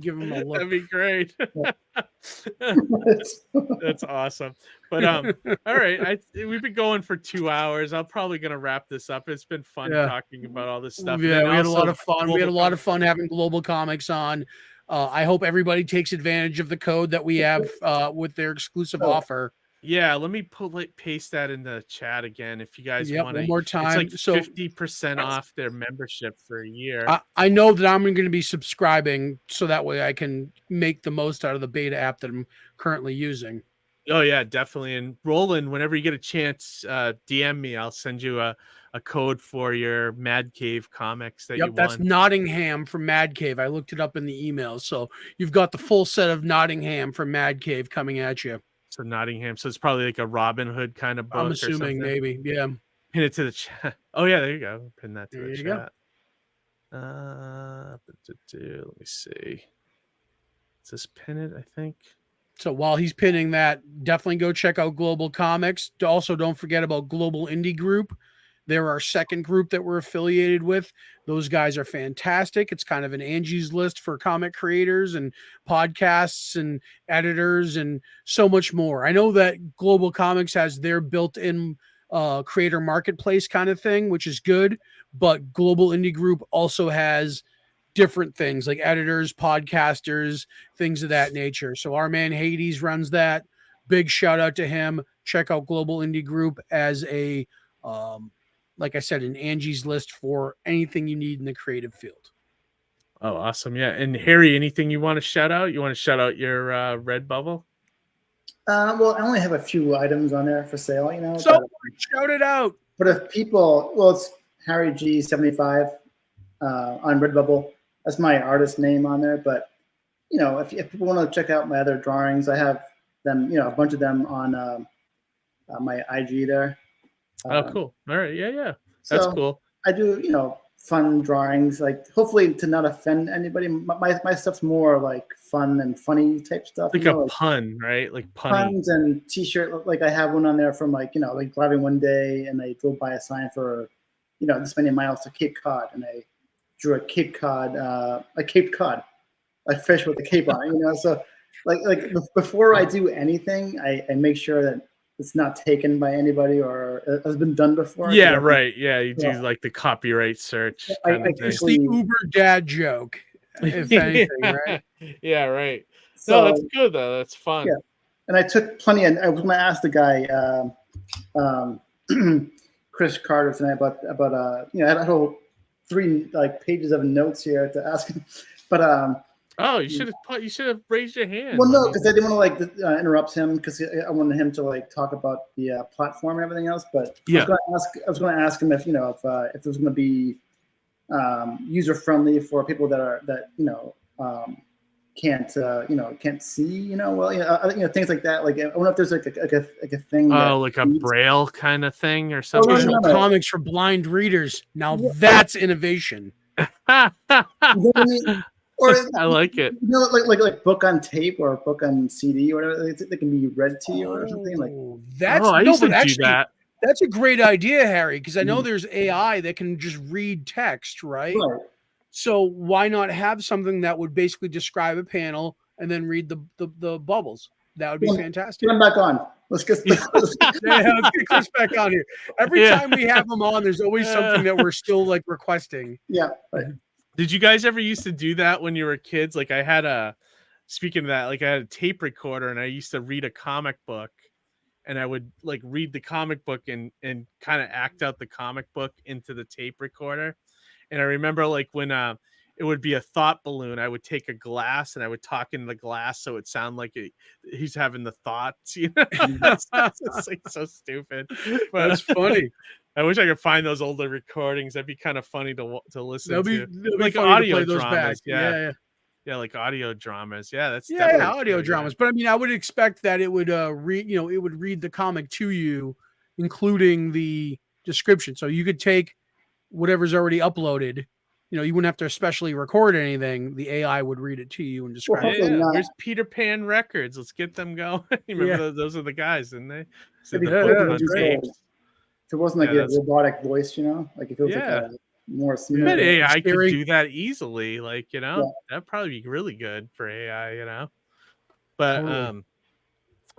Give him a look. That'd be great. That's awesome. But all right, we've been going for 2 hours. I'm probably gonna wrap this up. It's been fun talking about all this stuff. Yeah, we had a lot of fun. We had a lot of fun having Global Comix on. I hope everybody takes advantage of the code that we have with their exclusive offer. Yeah, let me paste that in the chat again if you guys want to. One more time. It's like 50% off their membership for a year. I know that I'm going to be subscribing, so that way I can make the most out of the beta app that I'm currently using. Oh yeah, definitely. And Roland, whenever you get a chance, DM me. I'll send you a code for your Mad Cave comics that you won. That's Nottingham from Mad Cave. I looked it up in the email. So you've got the full set of Nottingham from Mad Cave coming at you. So Nottingham. So it's probably like a Robin Hood kind of book. I'm assuming, maybe. Yeah. Pin it to the chat. Oh yeah, there you go. Pin that to the chat. Let me see. Does this pin it? I think. So while he's pinning that, definitely go check out Global Comix. Also, don't forget about Global Indie Group. They're our second group that we're affiliated with. Those guys are fantastic. It's kind of an Angie's List for comic creators and podcasts and editors and so much more. I know that Global Comix has their built-in creator marketplace kind of thing, which is good. But Global Indie Group also has different things like editors, podcasters, things of that nature. So our man Hades runs that. Big shout out to him. Check out Global Indie Group as a like I said, an Angie's List for anything you need in the creative field. Oh, awesome. Yeah. And Harry, anything you want to shout out? You want to shout out your Redbubble? Well, I only have a few items on there for sale, So shout it out. But if people, it's Harry G75 on Redbubble. That's my artist name on there. But, if people want to check out my other drawings, I have them, a bunch of them on my IG there. Oh, cool. All right. Yeah. That's cool. I do, fun drawings, like hopefully to not offend anybody. My stuff's more like fun and funny type stuff. Like a pun, right? Like puns and t-shirt. Like I have one on there from like driving one day and I drove by a sign for, this many miles to Cape Cod and I drew a Cape Cod, a fish with a cape on it, so like before I do anything, I make sure that it's not taken by anybody or has been done before. Yeah, right. Yeah, you do like the copyright search. It's the Uber dad joke, if anything, right? Yeah, right. So, no, that's good though. That's fun. Yeah, and I took plenty. And I was going to ask the guy, Chris Carter, tonight about I had a whole 3 pages of notes here to ask him, but oh, you should have raised your hand. Well, no, because I didn't want to interrupt him because I wanted him to talk about the platform and everything else. But yeah, I was going to ask him if if it was going to be user friendly for people that can't see things like that. Like I wonder if there's like a thing. Oh, like a braille kind of thing or something. Visual comics for blind readers. Now that's innovation. Or I like it. You know, like book on tape or book on CD or whatever. They can be read to you or something like. That's I no, used to but do actually, that. that's a great idea, Harry, because I know Mhm. there's AI that can just read text, right? Right. So why not have something that would basically describe a panel and then read the bubbles? That would be fantastic. Get them back on. Let's get. Yeah, let's get Chris back on here. Every Yeah. time we have him on, there's always something that we're still like requesting. Yeah. Right. Did you guys ever used to do that when you were kids? Like I had speaking of that, like I had a tape recorder and I used to read a comic book and I would like read the comic book and kind of act out the comic book into the tape recorder. And I remember like when it would be a thought balloon, I would take a glass and I would talk in the glass so it sounded like he's having the thoughts, you know. It's like so stupid. But That's funny. I wish I could find those older recordings. That'd be kind of funny to listen That'll be to. Like funny audio to play those dramas. back. Yeah. Yeah, like audio dramas. Yeah, that's Yeah, definitely audio pretty dramas. good. But I mean, I would expect that it would read, it would read the comic to you, including the description. So you could take whatever's already uploaded. You wouldn't have to especially record anything. The AI would read it to you and describe it. hopefully not. Where's Peter Pan Records? Let's get them going. Remember those are the guys, didn't they? So It'd be the cool book if on it was tapes. if it wasn't like Yeah, a robotic voice, like if it was like Yeah. a more I smooth. bet AI could Scary. do that easily. Like, Yeah. that'd probably be really good for AI, But Totally.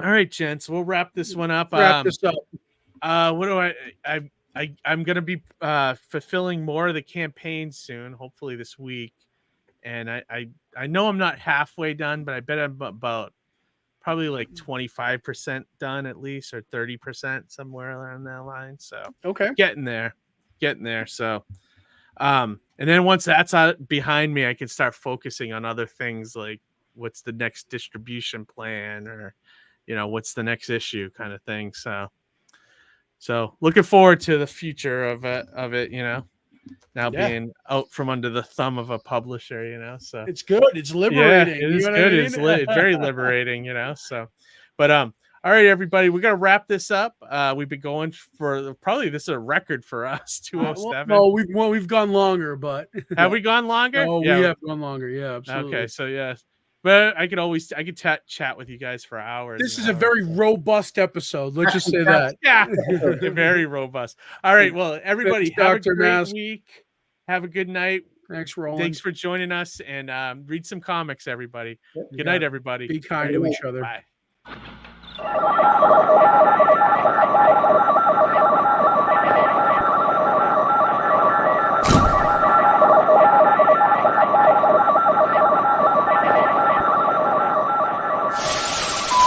all right, gents, we'll wrap this one up. Wrap this up. What do I'm gonna be fulfilling more of the campaign soon, hopefully this week. And I know I'm not halfway done, but I bet I'm about probably like 25% done at least, or 30%, somewhere around that line. So Okay. getting there. So and then once that's out behind me, I can start focusing on other things like what's the next distribution plan, or what's the next issue kind of thing. So looking forward to the future of it, now being out from under the thumb of a publisher, so It's good. It's liberating. Yeah, it is You know good. what I mean? It's very liberating, so. But all right, everybody, we got to wrap this up. We've been going for probably this is a record for us, 207. Well, we've gone longer, but Have we gone longer? Oh, Yeah. we have gone longer. Yeah, absolutely. Okay, so yes, but I could chat with you guys for hours. This and is a hours. very robust episode. Let's just say that. Yeah, very robust. All right, well, everybody, Thanks, have a Dr. great Mask. week. Have a good night. Thanks, Roland. Thanks for joining us, and read some comics, everybody. Yep. Good night, everybody. Be kind to each other. Bye.